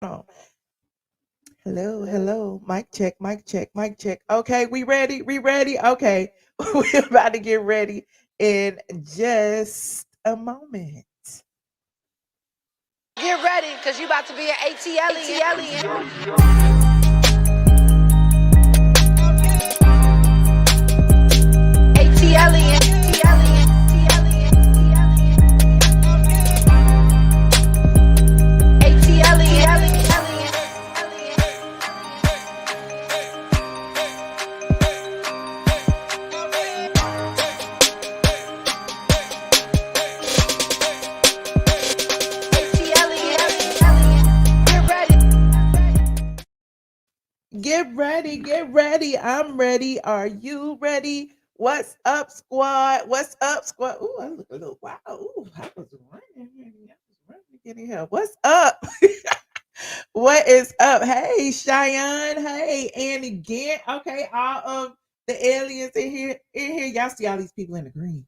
Oh, hello, hello. Mic check, mic check, mic check. Okay, we ready? We ready? Okay. We're about to get ready in just a moment. Get ready, because you about to be an ATLien. ATLien. Get ready, get ready. I'm ready. Are you ready? What's up, squad? What's up, squad? Ooh, I look a little wow. Ooh, I was running. I was running to get in here. What's up? What is up? Hey, Cheyenne. Hey, Annie Gant. Okay, all of the aliens in here. In here, y'all see all these people in the green.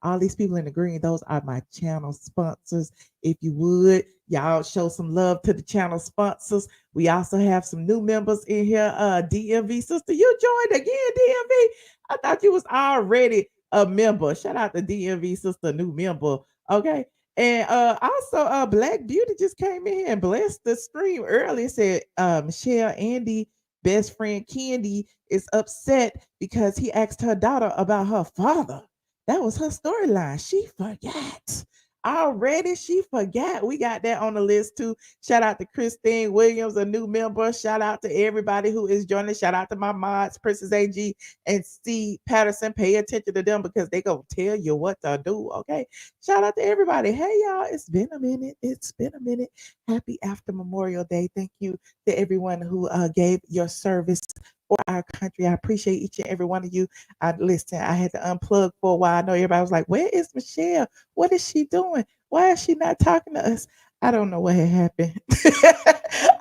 All these people in the green, those are my channel sponsors. If you would, y'all show some love to the channel sponsors. We also have some new members in here. DMV sister, you joined again, DMV. I thought you was already a member. Shout out to DMV sister, new member. Okay. And also Black Beauty just came in here and blessed the stream earlier. Said Michelle Andy best friend Kandi is upset because he asked her daughter about her father. That was her storyline. She forgot. Already, she forgot. We got that on the list too. Shout out to Christine Williams, a new member. Shout out to everybody who is joining. Shout out to my mods, Princess AG and C. Patterson. Pay attention to them because they gonna tell you what to do. Okay. Shout out to everybody. Hey y'all, it's been a minute. It's been a minute. Happy after Memorial Day. Thank you to everyone who gave your service for our country. I appreciate each and every one of you. I listen, I had to unplug for a while. I know everybody was like, where is Michelle? What is she doing? Why is she not talking to us? I don't know what had happened.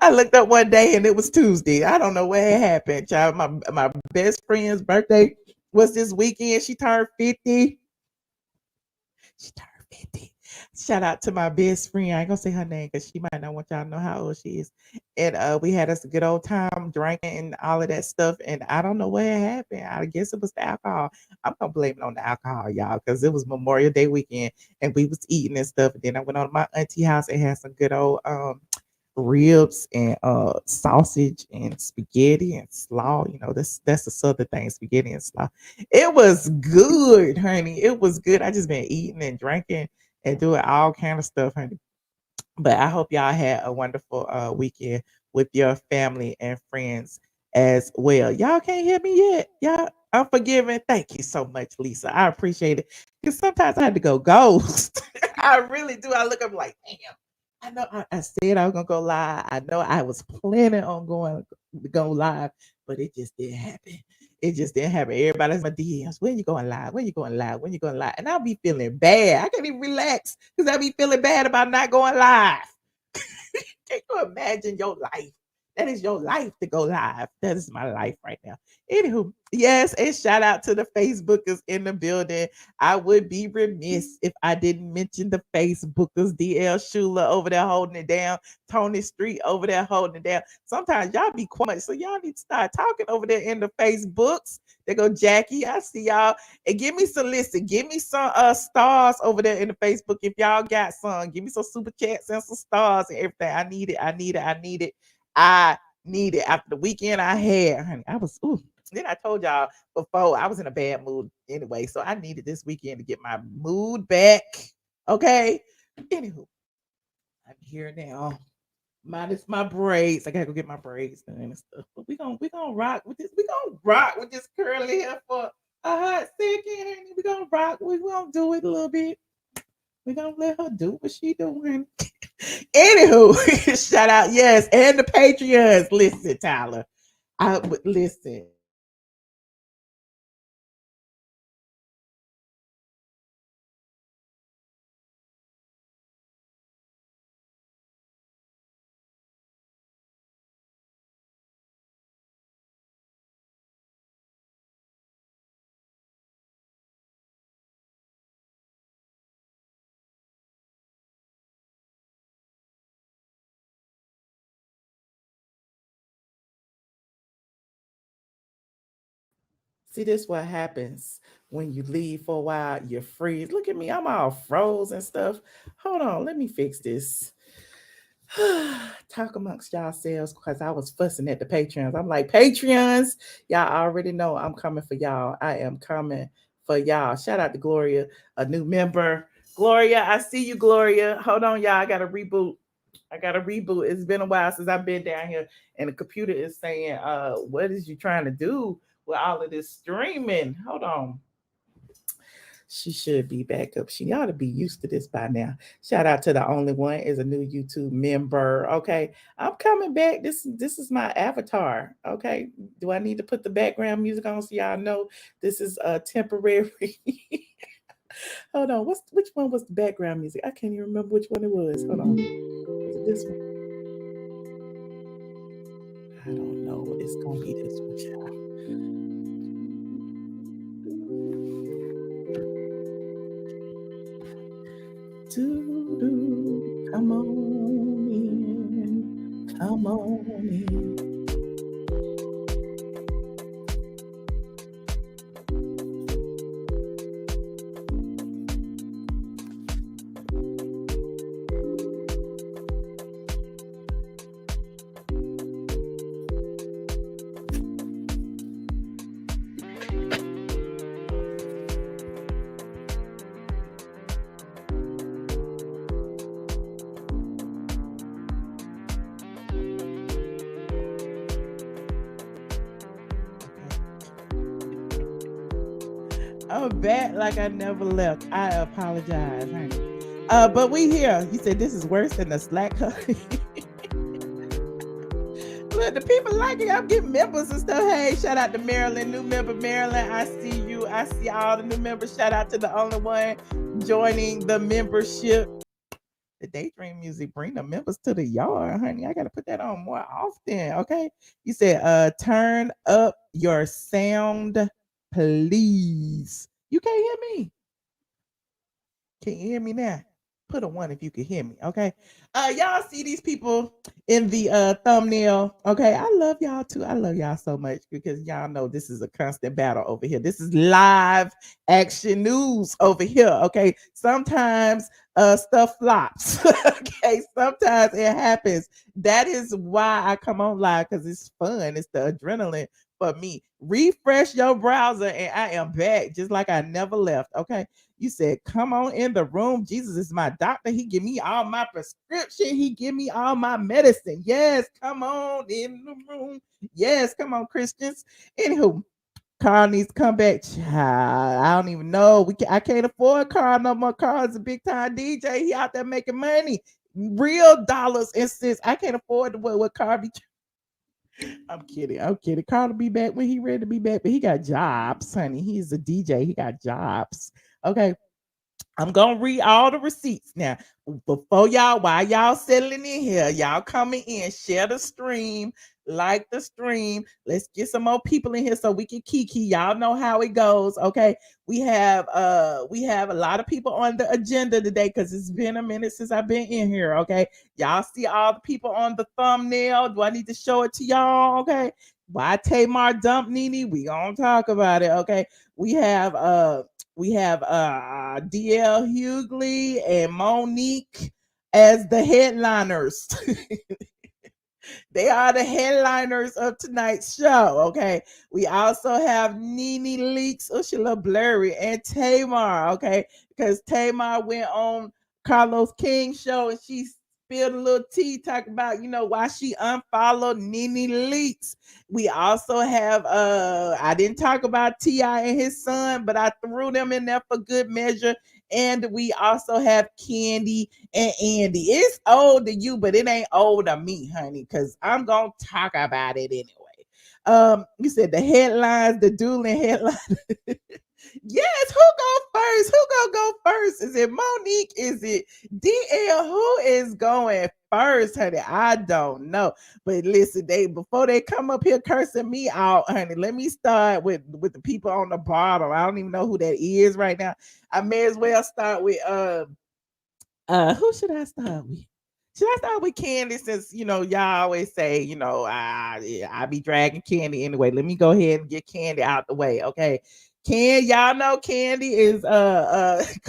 I looked up one day and it was Tuesday. I don't know what had happened. Child, my best friend's birthday was this weekend. She turned 50. She turned 50. Shout out to my best friend. I ain't gonna say her name because she might not want y'all to know how old she is. And we had us a good old time drinking and all of that stuff. And I don't know what had happened. I guess it was the alcohol. I'm gonna blame it on the alcohol, y'all, because it was Memorial Day weekend and we was eating and stuff. And then I went on to my auntie house and had some good old ribs and sausage and spaghetti and slaw. You know, that's the southern thing, spaghetti and slaw. It was good, honey. It was good. I just been eating and drinking and doing all kind of stuff, honey. But I hope y'all had a wonderful weekend with your family and friends as well. Y'all can't hear me yet. Y'all, I'm forgiving. Thank you so much, Lisa. I appreciate it. Because sometimes I had to go ghost. I really do. I look up like, damn. I know I said I was gonna go live. I know I was planning on going to go live, but it just didn't happen. It just didn't happen. Everybody's my DMs. When you going live? When you going live? When you going live? And I'll be feeling bad. I can't even relax because I'll be feeling bad about not going live. Can you imagine your life? That is your life to go live. That is my life right now. Anywho, yes, and shout out to the Facebookers in the building. I would be remiss if I didn't mention the Facebookers. DL Schuler over there holding it down. Tony Street over there holding it down. Sometimes y'all be quiet, so y'all need to start talking over there in the Facebooks. There go Jackie. I see y'all. And give me some listen. Give me some stars over there in the Facebook. If y'all got some, give me some super chats and some stars and everything. I need it. I need it. I need it. I need it. After the weekend I had, honey, I was ooh. Then I told y'all before I was in a bad mood anyway. So I needed this weekend to get my mood back. Okay. Anywho, I'm here now. Minus my braids. I gotta go get my braids done and stuff. But we gonna rock with this. We gonna rock with this curly hair for a hot second. Honey. We gonna rock. We gonna do it a little bit. We gonna let her do what she doing. Anywho, shout out, yes, and the Patreons. Listen, Tyler. I would listen. See, this what happens when you leave for a while. You freeze. Look at me. I'm all froze and stuff. Hold on. Let me fix this. Talk amongst yourselves because I was fussing at the Patreons. I'm like, Patreons, y'all already know I'm coming for y'all. I am coming for y'all. Shout out to Gloria, a new member. Gloria, I see you, Gloria. Hold on, y'all. I got to reboot. I got to reboot. It's been a while since I've been down here, and the computer is saying, what is you trying to do with all of this streaming? Hold on. She should be back up. She ought to be used to this by now. Shout out to the only one is a new YouTube member. Okay, I'm coming back. This is my avatar. Okay, do I need to put the background music on so y'all know this is temporary? Hold on. Which one was the background music? I can't even remember which one it was. Hold on. Was it this one? I don't know. It's gonna be this one, child. Come on in. Come on in. I'm back like I never left. I apologize, honey. But we here. You said this is worse than the Slack. Look, the people like it. I'm getting members and stuff. Hey, shout out to Maryland, new member Maryland. I see you. I see all the new members. Shout out to the only one joining the membership. The daydream music bring the members to the yard, honey. I gotta put that on more often. Okay. You said turn up your sound, please. You can't hear me. Can you hear me now? Put a one if you can hear me. Okay. Y'all see these people in the thumbnail. Okay. I love y'all too. I love y'all so much because y'all know this is a constant battle over here. This is live action news over here. Okay. Sometimes stuff flops. Okay. Sometimes it happens. That is why I come on live because it's fun. It's the adrenaline for me. Refresh your browser and I am back just like I never left. Okay. You said, come on in the room. Jesus is my doctor. He give me all my prescription. He give me all my medicine. Yes, come on in the room. Yes, come on, Christians. Anywho, Carl needs to come back. Child, I don't even know. I can't afford Carl no more. Carl's a big time DJ. He out there making money. Real dollars and cents. I can't afford what Carl be. I'm kidding. I'm kidding. Carl will be back when he ready to be back, but he got jobs, honey. He's a DJ. He got jobs. Okay. I'm gonna read all the receipts now. Before y'all, while y'all settling in here, y'all coming in, share the stream, like the stream. Let's get some more people in here so we can kiki. Y'all know how it goes. Okay. We have a lot of people on the agenda today because it's been a minute since I've been in here. Okay. Y'all see all the people on the thumbnail. Do I need to show it to y'all? Okay. Why Tamar DUMPS Nene? We gonna talk about it. Okay. We have DL Hughley and Monique as the headliners. They are the headliners of tonight's show. Okay. We also have Nene Leaks. Oh, she a little blurry. And Tamar. Okay. Because Tamar went on Carlos King show and she spilled a little tea talking about, why she unfollowed Nene Leaks. We also have I didn't talk about T.I. and his son, but I threw them in there for good measure. And we also have Kandi and Andy. It's old to you, but it ain't old to me, honey, because I'm gonna talk about it anyway. You said the headlines, the dueling headlines. Yes, who go first? Who gonna go first? Is it Monique? Is it DL? Who is going first, honey? I don't know. But listen, before they come up here cursing me out, honey, let me start with the people on the bottom. I don't even know who that is right now. I may as well start with who should I start with? Should I start with Kandi since y'all always say I be dragging Kandi anyway? Let me go ahead and get Kandi out the way, okay? Y'all know Kandi is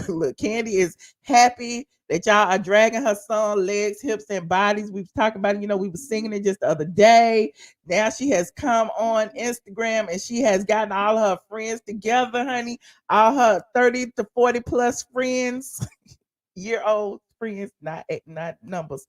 look, Kandi is happy that y'all are dragging her song Legs, Hips, and Bodies. We was talking about it, we were singing it just the other day. Now she has come on Instagram and she has gotten all her friends together, honey. All her 30 to 40 plus friends. Year-old friends, not numbers.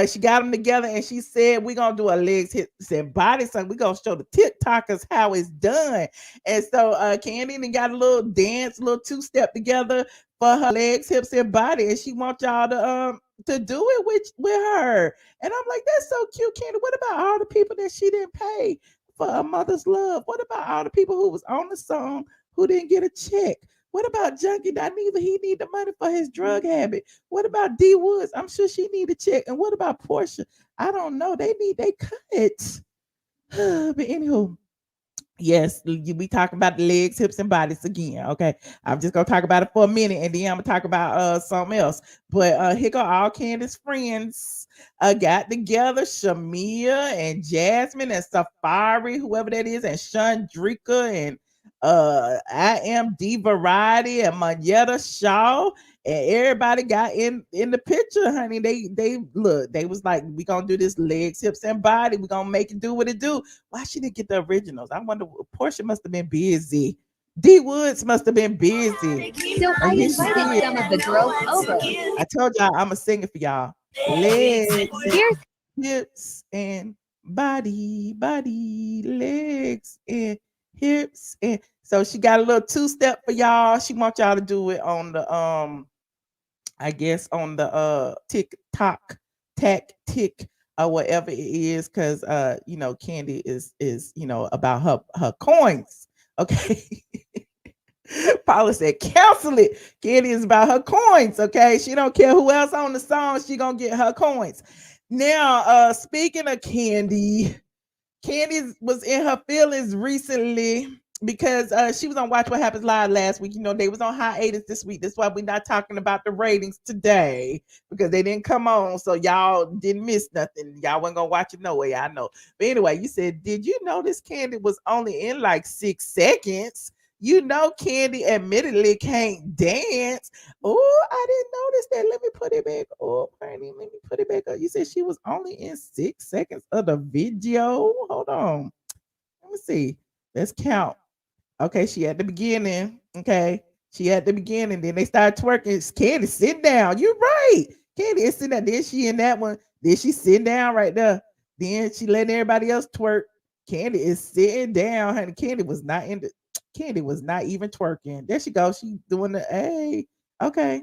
She got them together and she said, we're gonna do a legs, hips, and body song. We're gonna show the TikTokers how it's done. And so Kandi then got a little dance, little two-step together for her legs, hips, and body. And she wants y'all to do it with her. And I'm like, that's so cute, Kandi. What about all the people that she didn't pay for a mother's love? What about all the people who was on the song who didn't get a check? What about Junkie? Neither he need the money for his drug habit. What about D Woods? I'm sure she need a check. And what about Portia? I don't know. They need they cut. But anywho, yes, we talking about the legs, hips, and bodies again. Okay, I'm just gonna talk about it for a minute, and then I'm gonna talk about something else. But here go all Candace's friends got together, Shamia and Jasmine and Safari, whoever that is, and Chandrika and I am D Variety and Manetta Shaw. And everybody got in the picture, honey. They look, they was like, we gonna do this legs, hips, and body. We gonna make it do what it do. Why she didn't get the originals? I wonder. Portia must have been busy. D Woods must have been busy. So I invited some of the girls over. I told y'all I'm gonna sing it for y'all. Legs, hips, and body, legs, and hips, and so she got a little two-step for y'all. She wants y'all to do it on the I guess on the TikTok tactic or whatever it is, because Kandi is about her coins. Okay. Paula said, cancel it. Kandi is about her coins. Okay. She don't care who else on the song, she gonna get her coins. Now, speaking of Kandi was in her feelings recently because she was on Watch What Happens Live last week. They was on hiatus this week. That's why we're not talking about the ratings today, because they didn't come on. So y'all didn't miss nothing. Y'all wasn't gonna watch it no way, I know. But anyway, you said, did you notice Kandi was only in like 6 seconds? Kandi admittedly can't dance. Oh, I didn't notice that. Let me put it back up, honey. Let me put it back up. You said she was only in 6 seconds of the video. Hold on. Let me see. Let's count. Okay, she at the beginning. Okay, she at the beginning. Then they start twerking. Kandi, sit down. You're right. Kandi is sitting there. Then she in that one. Then she sitting down right there. Then she letting everybody else twerk. Kandi is sitting down. Honey, Kandi was not even twerking. There she goes. She doing the hey. Okay.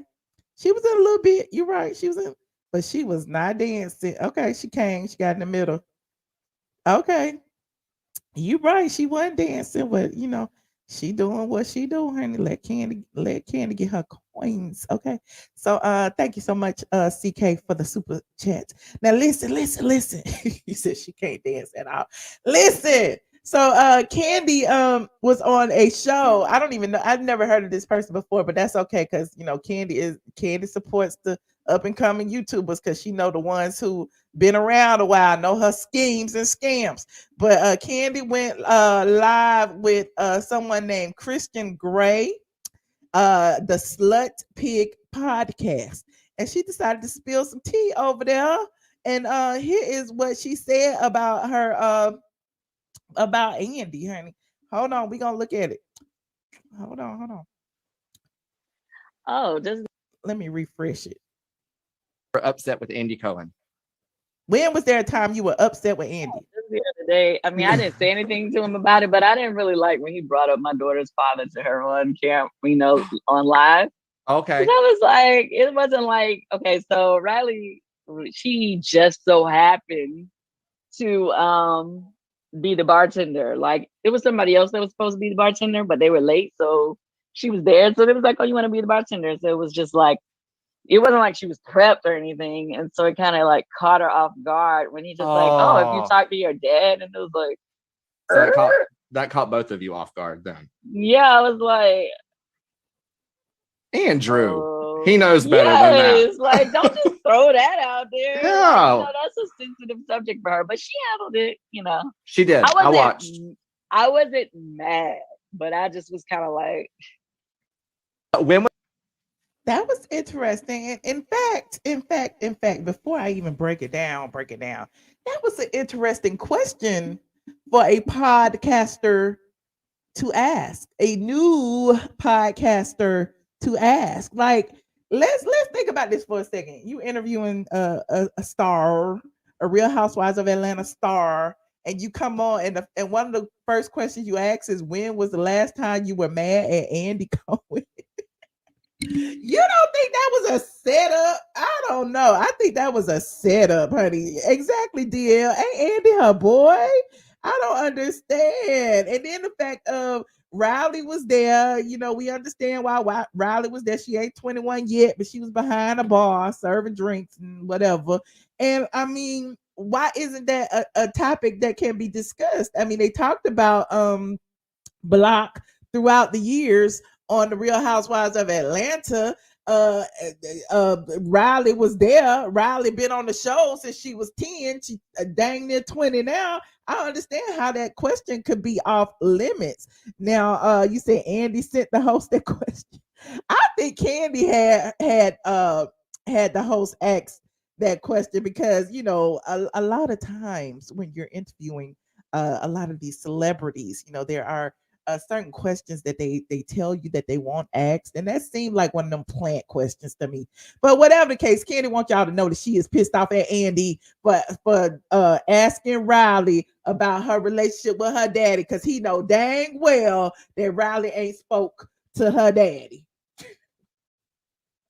She was in a little bit. You're right. She was in, but she was not dancing. Okay, she came. She got in the middle. Okay. You right. She wasn't dancing, but she doing what she do, honey. Let Kandi get her coins. Okay. So thank you so much, CK, for the super chat. Now listen. You said she can't dance at all. Listen. So Kandi was on a show. I don't even know. I've never heard of this person before, but that's okay, because Kandi supports the up and coming YouTubers, because she know the ones who been around a while, know her schemes and scams. But Kandi went live with someone named Christian Gray, the Slut Pig podcast, and she decided to spill some tea over there. And here is what she said about her about Andy, honey. Hold on, we gonna look at it. Hold on. Oh, just let me refresh it. We're upset with Andy Cohen. When was there a time you were upset with Andy? The other day. I mean, I didn't say anything to him about it, but I didn't really like when he brought up my daughter's father to her on camp, on live. Okay. I was like, it wasn't like, okay, so Riley, she just so happened to be the bartender. Like, it was somebody else that was supposed to be the bartender, but they were late, so she was there. So it was like, oh, you want to be the bartender? So it was just like, it wasn't like she was prepped or anything. And so it kind of like caught her off guard when he just like, oh, if you talk to your dad, and it was like, so that caught both of you off guard then. Yeah, I was like, Andrew. He knows better than that. Yes, like don't just throw that out there. Like, No. that's a sensitive subject for her, but she handled it. She did. I watched. I wasn't mad, but I just was kind of like, When That was interesting. And in fact, before I even break it down, that was an interesting question for a podcaster to ask, a new podcaster to ask. Like, let's think about this for a second. You interviewing a star, a Real Housewives of Atlanta star, and you come on, and one of the first questions you ask is, when was the last time you were mad at Andy Cohen? You don't think that was a setup? I don't know. I think that was a setup, honey. Exactly, DL. Ain't Andy her boy? I don't understand. And then the fact of Riley was there, we understand why Riley was there. She ain't 21 yet, but she was behind a bar serving drinks and whatever. And I mean, why isn't that a topic that can be discussed? I mean, they talked about Block throughout the years on the Real Housewives of Atlanta. Riley was there. Riley been on the show since she was 10. She dang near 20 now. I understand how that question could be off limits. Now, you say Andy sent the host that question. I think Kandi had the host ask that question because a lot of times when you're interviewing a lot of these celebrities, there are certain questions that they tell you that they want asked, and that seemed like one of them plant questions to me. But whatever the case, Kandi wants y'all to know that she is pissed off at Andy for asking Riley about her relationship with her daddy, because he know dang well that Riley ain't spoke to her daddy.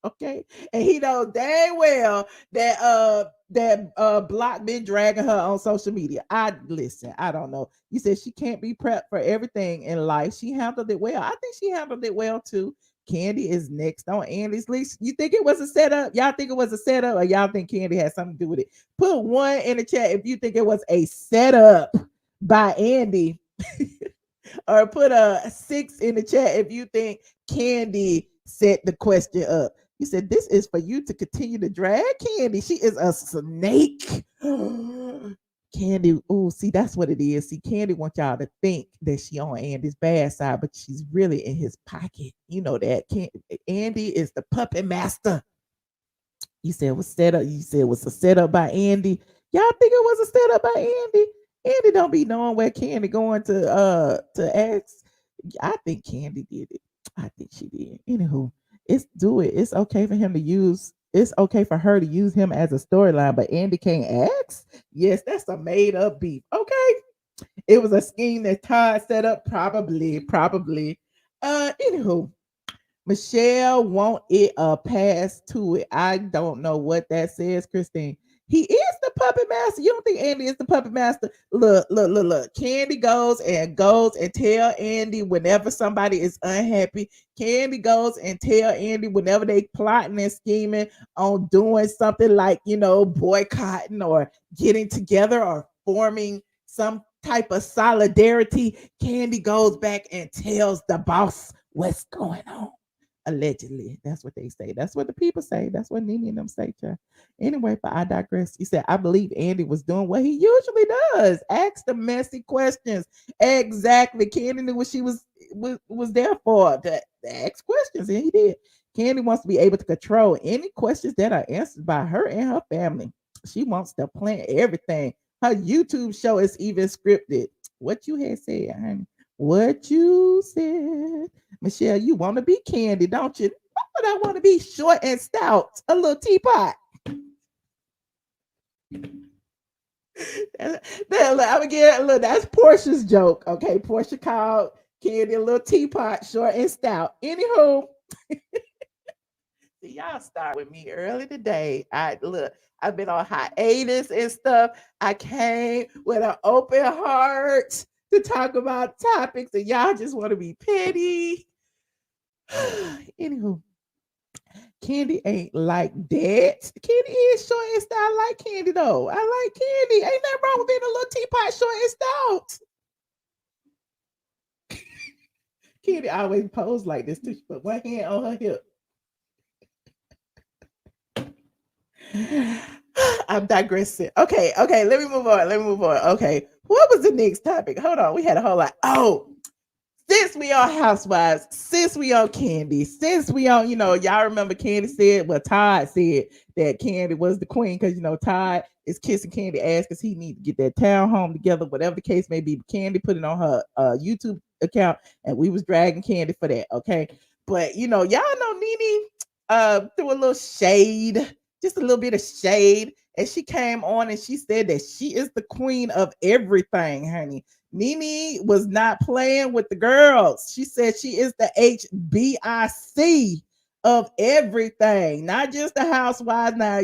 Okay, and he knows dang well that Block been dragging her on social media. I don't know. You said she can't be prepped for everything in life. She handled it well. I think she handled it well too. Kandi is next on Andy's list. You think it was a setup? Y'all think it was a setup, or y'all think Kandi had something to do with it? Put 1 in the chat if you think it was a setup by Andy, or put a 6 in the chat if you think Kandi set the question up. You said this is for you to continue to drag Kandi. She is a snake. Kandi, oh, see, that's what it is. See, Kandi wants y'all to think that she on Andy's bad side, but she's really in his pocket. You know that. Andy is the puppet master. You said it was set up. You said it was a setup by Andy. Y'all think it was a setup by Andy? Andy don't be knowing where Kandi going to ask. I think Kandi did it. I think she did. Anywho, it's okay for him to use. It's okay for her to use him as a storyline, but Andy can't ask. Yes, that's a made up beef. Okay, it was a scheme that Todd set up. Probably. Anywho, Michelle want it pass to it. I don't know what that says, Christine. He is the puppet master. You don't think Andy is the puppet master? Look. Kandi goes and tell Andy whenever somebody is unhappy. Kandi goes and tell Andy whenever they plotting and scheming on doing something like, boycotting or getting together or forming some type of solidarity. Kandi goes back and tells the boss what's going on. Allegedly, that's what they say. That's what the people say. That's what Nene and them say, child. Anyway, but I digress. You said, I believe Andy was doing what he usually does. Ask the messy questions. Exactly. Kandi knew what she was there for, to ask questions, and he did. Kandi wants to be able to control any questions that are answered by her and her family. She wants to plan everything. Her YouTube show is even scripted. What you had said, honey. What you said. Michelle, you want to be Kandi, don't you? But I want to be short and stout, a little teapot. That's Portia's joke. Okay, Portia called Kandi a little teapot, short and stout. Anywho, see, y'all start with me early today. I've been on hiatus and stuff. I came with an open heart to talk about topics, and y'all just want to be petty. Anywho, Kandi ain't like that. Kandi is short and stout. I like Kandi though. I like Kandi. Ain't nothing wrong with being a little teapot, short and stout. Kandi always pose like this too. She put one hand on her hip. I'm digressing. Okay, let me move on. Okay, what was the next topic? Hold on, we had a whole lot. Oh, since we on Housewives, since we on Kandi, since we on, y'all remember Kandi said, well, Todd said that Kandi was the queen because, Todd is kissing Kandi ass because he need to get that townhome together, whatever the case may be. Kandi put it on her YouTube account and we was dragging Kandi for that, okay? But, y'all know Nene threw a little shade, just a little bit of shade, and she came on and she said that she is the queen of everything, honey. Nene was not playing with the girls. She said she is the HBIC of everything, not just the housewives. Now,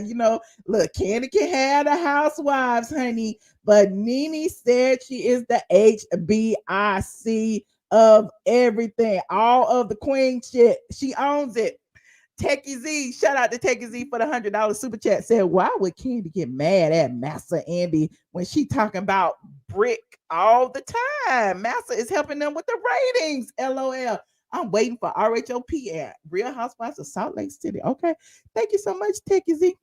look, Kandi can have the housewives, honey, but Nene said she is the HBIC of everything, all of the queen shit. She owns it. Techie Z, shout out to Techie Z for the $100 super chat. Said, why would Kandi get mad at Massa Andy when she talking about Brick all the time? Massa is helping them with the ratings. LOL. I'm waiting for RHOP at Real Housewives of Salt Lake City. Okay, thank you so much, Techie Z.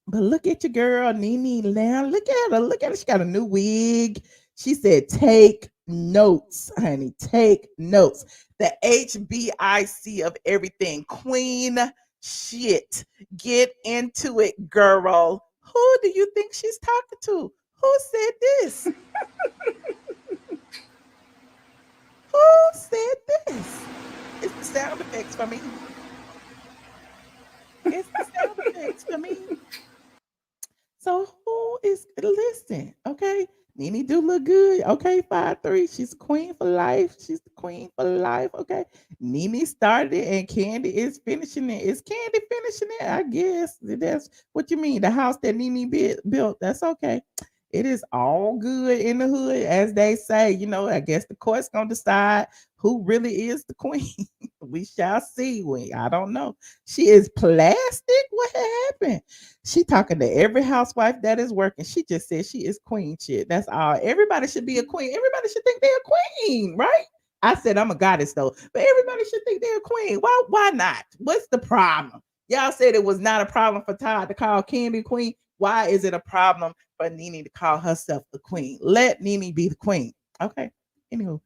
But look at your girl, Nene now. Look at her. Look at her. She got a new wig. She said, take notes, honey. Take notes. The HBIC of everything. Queen shit. Get into it, girl. Who do you think she's talking to? Who said this? Who said this? It's the sound effects for me. It's the sound effects for me. So who is listening? Okay. Nene do look good. Okay, 5'3". She's queen for life. She's the queen for life. Okay. Nene started it and Kandi is finishing it. Is Kandi finishing it? I guess that's what you mean. The house that Nene built. That's okay. It is all good in the hood, as they say. I guess the court's gonna decide who really is the queen. We shall see. I don't know. She is plastic. What happened? She talking to every housewife that is working. She just said she is queen shit. That's all. Everybody should be a queen. Everybody should think they're a queen, right? I said I'm a goddess though, but everybody should think they're a queen. Why not? What's the problem? Y'all said it was not a problem for Todd to call Kandi queen. Why is it a problem for Nene to call herself the queen? Let Nene be the queen. Okay. Anywho.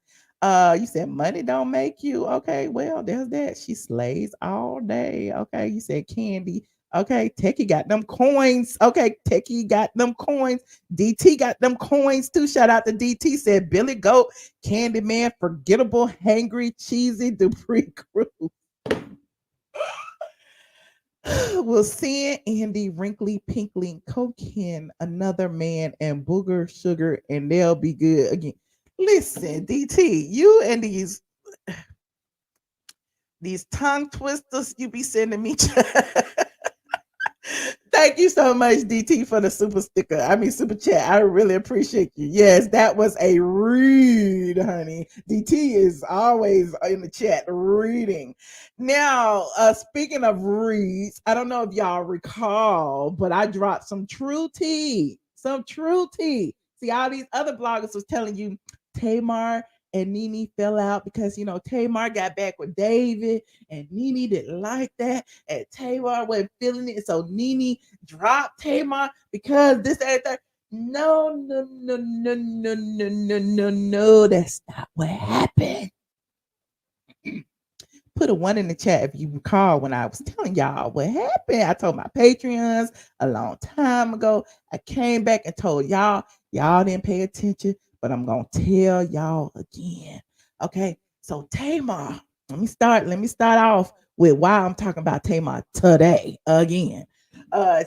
You said money don't make you. Okay, well, there's that. She slays all day. Okay, you said Kandi. Okay, Techie got them coins. Okay, Techie got them coins. DT got them coins too. Shout out to DT. Said Billy Goat, Candyman, Forgettable, Hangry, Cheesy, Dupree Crew. We'll see Andy, Wrinkly, Pinkly, Cohen, Another Man, and Booger Sugar, and they'll be good again. Listen, DT, you and these tongue twisters you be sending me. Thank you so much, DT, for the super chat. I really appreciate you. Yes, that was a read, honey. DT is always in the chat reading. Now, speaking of reads, I don't know if y'all recall, but I dropped some true tea. See, all these other bloggers was telling you Tamar and Nene fell out because, Tamar got back with David and Nene didn't like that. And Tamar wasn't feeling it. So Nene dropped Tamar because this and that. No. That's not what happened. Put a 1 in the chat if you recall when I was telling y'all what happened. I told my Patreons a long time ago. I came back and told y'all didn't pay attention. But I'm gonna tell y'all again. Okay, so Tamar, let me start off with why I'm talking about Tamar today again.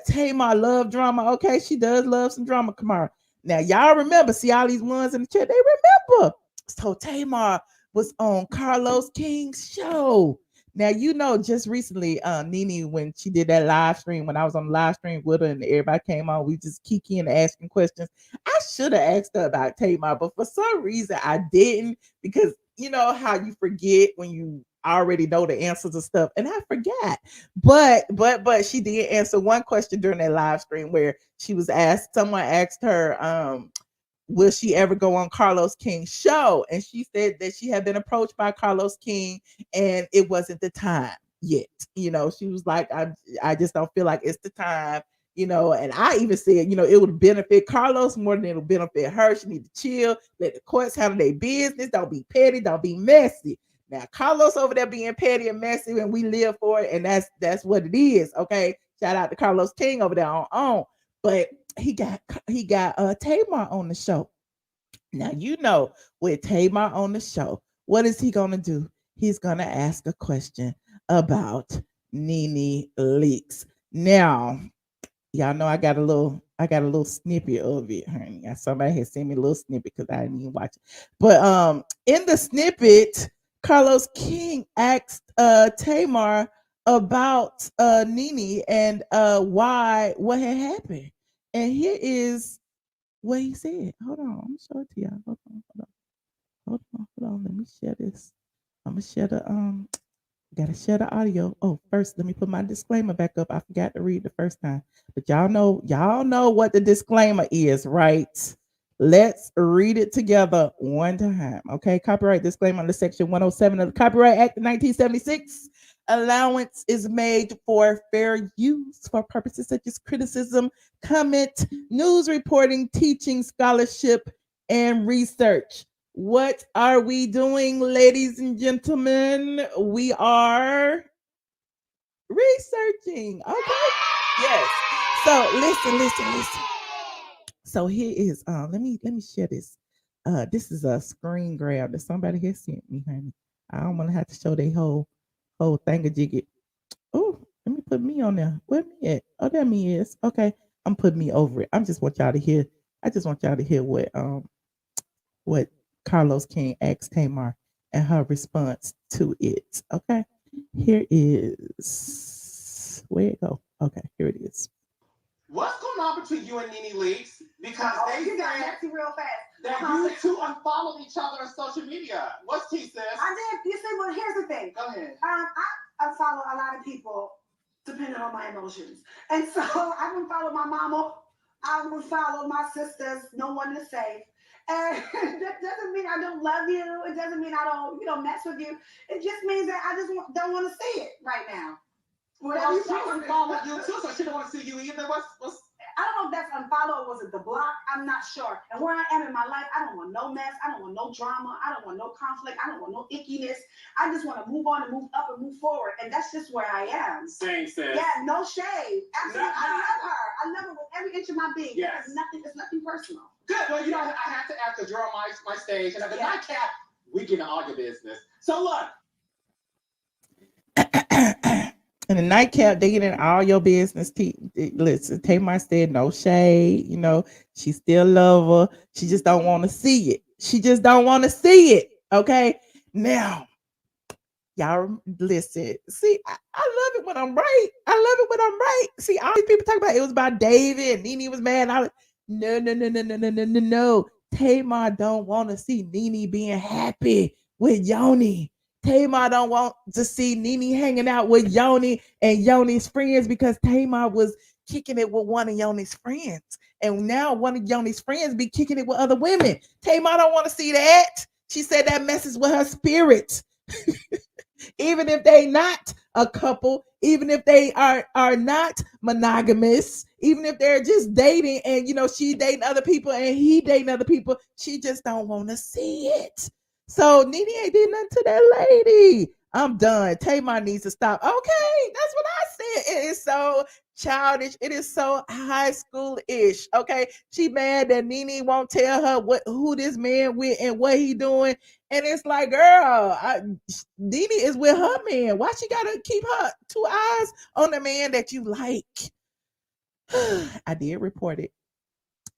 Tamar love drama. Okay, she does love some drama, Kamara. Now y'all remember, see all these ones in the chat, they remember. So Tamar was on Carlos King's show. Now, just recently, Nene, when she did that live stream, when I was on the live stream with her and everybody came on, we just kiki and asking questions. I should have asked her about Tamar, but for some reason I didn't, because you know how you forget when you already know the answers and stuff, and I forgot. But she did answer one question during that live stream where she was asked, someone asked her, will she ever go on Carlos King's show? And she said that she had been approached by Carlos King and it wasn't the time yet. She was like, I just don't feel like it's the time. And I even said, it would benefit Carlos more than it'll benefit her. She need to chill, let the courts handle their business. Don't be petty, don't be messy. Now Carlos over there being petty and messy, and we live for it, and that's what it is. Okay, shout out to Carlos King over there on. But he got Tamar on the show. Now with Tamar on the show, what is he gonna do? He's gonna ask a question about Nene leaks. Now, y'all know I got a little snippet of it, honey. Somebody had sent me a little snippet because I didn't even watch it. But in the snippet, Carlos King asked Tamar about Nene and what had happened. And here is what he said. Hold on, I'm gonna show it to y'all. Hold on. Let me share this. I'm gonna share the gotta share the audio. Oh, first, let me put my disclaimer back up. I forgot to read the first time. But y'all know what the disclaimer is, right? Let's read it together one time. Okay. Copyright disclaimer under Section 107 of the Copyright Act of 1976. Allowance is made for fair use for purposes such as criticism, comment, news reporting, teaching, scholarship, and research. What are we doing, ladies and gentlemen? We are researching. Okay. Yes. So listen. So here is let me share this. This is a screen grab that somebody has sent me, honey. I don't want to have to show their whole thingajiggy. Oh, let me put me on there. Where me at? Oh, there me is. Okay. I'm putting me over it. I just want y'all to hear what Carlos King asked Tamar and her response to it. Okay. Here is where it go. Okay, here it is. What's going on between you and Nene Leaks? Because you got messy real fast. That you two unfollowed each other on social media. What's tea, sis? I did. You see, well, here's the thing. Go ahead. I unfollow a lot of people depending on my emotions. And so I would follow my mama. I would follow my sisters. No one is safe. And that doesn't mean I don't love you. It doesn't mean I don't, mess with you. It just means that I just don't want to see it right now. Well, she unfollowed you too, so she don't want to see you either. What's I don't know if that's unfollow or was it the block? I'm not sure. And where I am in my life, I don't want no mess. I don't want no drama. I don't want no conflict. I don't want no ickiness. I just want to move on and move up and move forward. And that's just where I am. Same, sis. Yeah, no shade. Absolutely. I love her. I love her with every inch of my being. Yes. It's nothing personal. Good. Well, I have to ask because you're on my stage. And at the Nightcap, we get in all your business. So look. In the Nightcap, they get in all your business. Listen, Tamar said no shade. She still love her. She just don't want to see it. Okay. Now, y'all listen. See, I love it when I'm right. See, all these people talk about it was about David and Nene was mad. No. Tamar don't want to see Nene being happy with Yoni. Tamar don't want to see Nene hanging out with Yoni and Yoni's friends because Tamar was kicking it with one of Yoni's friends. And now one of Yoni's friends be kicking it with other women. Tamar don't want to see that. She said that messes with her spirit. Even if they not a couple, even if they are not monogamous, even if they're just dating and, she dating other people and he dating other people, she just don't want to see it. So Nene ain't did nothing to that lady. I'm done. Tamar needs to stop. Okay, that's what I said. It is so childish. It is so high school-ish. Okay, she mad that Nene won't tell her who this man with and what he doing. And it's like, girl, Nene is with her man. Why she gotta keep her two eyes on the man that you like? I did report it.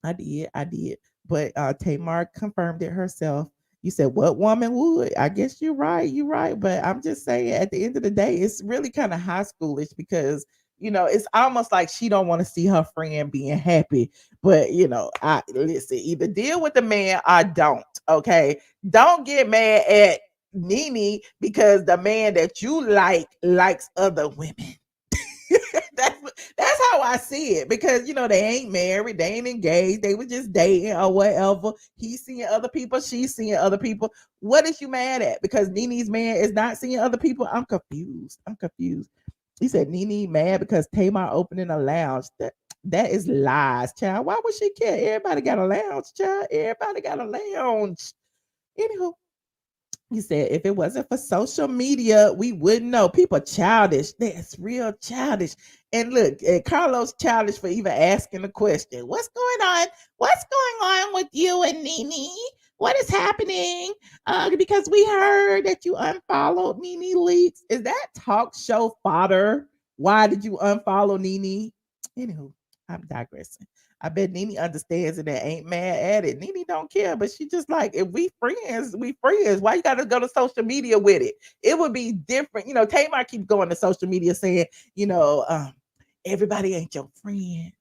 I did. But Tamar confirmed it herself. You said, what woman would? I guess you're right. But I'm just saying, at the end of the day, it's really kind of high schoolish because, it's almost like she don't want to see her friend being happy. But, I listen, either deal with the man or don't. Okay. Don't get mad at Nene because the man that you likes other women. That's how I see it because they ain't married, they ain't engaged, they were just dating or whatever. He's seeing other people, she's seeing other people. What is you mad at? Because Nene's man is not seeing other people? I'm confused. He said Nene mad because Tamar opening a lounge. That is lies, child. Why would she care? Everybody got a lounge, child. Everybody got a lounge. Anywho, he said, if it wasn't for social media, we wouldn't know. People childish. That's real childish. And look, Carlos childish for even asking the question. What's going on? What's going on with you and Nene? What is happening? Because we heard that you unfollowed Nene Leaks. Is that talk show fodder? Why did you unfollow Nene? Anywho, I'm digressing. I bet Nene understands it and ain't mad at it. Nene don't care, but she just like, if we friends, we friends. Why you gotta go to social media with it? It would be different. Tamar keeps going to social media saying, everybody ain't your friend.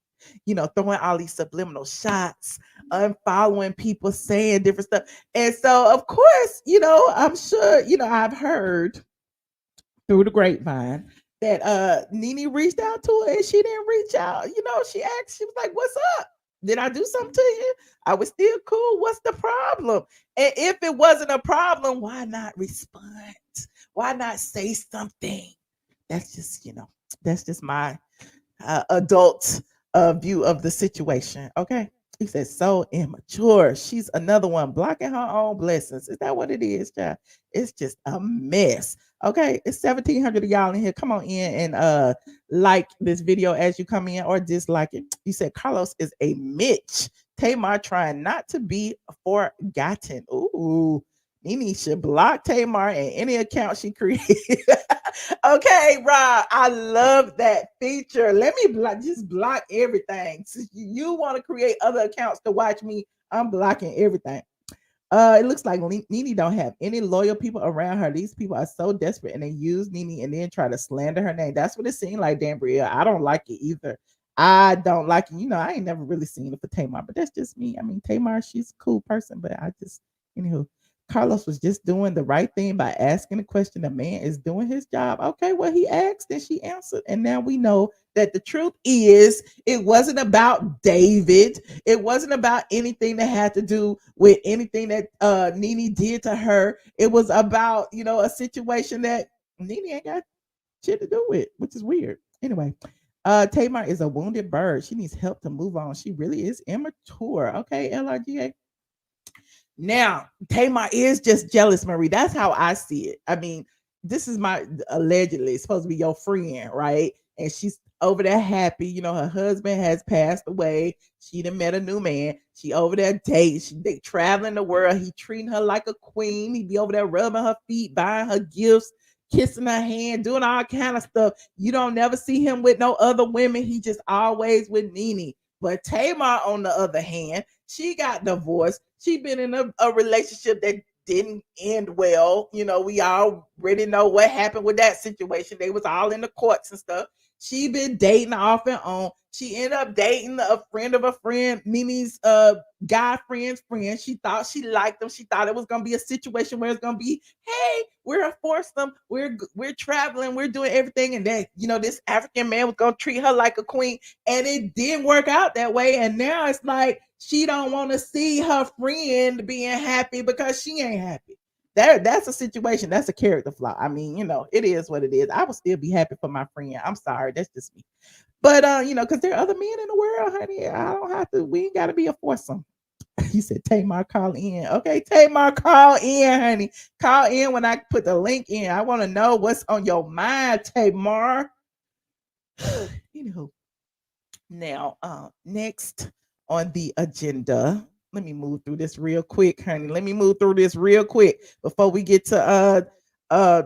Throwing all these subliminal shots, unfollowing people, saying different stuff. And so, of course, I'm sure, I've heard through the grapevine that Nene reached out to her and she didn't reach out. She asked, she was like, what's up? Did I do something to you? I was still cool. What's the problem? And if it wasn't a problem, why not respond? Why not say something? That's just my adult view of the situation. Okay. He said, so immature. She's another one blocking her own blessings. Is that what it is, child? It's just a mess. Okay, it's 1,700 of y'all in here. Come on in and like this video as you come in or dislike it. You said Carlos is a Mitch. Tamar trying not to be forgotten. Ooh, Nene should block Tamar and any account she created. Okay, Rob, I love that feature. Let me just block everything. Since you want to create other accounts to watch me, I'm blocking everything. It looks like Nene don't have any loyal people around her. These people are so desperate and they use Nene and then try to slander her name. That's what it seemed like, Dan Bria. I don't like it either. I don't like it. I ain't never really seen it for Tamar, but that's just me. I mean, Tamar, she's a cool person, but anywho, Carlos was just doing the right thing by asking the question. The man is doing his job. Okay, well, he asked and she answered. And now we know that the truth is it wasn't about David. It wasn't about anything that had to do with anything that Nene did to her. It was about, a situation that Nene ain't got shit to do with, which is weird. Anyway, Tamar is a wounded bird. She needs help to move on. She really is immature. Okay, LRGA. Now, Tamar is just jealous, Marie. That's how I see it. I mean, this is allegedly supposed to be your friend, right? And she's over there happy. Her husband has passed away. She done met a new man. She over there dating. They traveling the world. He treating her like a queen. He be over there rubbing her feet, buying her gifts, kissing her hand, doing all kind of stuff. You don't never see him with no other women. He just always with Nene. But Tamar, on the other hand, she got divorced. She been in a relationship that didn't end well. We already know what happened with that situation. They was all in the courts and stuff. She been dating off and on. She ended up dating a friend of a friend, Nene's guy friend's friend. She thought she liked them. She thought it was gonna be a situation where it's gonna be, hey, we're a foursome, we're traveling, we're doing everything, and that this African man was gonna treat her like a queen, and it didn't work out that way. And now it's like she don't want to see her friend being happy because she ain't happy. That's a situation. That's a character flaw. I mean, it is what it is. I would still be happy for my friend. I'm sorry. That's just me. But, because there are other men in the world, honey. I don't have to. We ain't got to be a foursome. You said, Tamar, call in. Okay, Tamar, call in, honey. Call in when I put the link in. I want to know what's on your mind, Tamar. Anywho. Now, next on the agenda, let me move through this real quick, honey. Let me move through this real quick before we get to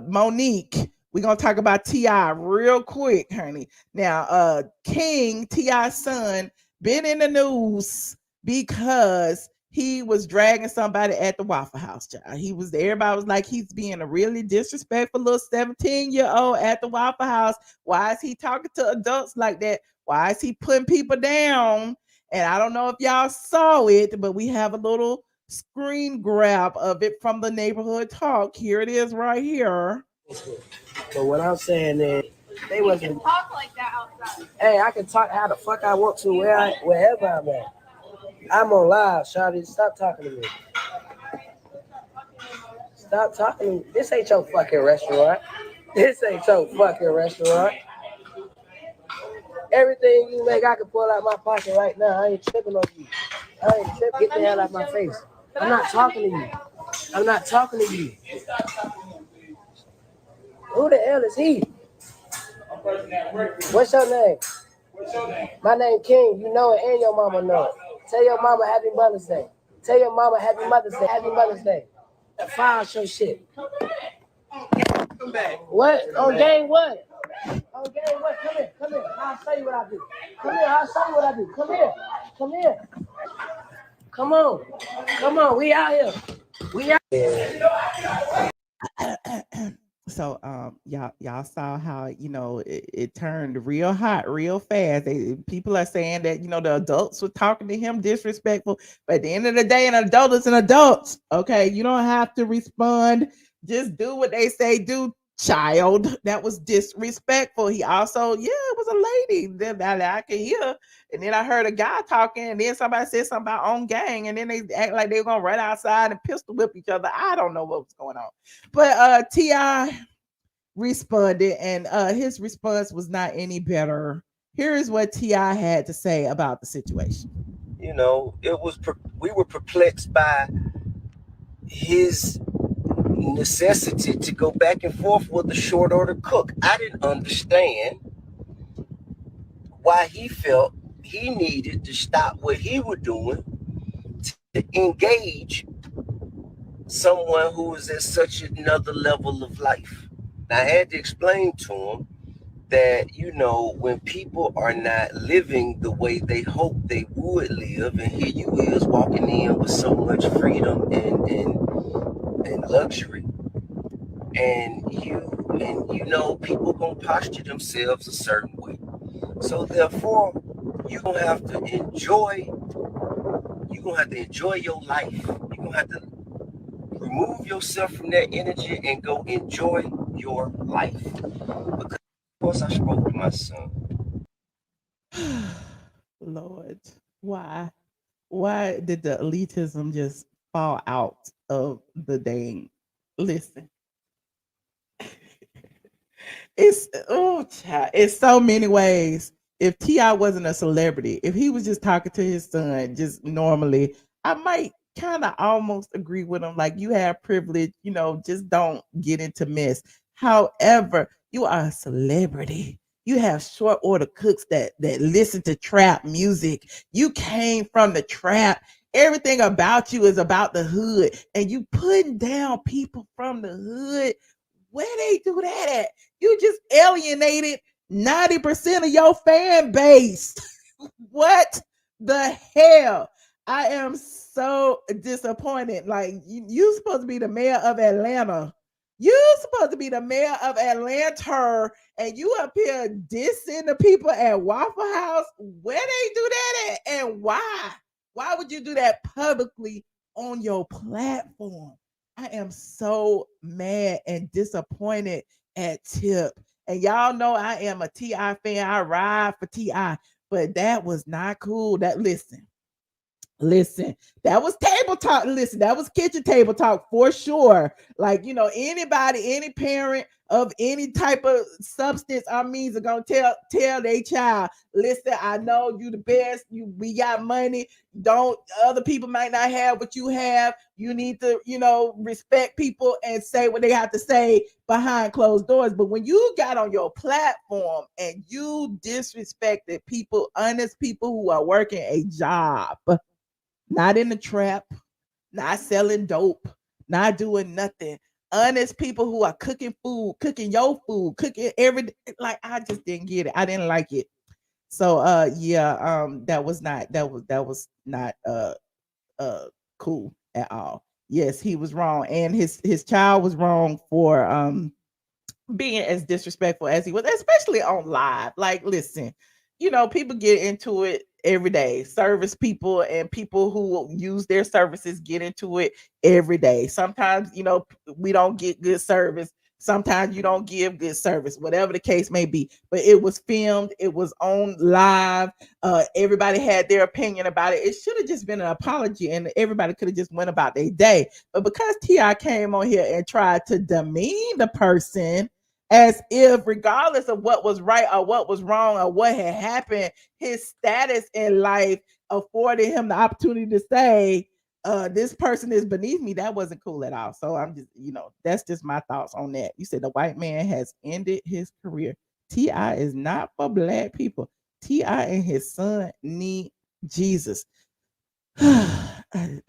Monique. We're gonna talk about T.I. real quick, honey. Now, King, T.I.'s son, been in the news because he was dragging somebody at the Waffle House, child. He was there. Everybody was like, he's being a really disrespectful little 17-year-old at the Waffle House. Why is he talking to adults like that? Why is he putting people down? And I don't know if y'all saw it, but we have a little screen grab of it from the neighborhood talk. Here it is right here. But what I'm saying is, they wasn't talk like that outside. Hey, I can talk how the fuck I want to wherever I'm at. I'm on live, Shawty. Stop talking to me. Stop talking to me. This ain't your fucking restaurant. This ain't your fucking restaurant. Everything you make, I can pull out my pocket right now. I ain't tripping on you. I ain't tripping. Get the hell out of my face. I'm not talking to you. I'm not talking to you. Who the hell is he? What's your name? My name King. You know it and your mama know it. Tell your mama Happy Mother's Day. Tell your mama Happy Mother's Day. Happy Mother's Day. File your shit. Come back. What? On game what? On game what? Come here. Come here. I'll show you what I do. Come here. I'll show you what I do. Come here. Come here. Come on. Come on. We out here. We out here. So y'all saw how it turned real hot real fast. People are saying that the adults were talking to him disrespectful, but at the end of the day, an adult is an adult. Okay, you don't have to respond. Just do what they say do, child. That was disrespectful. He also, it was a lady that I could hear, and then I heard a guy talking, and then somebody said something about on gang, and then they act like they were gonna run outside and pistol whip each other. I don't know what was going on, but T.I. responded, and his response was not any better. Here is what T.I. had to say about the situation. We were perplexed by his necessity to go back and forth with the short order cook. I didn't understand why he felt he needed to stop what he was doing to engage someone who was at such another level of life. I had to explain to him that, when people are not living the way they hope they would live, and here you is walking in with so much freedom and luxury, and people gonna posture themselves a certain way. So therefore, you're gonna have to enjoy your life. You're gonna have to remove yourself from that energy and go enjoy your life. Because of course I spoke to my son. Lord, why did the elitism just fall out of the dang? Listen, it's so many ways. If T.I. wasn't a celebrity, if he was just talking to his son just normally, I might kind of almost agree with him. Like, you have privilege, just don't get into mess. However, you are a celebrity. You have short order cooks that listen to trap music. You came from the trap. Everything about you is about the hood, and you putting down people from the hood. Where they do that at? You just alienated 90% of your fan base. What the hell? I am so disappointed. Like, you supposed to be the mayor of Atlanta. You supposed to be the mayor of Atlanta, and you up here dissing the people at Waffle House. Where they do that at, and why? Why would you do that publicly on your platform? I am so mad and disappointed at Tip. And y'all know I am a T.I. fan. I ride for T.I. But that was not cool. Listen, that was table talk. Listen, that was kitchen table talk for sure. Like, anybody, any parent of any type of substance or means are gonna tell their child, listen, I know you the best. We got money. Other people might not have what you have. You need to, respect people and say what they have to say behind closed doors. But when you got on your platform and you disrespected people, honest people who are working a job, not in the trap, not selling dope, not doing nothing. Honest people who are cooking food, cooking your food, cooking everything. Like, I just didn't get it. I didn't like it. So that was not cool at all. Yes, he was wrong, and his child was wrong for being as disrespectful as he was, especially on live. Like, listen, people get into it every day. Service people and people who use their services get into it every day. Sometimes, we don't get good service. Sometimes you don't give good service, whatever the case may be. But it was filmed. It was on live. Everybody had their opinion about it. It should have just been an apology, and everybody could have just went about their day. But because T.I. came on here and tried to demean the person as if regardless of what was right or what was wrong or what had happened, his status in life afforded him the opportunity to say, this person is beneath me. That wasn't cool at all. So I'm just, that's just my thoughts on that. You said the white man has ended his career. T.I. is not for black people. T.I. and his son need Jesus. I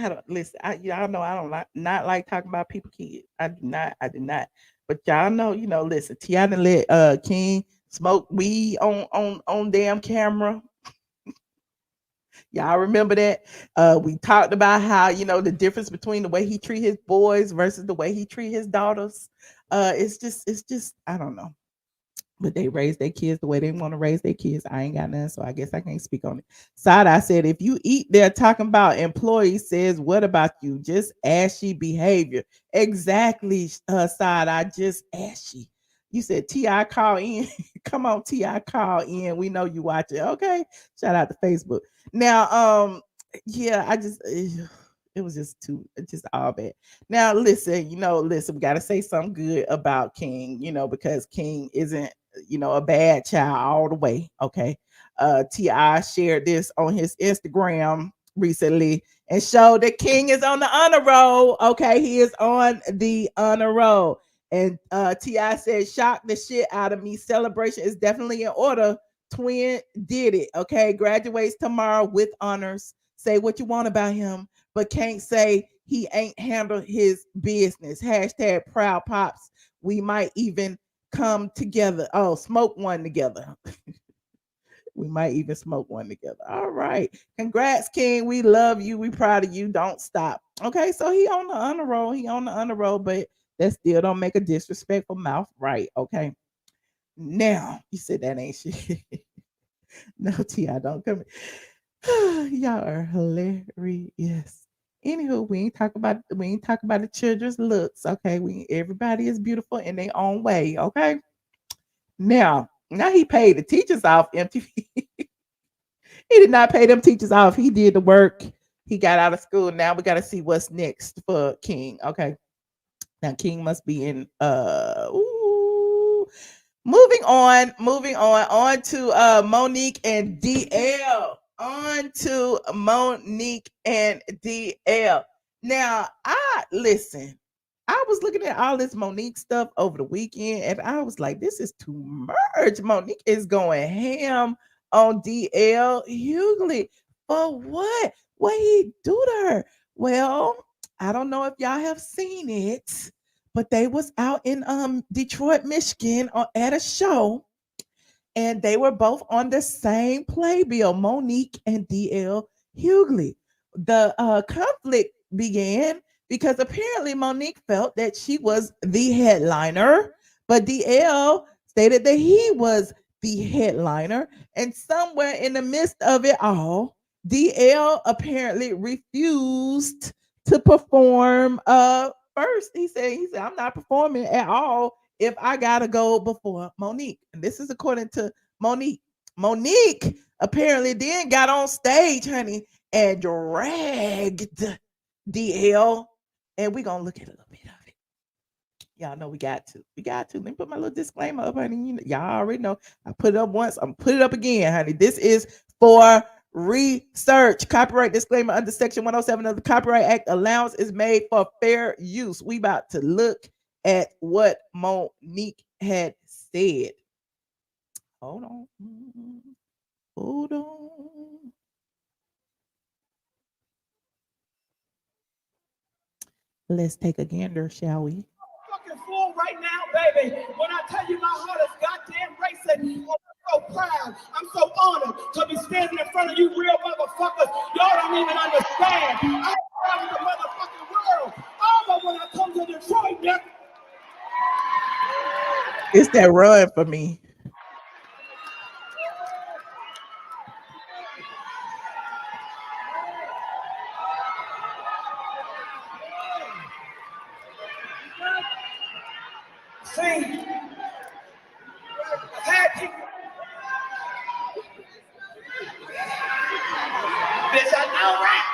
don't listen. Y'all know I don't not like talking about people kids. I do not. But y'all know, listen. T.I. done let King smoke weed on damn camera. Y'all remember that? We talked about how, the difference between the way he treat his boys versus the way he treat his daughters. It's just, I don't know. But they raise their kids the way they want to raise their kids. I ain't got none, so I guess I can't speak on it. Side-eye said, if you eat there talking about employees, says, what about you? Just ashy behavior. Exactly, Side-eye, just ashy. You said T.I. call in. Come on, T.I. call in. We know you watch it. Okay. Shout out to Facebook. Now, yeah, it was just all bad. Now, listen, we got to say something good about King, because King isn't, a bad child all the way. Okay. T.I. shared this on his Instagram recently and showed that King is on the honor roll. Okay. He is on the honor roll. And T.I. said, shocked the shit out of me. Celebration is definitely in order. Twin did it. Okay. Graduates tomorrow with honors. Say what you want about him, but can't say he ain't handled his business. Hashtag proud pops. We might even come together. Oh, smoke one together. We might even smoke one together. All right. Congrats, King. We love you. We proud of you. Don't stop. Okay, so he on the honor roll. He on the honor roll, but that still don't make a disrespectful mouth right. Okay. Now, you said that ain't shit. No, T.I. don't come. Y'all are hilarious. Anywho, we ain't talk about the children's looks. Okay, everybody is beautiful in their own way. Okay. Now he paid the teachers off. MTV. He did not pay them teachers off. He did the work. He got out of school. Now we got to see what's next for King. Okay. Now King must be in. Moving on to Monique and DL. On to Monique and DL. Now, I was looking at all this Monique stuff over the weekend, and I was like, this is too much. Monique is going ham on DL Hughley. For what? What he do to her? Well, I don't know if y'all have seen it, but they was out in Detroit, Michigan at a show, and they were both on the same playbill, Monique and DL Hughley. The conflict began because apparently Monique felt that she was the headliner, but DL stated that he was the headliner. And somewhere in the midst of it all, DL apparently refused to perform first. He said, I'm not performing at all if I gotta go before Monique. And this is according to Monique. Monique apparently then got on stage, honey, and dragged DL. And we're gonna look at a little bit of it. Y'all know we got to. Let me put my little disclaimer up, honey. Y'all already know. I put it up once, I'm put it up again, honey. This is for research. Copyright disclaimer under Section 107 of the Copyright Act. Allowance is made for fair use. We about to look at what Monique had said. Hold on. Let's take a gander, shall we? Fucking fool right now, baby. When I tell you my heart is goddamn racing, I'm so proud. I'm so honored to be standing in front of you real motherfuckers. Y'all don't even understand. I travel the motherfucking world. But when I come to Detroit, nigga. It's that run for me. See, I've had people. Bitch, I know, right?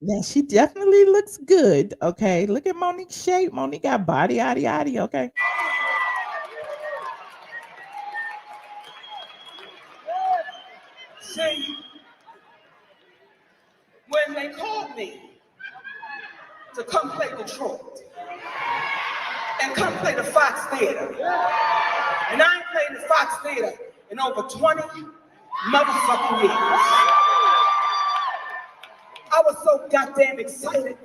Now she definitely looks good. Okay, look at Monique's shape. Monique got body, yaddy, yaddy. Okay. See, when they called me to come play Detroit and come play the Fox Theater, and I ain't played the Fox Theater in over 20 motherfucking years. I was so goddamn excited.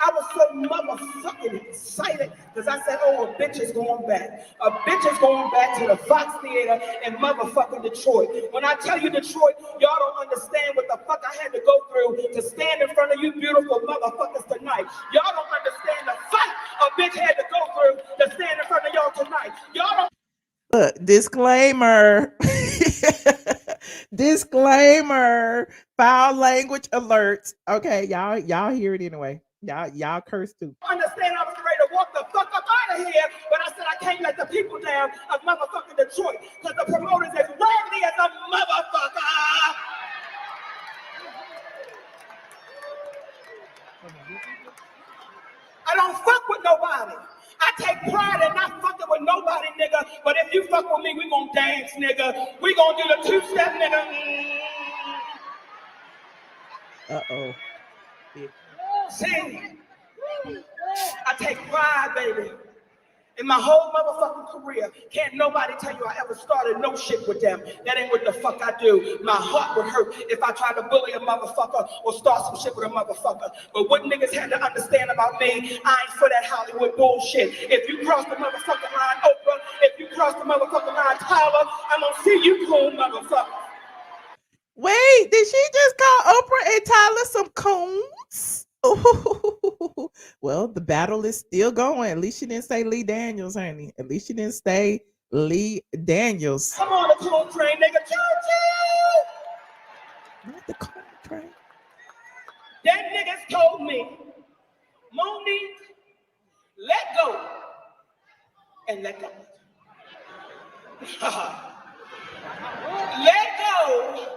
I was so motherfucking excited because I said, oh, a bitch is going back. A bitch is going back to the Fox Theater in motherfucking Detroit. When I tell you Detroit, y'all don't understand what the fuck I had to go through to stand in front of you beautiful motherfuckers tonight. Y'all don't understand the fight a bitch had to go through to stand in front of y'all tonight. Y'all don't. Look, disclaimer. Disclaimer. Foul language alerts. Okay, y'all hear it anyway. Y'all curse too. Understand I was ready to walk the fuck up out of here, but I said I can't let the people down of motherfucking Detroit because the promoters as raggedy as a motherfucker. I don't fuck with nobody. I take pride in not fucking with nobody, nigga. But if you fuck with me, we gonna dance, nigga. We gonna do the two-step, nigga. Uh-oh. See, I take pride, baby. In my whole motherfucking career, can't nobody tell you I ever started no shit with them. That ain't what the fuck I do. My heart would hurt if I tried to bully a motherfucker or start some shit with a motherfucker. But what niggas had to understand about me, I ain't for that Hollywood bullshit. If you cross the motherfucking line, Oprah, if you cross the motherfucking line, Tyler, I'm gonna see you cool, motherfucker. Wait, did she just call Oprah and Tyler some coons? Ooh. Well, the battle is still going. At least she didn't say Lee Daniels, honey. At least she didn't say Lee Daniels. Come on, the coon train, nigga. Choo-choo! Not the coon train. That niggas told me, Monique, let go and let go. Let go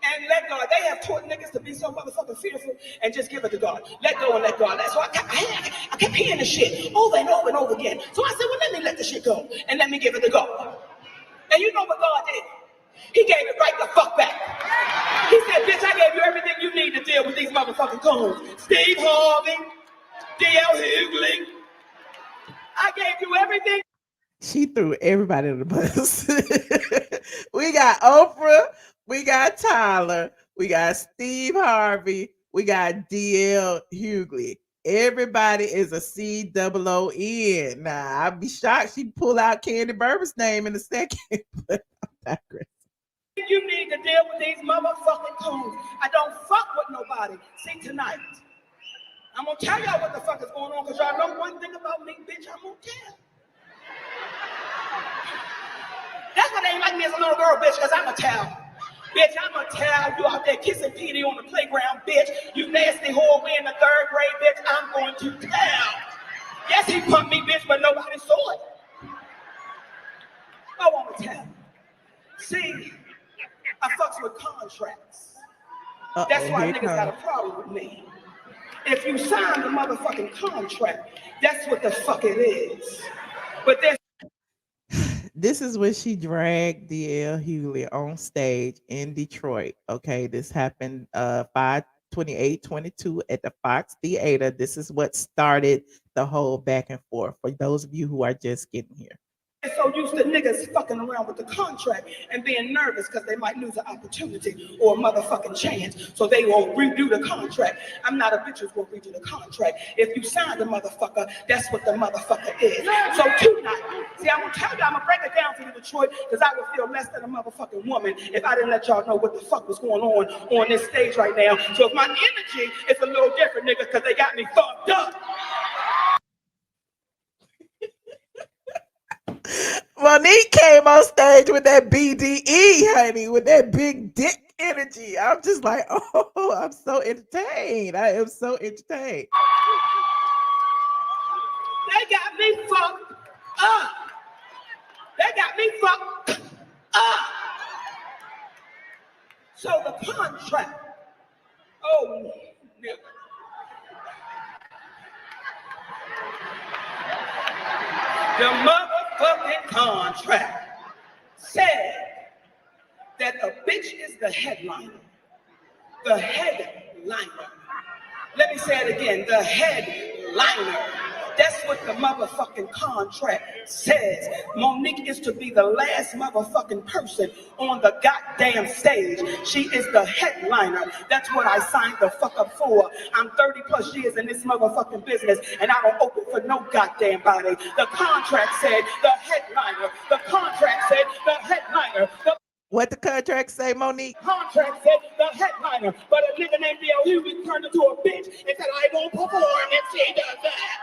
and let God. They have taught niggas to be so motherfucking fearful and just give it to God. Let go and let God. That's why I kept hearing this shit over and over and over again. So I said, well, let me let the shit go and let me give it to God. And you know what God did? He gave it right the fuck back. He said, bitch, I gave you everything you need to deal with these motherfucking coons. Steve Harvey, DL Hughley. I gave you everything. She threw everybody in the bus. We got Oprah, we got Tyler, we got Steve Harvey, we got DL Hughley. Everybody is a COON. Nah, I'd be shocked she pull out Kandi Burruss' name in a second. But I'm digressing. You need to deal with these motherfucking coons. I don't fuck with nobody. See, tonight, I'm gonna tell y'all what the fuck is going on, because y'all know one thing about me, bitch, I'm gonna tell. That's why they ain't like me as a little girl, bitch, because I'm gonna tell. Bitch, I'm gonna tell you out there kissing Petey on the playground, bitch. You nasty whore, we in the 3rd grade, bitch. I'm going to tell. Yes, he pumped me, bitch, but nobody saw it. I want to tell. See, I fucks with contracts. That's why niggas got a problem with me. If you sign the motherfucking contract, that's what the fuck it is. But there's This is when she dragged DL Hughley on stage in Detroit. Okay, this happened 5/28/22 at the Fox Theater. This is what started the whole back and forth for those of you who are just getting here. so used to niggas fucking around with the contract and being nervous because they might lose an opportunity or a motherfucking chance, so they won't redo the contract. I'm not a bitch who's gonna redo the contract. If you sign the motherfucker, that's what the motherfucker is. So tonight, see, I'm gonna tell you, I'm gonna break it down for you, Detroit, because I would feel less than a motherfucking woman if I didn't let y'all know what the fuck was going on this stage right now. So if my energy is a little different, nigga, because they got me fucked up. Monique came on stage with that BDE, honey, with that big dick energy. I'm just like, oh, I'm so entertained. I am so entertained. They got me fucked up. They got me fucked up. So the contract, oh, The motherfucking contract said that a bitch is the headliner. The headliner. Let me say it again. The headliner. That's what the motherfucking contract says. Monique is to be the last motherfucking person on the goddamn stage. She is the headliner. That's what I signed the fuck up for. I'm 30 plus years in this motherfucking business and I don't open for no goddamn body. The contract said the headliner. The contract said the headliner. What the contract say, Monique? Contract said the headliner. But a nigga named BL Hughley turned into a bitch and said, I won't perform if she does that.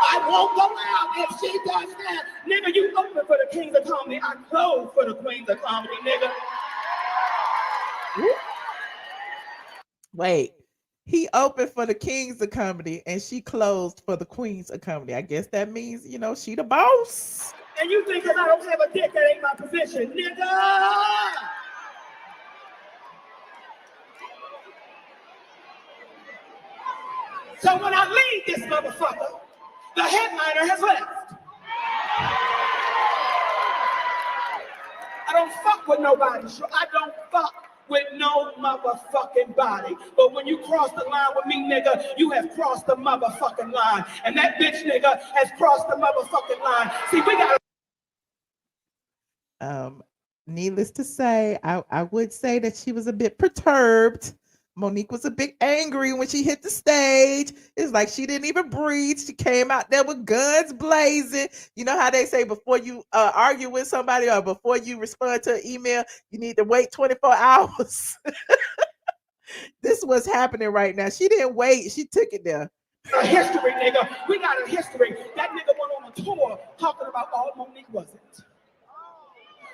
I won't go out if she does that. Nigga, you open for the kings of comedy. I close for the queens of comedy, nigga. Wait, he opened for the kings of comedy and she closed for the queens of comedy. I guess that means, you know, she the boss. And you think because I don't have a dick, that ain't my position, nigga. So when I leave this motherfucker, the headliner has left. I don't fuck with nobody. I don't fuck with no motherfucking body. But when you cross the line with me, nigga, you have crossed the motherfucking line. And that bitch nigga has crossed the motherfucking line. See, we got needless to say, I would say that she was a bit perturbed. Monique was a bit angry when she hit the stage. It's like she didn't even breathe. She came out there with guns blazing. You know how they say before you argue with somebody or before you respond to an email, you need to wait 24 hours. This was happening right now. She didn't wait. She took it there. A history, nigga. We got a history. That nigga went on a tour talking about all Monique wasn't.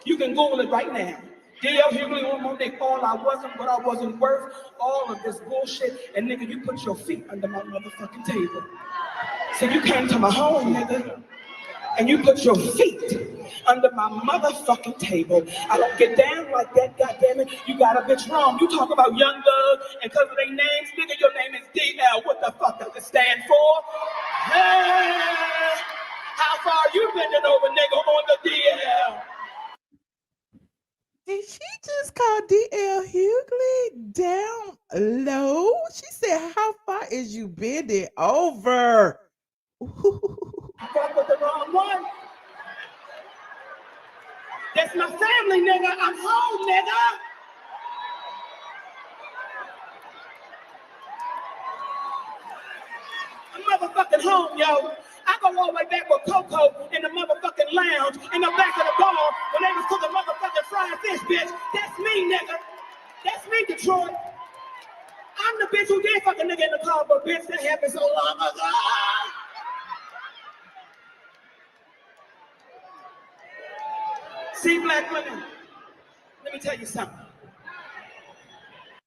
You can Google it right now. DL Hughley on Monique, all I wasn't, what I wasn't worth, all of this bullshit, and nigga, you put your feet under my motherfucking table. So you came to my home, nigga, and you put your feet under my motherfucking table. I don't get down like that, goddammit. You got a bitch wrong. You talk about Young Thug, and because of their names, nigga, your name is DL. What the fuck does it stand for? Hey, how far you bending over, nigga, on the DL? Did she just call DL Hughley down low? She said, how far is you bending over? I fuck with the wrong one. That's my family, nigga. I'm home, nigga. I'm motherfucking home, yo. I go all the way back with Coco in the motherfucking lounge in the back of the bar when they was cooking motherfucking fried fish, bitch. That's me, nigga. That's me, Detroit. I'm the bitch who did fuck a nigga in the car, but bitch, that happened so long ago. See, black women, let me tell you something.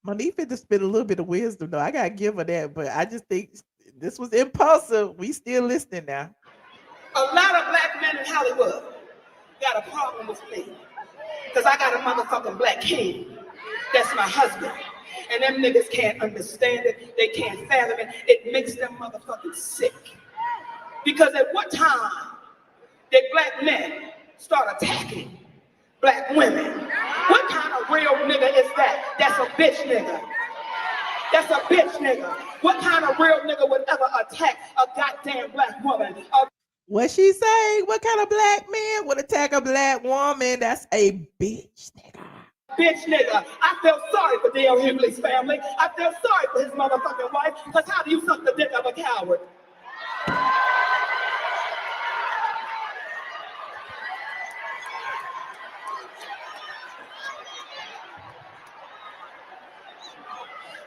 Monique fit to spit a little bit of wisdom, though. I gotta give her that, but I just think this was impulsive. We still listening now. A lot of black men in Hollywood got a problem with me because I got a motherfucking black king. That's my husband. And them niggas can't understand it. They can't fathom it. It makes them motherfucking sick. Because at what time did black men start attacking black women? What kind of real nigga is that? That's a bitch nigga. That's a bitch nigga. What kind of real nigga would ever attack a goddamn black woman? What she say? What kind of black man would attack a black woman? That's a bitch nigga. Bitch nigga. I feel sorry for DL Hughley's family. I feel sorry for his motherfucking wife. Because how do you suck the dick of a coward?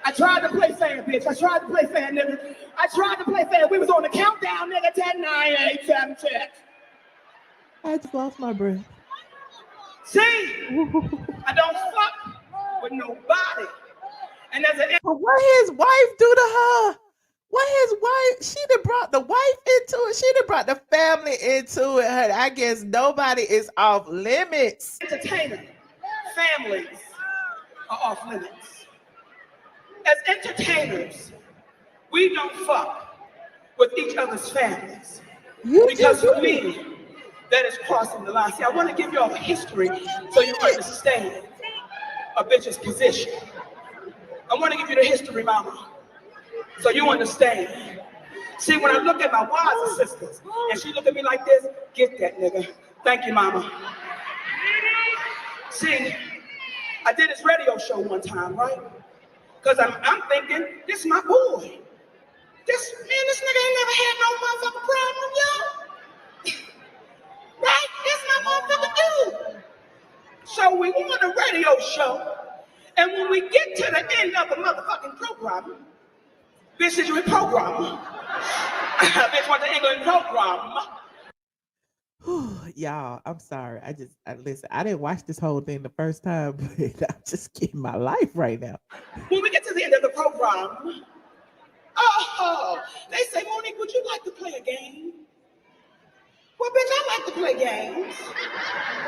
I tried to play fair, bitch. I tried to play fair, nigga. I tried to play fair. We was on the countdown, nigga. 10, 9, 8, 7, 6. I just lost my breath. See? I don't fuck with nobody. And there's an... But what his wife do to her? What his wife? She done brought the wife into it. She done brought the family into it. I guess nobody is off limits. Entertainer families are off limits. As entertainers, we don't fuck with each other's families. Because for me, that is crossing the line. See, I want to give y'all a history so you understand a bitch's position. I want to give you the history, mama, so you understand. See, when I look at my wives and sisters, and she look at me like this, get that nigga. Thank you, mama. See, I did this radio show one time, right? Because I'm thinking, this is my boy. This nigga ain't never had no motherfucking problem, y'all. Right? This my motherfucking dude. So we on a radio show, and when we get to the end of the motherfucking program, this is your program. This was the England program. Y'all, I'm sorry. Listen, I didn't watch this whole thing the first time, but I'm just getting my life right now. When we get to the end of the program, they say, Monique, would you like to play a game? Well, bitch, I like to play games.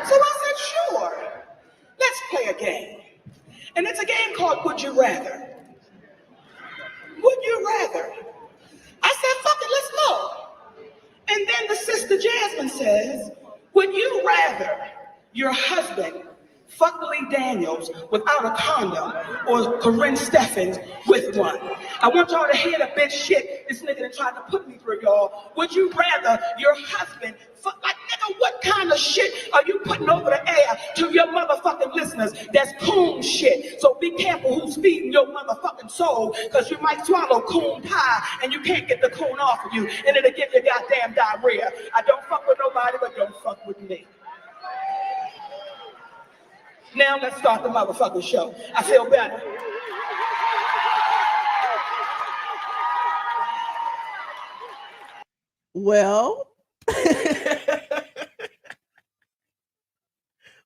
So I said, sure, let's play a game. And it's a game called Would You Rather. Would you rather? I said, fuck it, let's go. And then the sister Jasmine says, would you rather your husband fuck Lee Daniels without a condom or Corinne Steffens with one? I want y'all to hear the bitch shit this nigga that tried to put me through, y'all. Would you rather your husband fuck, like, nigga, what kind of shit are you putting over the air to your motherfucking listeners? That's coon shit. So be careful who's feeding your motherfucking soul, because you might swallow coon pie and you can't get the coon off of you, and it'll give you goddamn diarrhea. I don't fuck with nobody, but don't fuck with me. Now let's start the motherfucking show. I feel better. Well,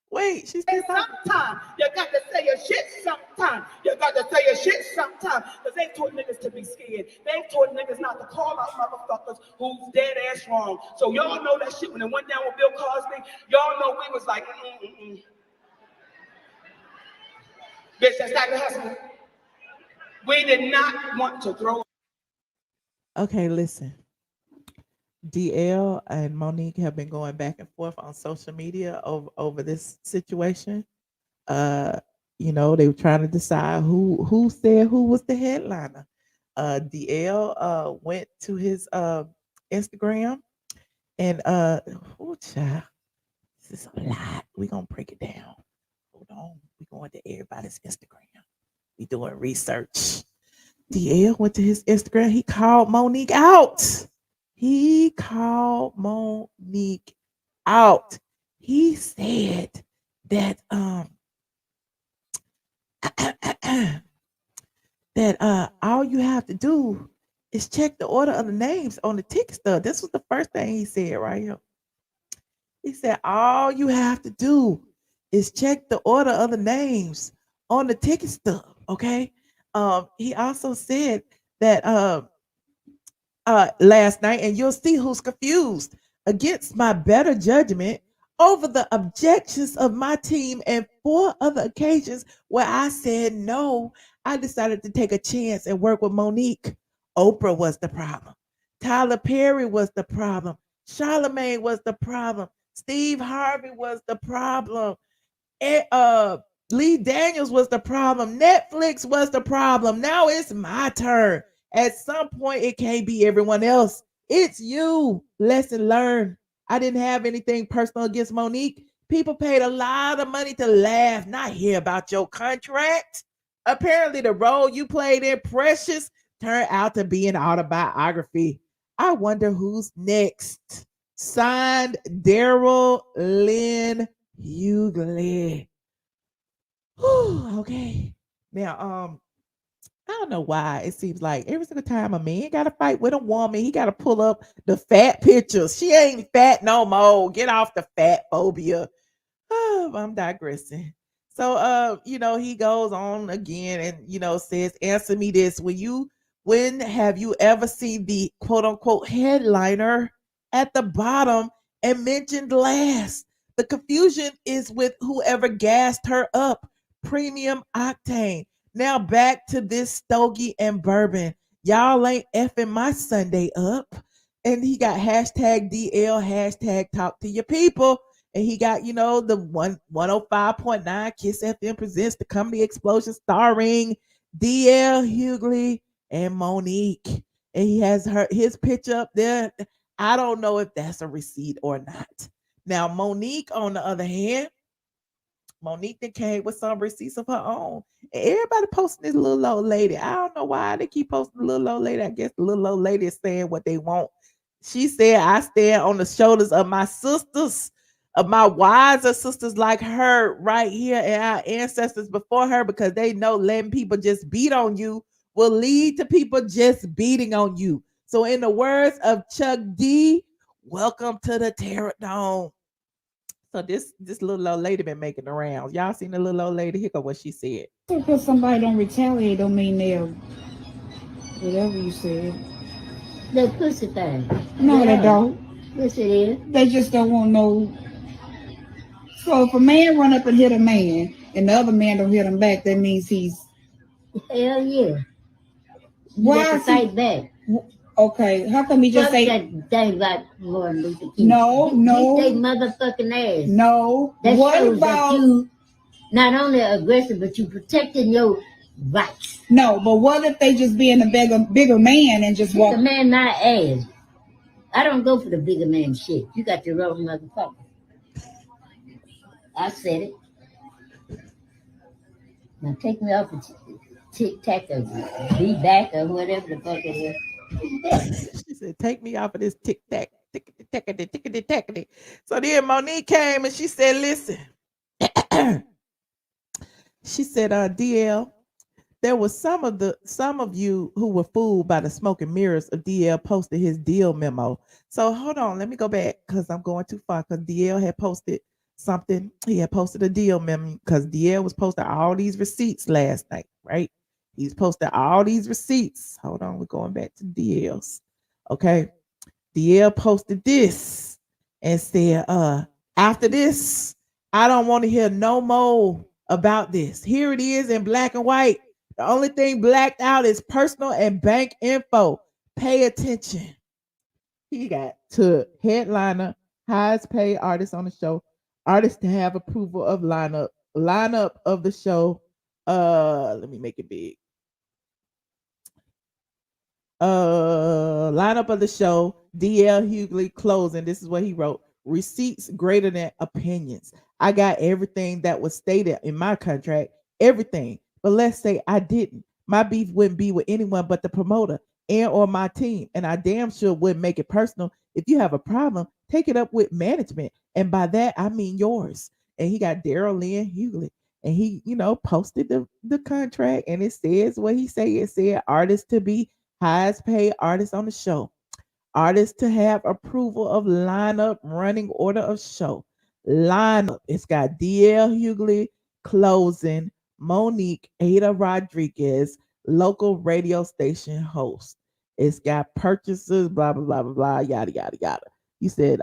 wait, she said sometime you got to say your shit sometime. You got to say your shit sometime. Because they taught niggas to be scared. They taught niggas not to call out motherfuckers who's dead ass wrong. So y'all know that shit when it went down with Bill Cosby. Y'all know we was like, Bitch, that's not the husband. We did not want to throw. Okay, listen. DL and Monique have been going back and forth on social media over this situation. You know, they were trying to decide who said who was the headliner. DL went to his Instagram and oh child, this is a lot. We're gonna break it down. Hold on. We're going to everybody's Instagram. We doing research. DL went to his Instagram. He called Monique out. He said that that all you have to do is check the order of the names on the ticket stub. This was the first thing he said right here. He said all you have to do is check the order of the names on the ticket stub. Okay. He also said that last night, and you'll see who's confused, against my better judgment over the objections of my team and 4 other occasions where I said no, I decided to take a chance and work with Monique. Oprah was the problem. Tyler Perry was the problem. Charlamagne was the problem. Steve Harvey was the problem. Lee Daniels was the problem. Netflix was the problem. Now it's my turn. At some point, it can't be everyone else. It's you. Lesson learned. I didn't have anything personal against Monique. People paid a lot of money to laugh, not hear about your contract. Apparently, the role you played in Precious turned out to be an autobiography. I wonder who's next. Signed, Daryl Lynn Hughley. Okay. Now, I don't know why it seems like every single time a man got to fight with a woman, he got to pull up the fat pictures. She ain't fat no more. Get off the fat phobia. I'm digressing. So, you know, he goes on again and, you know, says, answer me this. When have you ever seen the quote unquote headliner at the bottom and mentioned last? The confusion is with whoever gassed her up. Premium octane. Now back to this stogie and bourbon. Y'all ain't effing my Sunday up. And he got hashtag DL, hashtag talk to your people. And he got, the 105.9 Kiss FM presents the Comedy Explosion starring DL Hughley and Monique. And he has his picture up there. I don't know if that's a receipt or not. Now, Monique, on the other hand, Monique that came with some receipts of her own. And everybody posting this little old lady. I don't know why they keep posting the little old lady. I guess the little old lady is saying what they want. She said, I stand on the shoulders of my sisters, of my wiser sisters like her right here and our ancestors before her, because they know letting people just beat on you will lead to people just beating on you. So in the words of Chuck D, welcome to the Terror Dome. So this little old lady been making the rounds. Y'all seen the little old lady? Here go what she said. Because somebody don't retaliate don't mean they'll whatever you said. That pussy thing. No, they don't. Yes, it is. They just don't want no. So if a man run up and hit a man and the other man don't hit him back, that means he's. Hell yeah. Why fight back? Okay, how come he just say that thing about Martin Luther King? No. They motherfucking ass. No. That what shows about that you not only aggressive, but you protecting your rights. No, but what if they just being a bigger man and just walk? The man my ass. I don't go for the bigger man shit. You got the wrong motherfucker. I said it. Now take me off the tic-tac or be back or whatever the fuck it is. She said, take me off of this tic-tac, tickety-tackety. So then Monique came and she said, listen. She said, DL, there was some of you who were fooled by the smoke and mirrors of DL posted his deal memo. So hold on, let me go back because I'm going too far, because DL had posted something. He had posted a deal memo because DL was posting all these receipts last night, right? He's posted all these receipts. Hold on, we're going back to DL's. Okay. DL posted this and said, after this, I don't want to hear no more about this. Here it is in black and white. The only thing blacked out is personal and bank info. Pay attention. He got to headliner, highest paid artist on the show, artists to have approval of lineup of the show. Let me make it big. Lineup of the show, DL Hughley closing. This is what he wrote. Receipts greater than opinions. I got everything that was stated in my contract, everything. But let's say I didn't. My beef wouldn't be with anyone but the promoter and or my team. And I damn sure wouldn't make it personal. If you have a problem, take it up with management. And by that, I mean yours. And he got Daryl Lynn Hughley. And he, posted the contract. And it says what he said. It said artists to be highest paid artists on the show. Artists to have approval of lineup, running order of show. Lineup. It's got DL Hughley closing, Monique, Ada Rodriguez, local radio station host. It's got purchases, blah, blah, blah, blah, blah, yada, yada, yada. He said,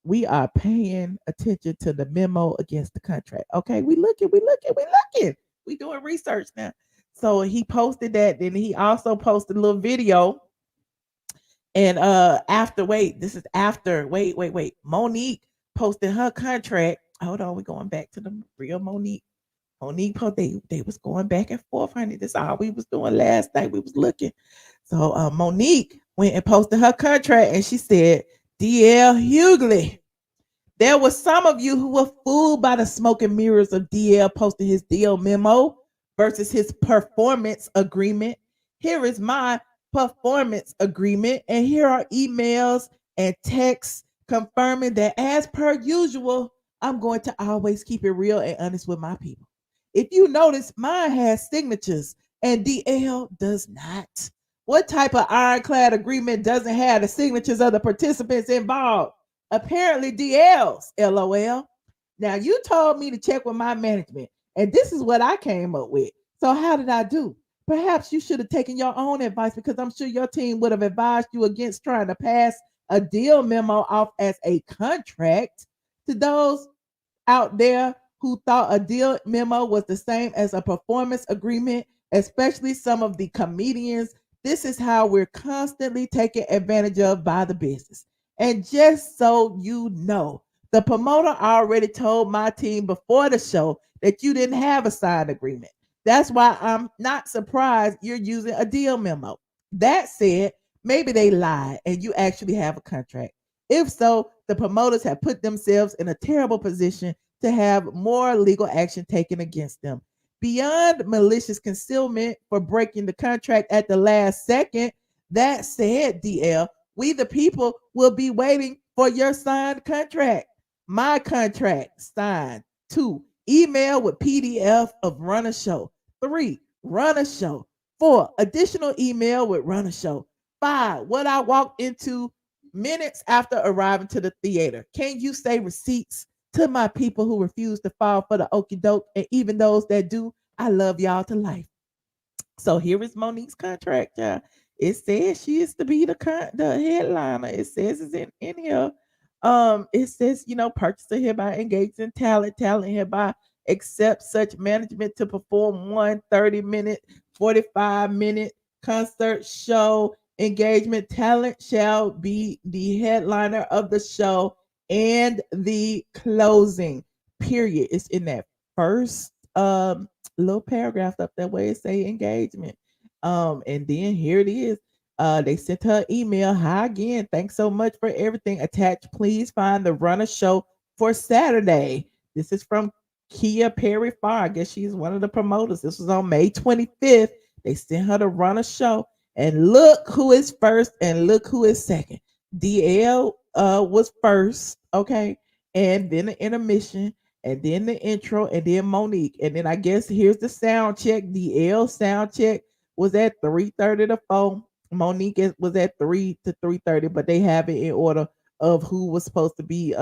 we are paying attention to the memo against the contract. Okay, we looking. We doing research now. So he posted that. Then he also posted a little video. And this is after. Monique posted her contract. Hold on, we're going back to the real Monique. Monique, they was going back and forth, honey. This is all we was doing last night. We was looking. So Monique went and posted her contract, and she said, DL Hughley. There were some of you who were fooled by the smoke and mirrors of DL posting his deal memo versus his performance agreement. Here is my performance agreement, and here are emails and texts confirming that as per usual, I'm going to always keep it real and honest with my people. If you notice, mine has signatures and DL does not. What type of ironclad agreement doesn't have the signatures of the participants involved? Apparently DL's, LOL. Now you told me to check with my management, and this is what I came up with. So how did I do? Perhaps you should have taken your own advice, because I'm sure your team would have advised you against trying to pass a deal memo off as a contract. To those out there who thought a deal memo was the same as a performance agreement, especially some of the comedians. This is how we're constantly taken advantage of by the business. And just so you know, the promoter already told my team before the show that you didn't have a signed agreement. That's why I'm not surprised you're using a deal memo. That said, maybe they lied and you actually have a contract. If so, the promoters have put themselves in a terrible position to have more legal action taken against them. Beyond malicious concealment for breaking the contract at the last second, that said, DL, we the people will be waiting for your signed contract. My contract signed. 2, email with PDF of Run a Show. 3, Run a Show. 4, additional email with Run a Show. 5, what I walked into minutes after arriving to the theater. Can you say receipts to my people who refuse to fall for the okie doke? And even those that do, I love y'all to life. So here is Monique's contract, y'all. It says she is to be the headliner. It says it's in here. It says, purchaser hereby engaged in talent hereby accepts such management to perform 1 30-minute, 45-minute concert show engagement. Talent shall be the headliner of the show and the closing. Period. It's in that first little paragraph up that way it say engagement. And then here it is. They sent her email. Hi again. Thanks so much for everything. Attached, please find the runner show for Saturday. This is from Kia Perry Farr. I guess she's one of the promoters. This was on May 25th. They sent her to run a show. And look who is first and look who is second. DL was first, okay? And then the intermission, and then the intro, and then Monique. And then I guess here's the sound check. DL sound check was at 3:30 to 4. Monique was at 3 to 3:30, but they have it in order of who was supposed to be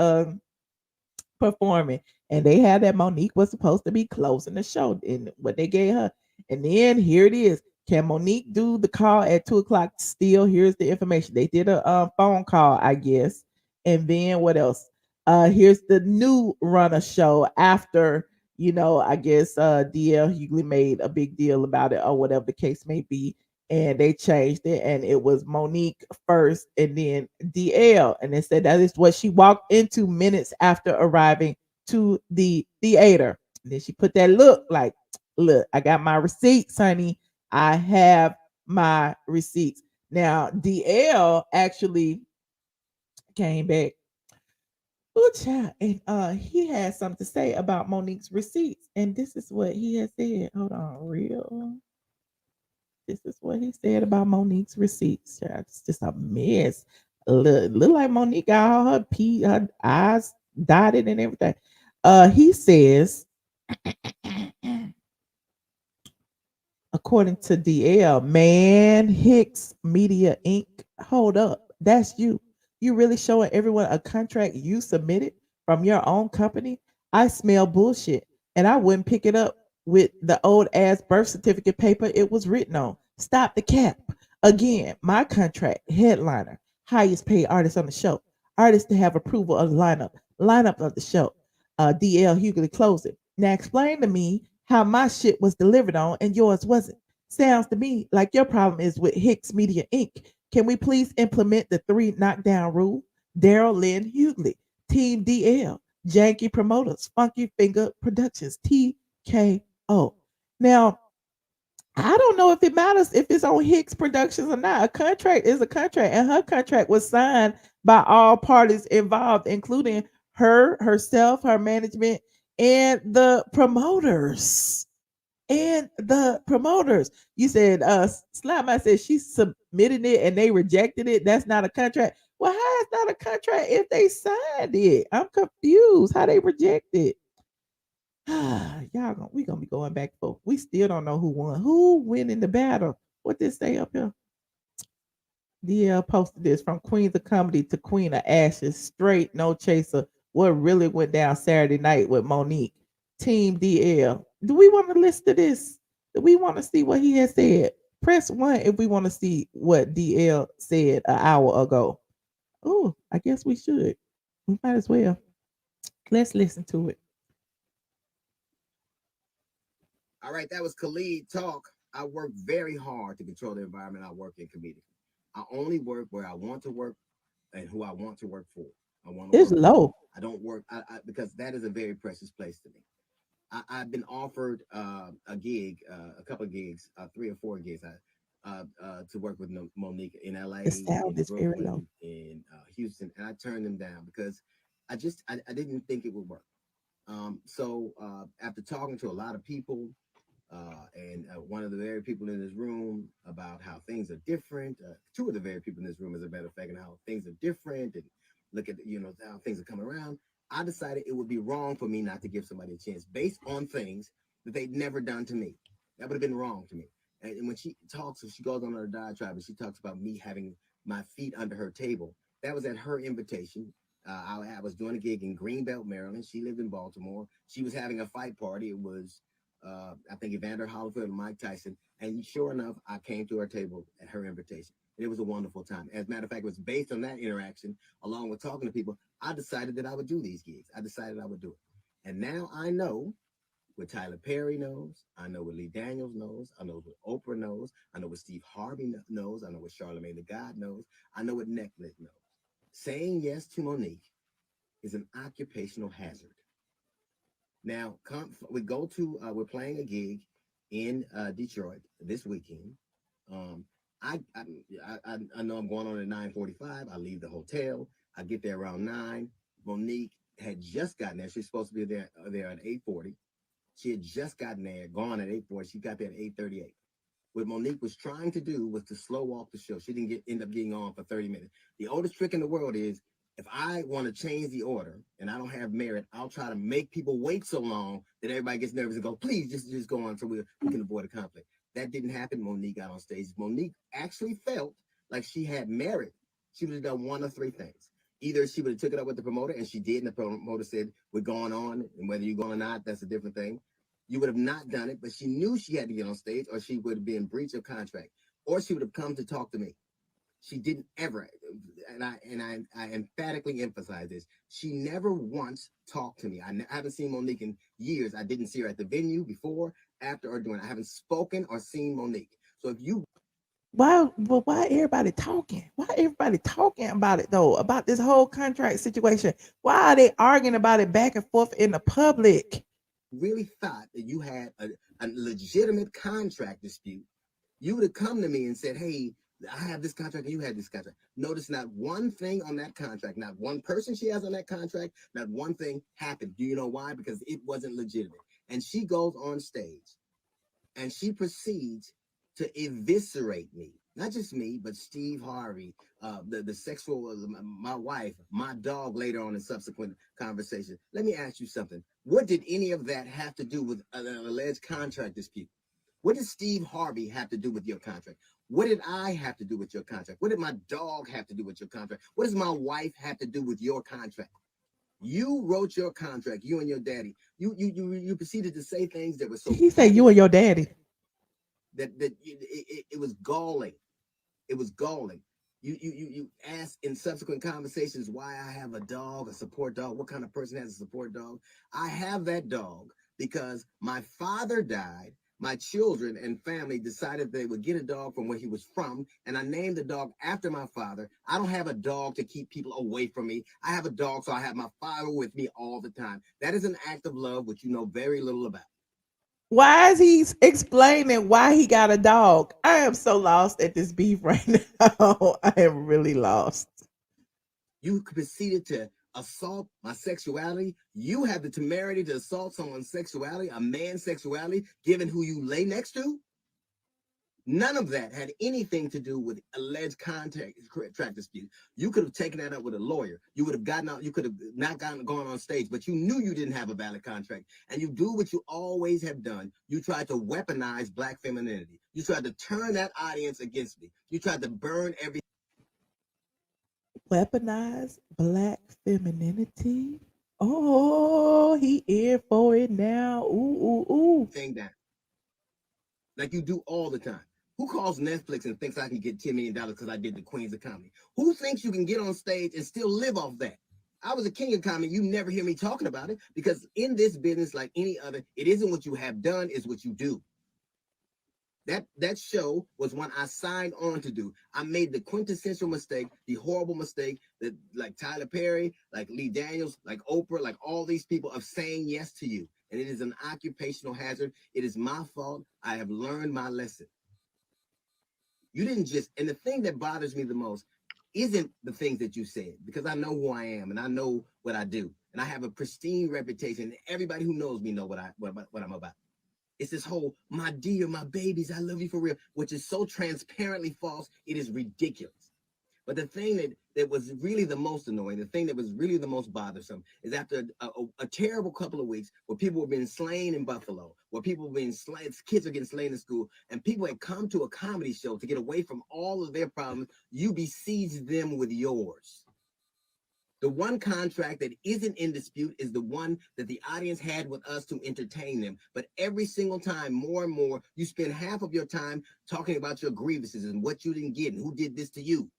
performing. And they had that Monique was supposed to be closing the show in what they gave her. And then here it is. Can Monique do the call at 2:00 still? Here's the information. They did a phone call, I guess. And then what else? Here's the new runner show after, I guess DL Hughley made a big deal about it or whatever the case may be. And they changed it, and it was Monique first and then DL. And they said that is what she walked into minutes after arriving to the theater. And then she put that look, I got my receipts, honey. I have my receipts. Now, DL actually came back. Oh, child. And he had something to say about Monique's receipts. And this is what he had said. Hold on, real. This is what he said about Monique's receipts. Child, it's just a mess. Look like Monique got all her eyes dotted and everything. He says, according to DL, man, Hicks Media Inc. Hold up. That's you. You really showing everyone a contract you submitted from your own company? I smell bullshit, and I wouldn't pick it up with the old ass birth certificate paper it was written on. Stop the cap. Again, my contract, headliner, highest paid artist on the show, artist to have approval of the lineup of the show. DL Hughley closing. Now explain to me how my shit was delivered on and yours wasn't. Sounds to me like your problem is with Hicks Media Inc. Can we please implement the 3 knockdown rule? Daryl Lynn Hughley, Team DL, Janky Promoters, Funky Finger Productions, TKO. Now, I don't know if it matters if it's on Hicks Productions or not. A contract is a contract, and her contract was signed by all parties involved, including herself, her management, and the promoters. You said Slapman said she submitted it and they rejected it. That's not a contract. Well, how is not a contract if they signed it? I'm confused how they reject it. We gonna be going back and forth. We still don't know who won. Who win in the battle? What did it say up here? DL posted this from Queens of Comedy to Queen of Ashes. Straight, no chaser. What really went down Saturday night with Monique. Team DL. Do we want to listen to this? Do we want to see what he has said? Press 1 if we want to see what DL said an hour ago. Oh, I guess we should. We might as well. Let's listen to it. All right, that was Khalid Talk. I work very hard to control the environment I work in comedically. I only work where I want to work and who I want to work for. I want to It's work. low. I don't work because that is a very precious place to me. I've been offered a gig, a couple of gigs, 3 or 4 gigs to work with Monique in LA, The sound in is very low. Brooklyn, in Houston, and I turned them down because I didn't think it would work. So after talking to a lot of people, and one of the very people in this room about how things are different, 2 of the very people in this room, as a matter of fact, and how things are different, and look at how things are coming around. I decided it would be wrong for me not to give somebody a chance based on things that they'd never done to me. That would have been wrong to me. And when she talks, she goes on her diatribe and she talks about me having my feet under her table. That was at her invitation. I was doing a gig in Greenbelt, Maryland. She lived in Baltimore. She was having a fight party. It was, I think, Evander Holyfield and Mike Tyson. And sure enough, I came to her table at her invitation. It was a wonderful time. As a matter of fact, it was based on that interaction, along with talking to people, I decided that I would do these gigs. I decided I would do it. And now I know what Tyler Perry knows. I know what Lee Daniels knows. I know what Oprah knows. I know what Steve Harvey knows. I know what Charlamagne the God knows. I know what Netflix knows. Saying yes to Monique is an occupational hazard. Now, we're playing a gig in Detroit this weekend. I know I'm going on at 9:45. I leave the hotel. I get there around 9. Monique had just gotten there. She's supposed to be there at 8:40. She had just gotten there, gone at 8:40. She got there at 8:38. What Monique was trying to do was to slow walk the show. She didn't end up getting on for 30 minutes. The oldest trick in the world is, if I want to change the order and I don't have merit, I'll try to make people wait so long that everybody gets nervous and go, please just go on so we can avoid a conflict. That didn't happen. Monique got on stage. Monique actually felt like she had merit. She would have done 1 of 3 things. Either she would have took it up with the promoter, and she did, and the promoter said, we're going on, and whether you're going or not, that's a different thing. You would have not done it, but she knew she had to get on stage, or she would have been in breach of contract, or she would have come to talk to me. She didn't ever, and I emphatically emphasize this, she never once talked to me. I haven't seen Monique in years. I didn't see her at the venue before, after, or during. I haven't spoken or seen Monique. So if you... Why everybody talking? Why everybody talking about it, though? About this whole contract situation? Why are they arguing about it back and forth in the public? Really thought that you had a legitimate contract dispute, you would have come to me and said, hey, I have this contract and you had this contract. Notice not one thing on that contract, not one person she has on that contract, not one thing happened. Do you know why? Because it wasn't legitimate. And she goes on stage and she proceeds to eviscerate me. Not just me, but Steve Harvey, the sexual, my wife, my dog later on in subsequent conversation. Let me ask you something. What did any of that have to do with an alleged contract dispute? What did Steve Harvey have to do with your contract? What did I have to do with your contract? What did my dog have to do with your contract? What does my wife have to do with your contract? You wrote your contract, you and your daddy. You proceeded to say things that were so... He said you and your daddy. That it was galling. It was galling. You asked in subsequent conversations why I have a dog, a support dog. What kind of person has a support dog? I have that dog because my father died. My children and family decided they would get a dog from where he was from, and I named the dog after my father. I don't have a dog to keep people away from me. I have a dog so I have my father with me all the time. That is an act of love, which you know very little about. Why is he explaining why he got a dog? I am so lost at this beef right now. I am really lost. You proceeded to assault my sexuality. You have the temerity to assault someone's sexuality, a man's sexuality, given who you lay next to. None of that had anything to do with alleged contract dispute. You could have taken that up with a lawyer. You would have gotten out. You could have not gone on stage, but you knew you didn't have a valid contract. And you do what you always have done. You tried to weaponize Black femininity. You tried to turn that audience against me. You tried to burn every... Weaponize Black femininity? Oh, he in for it now. Ooh. Thing down. Like you do all the time. Who calls Netflix and thinks I can get $10 million because I did the Queens of Comedy? Who thinks you can get on stage and still live off that? I was a king of comedy. You never hear me talking about it because in this business, like any other, it isn't what you have done, it's what you do. That show was one I signed on to do. I made the quintessential mistake, the horrible mistake that like Tyler Perry, like Lee Daniels, like Oprah, like all these people of saying yes to you. And it is an occupational hazard. It is my fault. I have learned my lesson. You didn't just, and the thing that bothers me the most isn't the things that you said, because I know who I am and I know what I do. And I have a pristine reputation. Everybody who knows me know what I'm about. It's this whole, my dear, my babies, I love you for real, which is so transparently false. It is ridiculous. But the thing that was really the most annoying, the thing that was really the most bothersome is after a terrible couple of weeks where people were being slain in Buffalo, where people were being slain, kids are getting slain in school, and people had come to a comedy show to get away from all of their problems, you besieged them with yours. The one contract that isn't in dispute is the one that the audience had with us to entertain them. But every single time, more and more, you spend half of your time talking about your grievances and what you didn't get and who did this to you.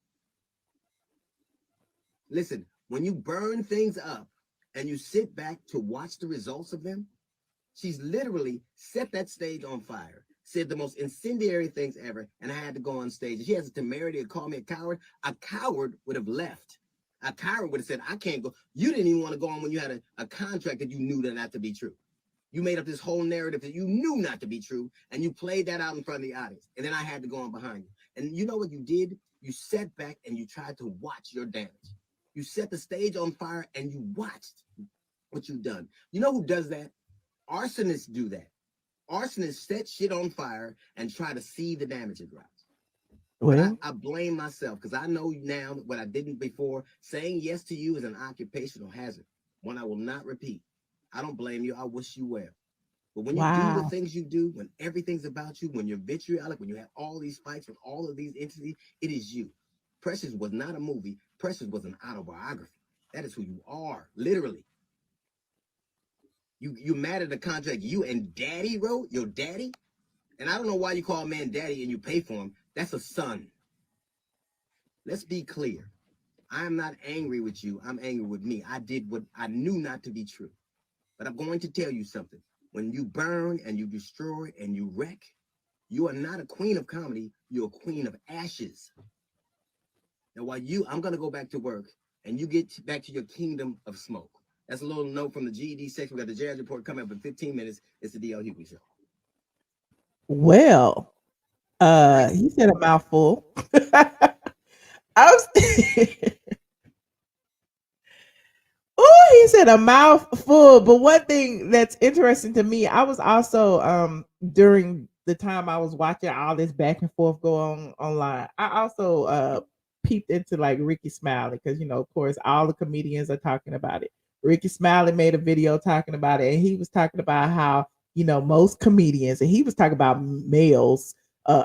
Listen, when you burn things up and you sit back to watch the results of them, she's literally set that stage on fire, said the most incendiary things ever, and I had to go on stage. She has the temerity to call me a coward. A coward would have left. A coward would have said, I can't go. You didn't even want to go on when you had a contract that you knew that not to be true. You made up this whole narrative that you knew not to be true, and you played that out in front of the audience. And then I had to go on behind you. And you know what you did? You sat back and you tried to watch your damage. You set the stage on fire and you watched what you've done. You know who does that? Arsonists do that. Arsonists set shit on fire and try to see the damage it drops. Well, I blame myself because I know now what I didn't before. Saying yes to you is an occupational hazard, one I will not repeat. I don't blame you. I wish you well. But when you do the things you do, when everything's about you, when you're vitriolic, when you have all these fights with all of these entities, it is you. Precious was not a movie. Precious was an autobiography. That is who you are, literally. You mad at the contract you and daddy wrote, your daddy? And I don't know why you call a man daddy and you pay for him. That's a son. Let's be clear. I'm not angry with you. I'm angry with me. I did what I knew not to be true. But I'm going to tell you something. When you burn and you destroy and you wreck, you are not a queen of comedy. You're a queen of ashes. Now, while I'm going to go back to work and you get back to your kingdom of smoke. That's a little note from the GED section. We got the Jazz Report coming up in 15 minutes. It's the DL Hughley Show. Well, he said a mouthful. He said a mouthful. But one thing that's interesting to me, I was also during the time I was watching all this back and forth go on online, I also peeped into like Ricky Smiley because of course all the comedians are talking about it. Ricky Smiley made a video talking about it, and he was talking about how most comedians, and he was talking about males,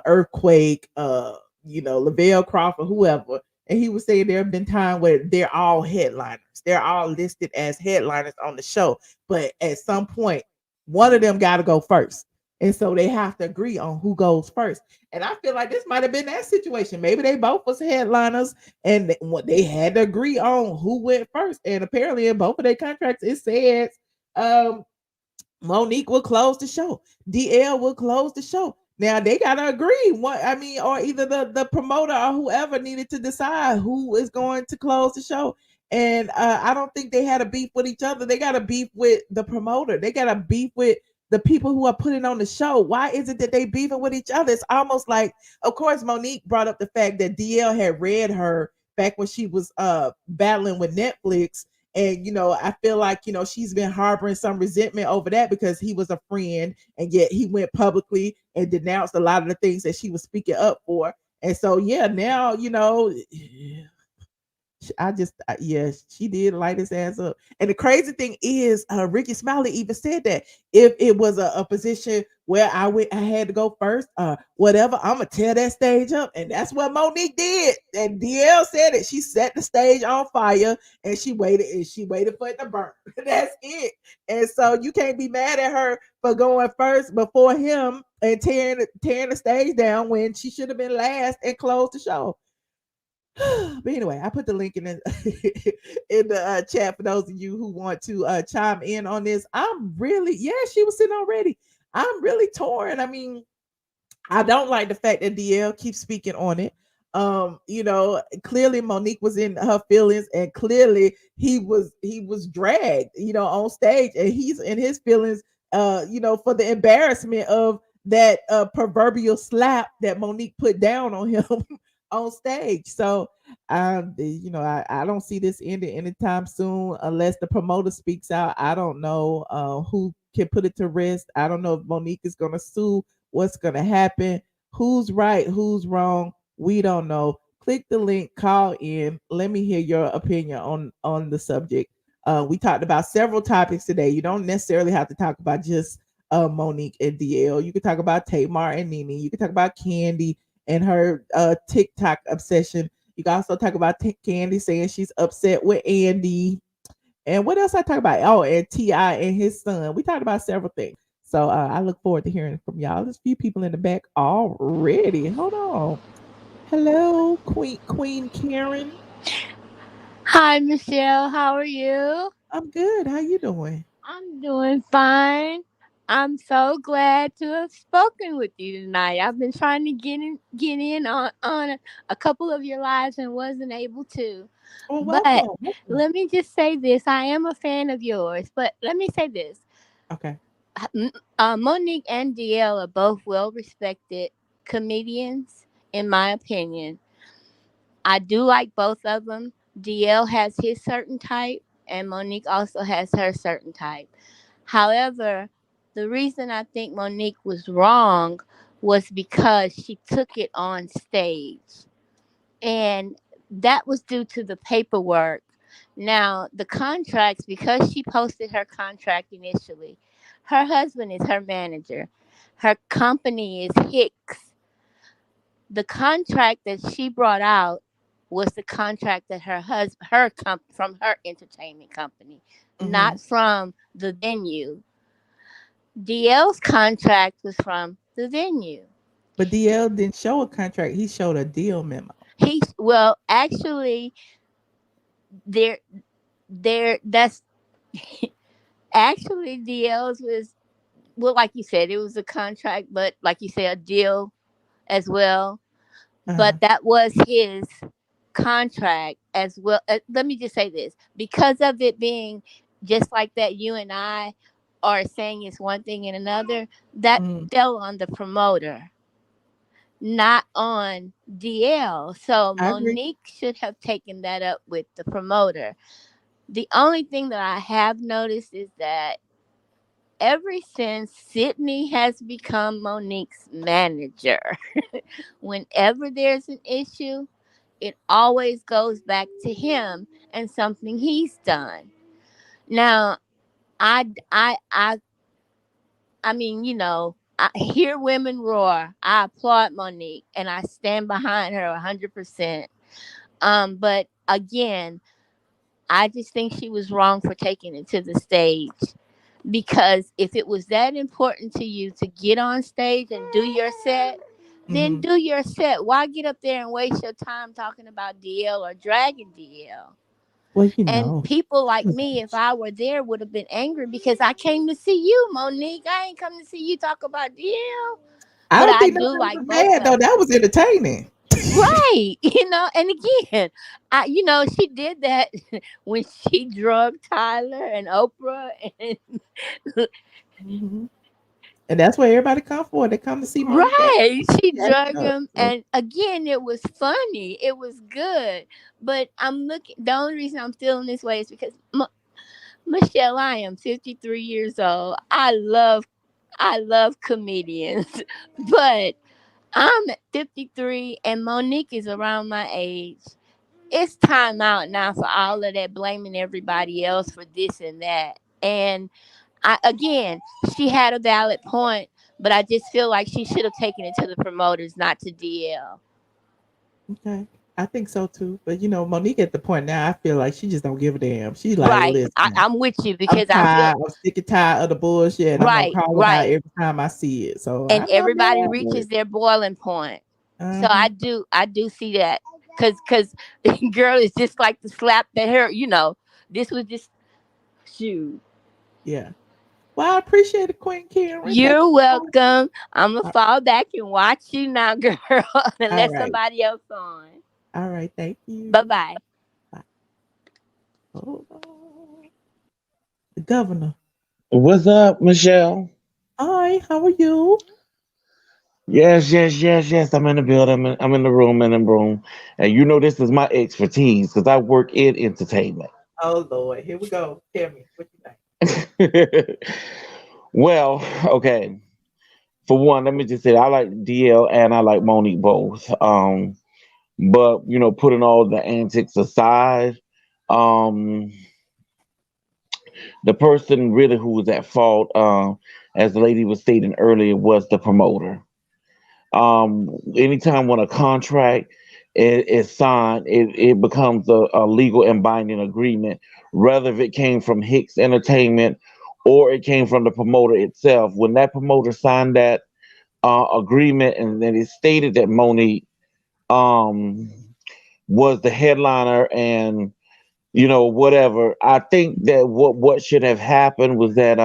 Earthquake, Lavelle Crawford, whoever. And he was saying there have been times where they're all headliners. They're all listed as headliners on the show. But at some point, one of them got to go first. And so they have to agree on who goes first. And I feel like this might have been that situation. Maybe they both was headliners and they had to agree on who went first. And apparently in both of their contracts, it says Monique will close the show. DL will close the show. Now they gotta agree. Or either the promoter or whoever needed to decide who is going to close the show. And I don't think they had a beef with each other. They got a beef with the promoter. They got a beef with the people who are putting on the show. Why is it that they beefing with each other? It's almost like, of course, Monique brought up the fact that DL had read her back when she was battling with Netflix. And, I feel like, she's been harboring some resentment over that because he was a friend, and yet he went publicly and denounced a lot of the things that she was speaking up for. And so, now, she did light his ass up. And the crazy thing is, Ricky Smiley even said that if it was a position where I had to go first, whatever, I'm gonna tear that stage up. And that's what Monique did. And DL said it. She set the stage on fire and she waited for it to burn. That's it. And so you can't be mad at her for going first before him and tearing the stage down when she should have been last and closed the show. But anyway, I put the link in the in the chat for those of you who want to chime in on this. I'm really, yeah, she was sitting already. I'm really torn. I mean, I don't like the fact that DL keeps speaking on it. Clearly Monique was in her feelings, and clearly he was dragged, on stage, and he's in his feelings, for the embarrassment of that proverbial slap that Monique put down on him on stage. So I don't see this ending anytime soon unless the promoter speaks out. I don't know who can put it to rest. I don't know if Monique is gonna sue. What's gonna happen? Who's right? Who's wrong? We don't know. Click the link, call in. Let me hear your opinion on the subject. We talked about several topics today. You don't necessarily have to talk about just Monique and DL. You can talk about Tamar and Nene. You can talk about Kandi and her TikTok obsession. You can also talk about Kandi saying she's upset with Andy. And what else I talk about? Oh, and T.I. and his son. We talked about several things. So I look forward to hearing from y'all. There's a few people in the back already. Hold on. Hello, Queen Karen. Hi, Michelle. How are you? I'm good. How you doing? I'm doing fine. I'm so glad to have spoken with you tonight. I've been trying to get in on a couple of your lives and wasn't able to. Well, But welcome. let me just say this. I am a fan of yours. But let me say this. Okay. Monique and DL are both well-respected comedians, in my opinion. I do like both of them. DL has his certain type, and Monique also has her certain type. However, the reason I think Monique was wrong was because she took it on stage. And that was due to the paperwork. Now, the contracts, because she posted her contract initially, her husband is her manager. Her company is Hicks. The contract that she brought out was the contract that from her entertainment company, not from the venue. DL's contract was from the venue. But DL didn't show a contract. He showed a deal memo. Actually, that's actually DL's was, well, like you said, it was a contract, but like you said, a deal as well. But that was his contract as well. Let me just say this, because of it being just like that, you and I are saying it's one thing and another, that fell on the promoter, not on DL. So Monique should have taken that up with the promoter. The only thing that I have noticed is that ever since Sidney has become Monique's manager, whenever there's an issue, it always goes back to him and something he's done. Now, I mean, I hear women roar. I applaud Monique and I stand behind her 100%. But again, I just think she was wrong for taking it to the stage. Because if it was that important to you to get on stage and do your set, then do your set. Why get up there and waste your time talking about DL or dragging DL? Well, and people like me, if I were there, would have been angry because I came to see you, Monique. I ain't come to see you talk about DL. I don't think that was bad though. That was entertaining. Right. And again, she did that when she drugged Tyler and Oprah and that's what everybody come for. They come to see Monique. Right. She drugged him. And again, it was funny. It was good. But the only reason I'm feeling this way is because Michelle, I am 53 years old. I love comedians. But I'm 53 and Monique is around my age. It's time out now for all of that blaming everybody else for this and that. And again, she had a valid point, but I just feel like she should have taken it to the promoters, not to DL. Okay. I think so too. But Monique at the point now, I feel like she just don't give a damn. She's like, right. Listen, I'm with you because I'm sick and tired of the bullshit. And right, I'm gonna call it out every time I see it. So and everybody reaches their boiling point. So I do see that. cause girl, it's just like the slap that hurt. This was just shoot. Yeah. Well, I appreciate it, Queen Karen. Thank You're you so much. welcome. I'm gonna fall back and watch you now, girl, and All let right. somebody else on. All right. Thank you. Bye bye. Hold on. The governor. What's up, Michelle? Hi, how are you? Yes. I'm in the building. I'm in the room, and you know this is my expertise because I work in entertainment. Oh Lord, here we go. Tell me what you think. Well, okay. For one, let me just say I like DL and I like Monique both. But putting all the antics aside, um, the person really who was at fault, as the lady was stating earlier, was the promoter. Anytime when a contract is signed, it becomes a legal and binding agreement, whether if it came from Hicks Entertainment or it came from the promoter itself. When that promoter signed that agreement, and then it stated that Monique um, was the headliner and whatever, I think that what should have happened was that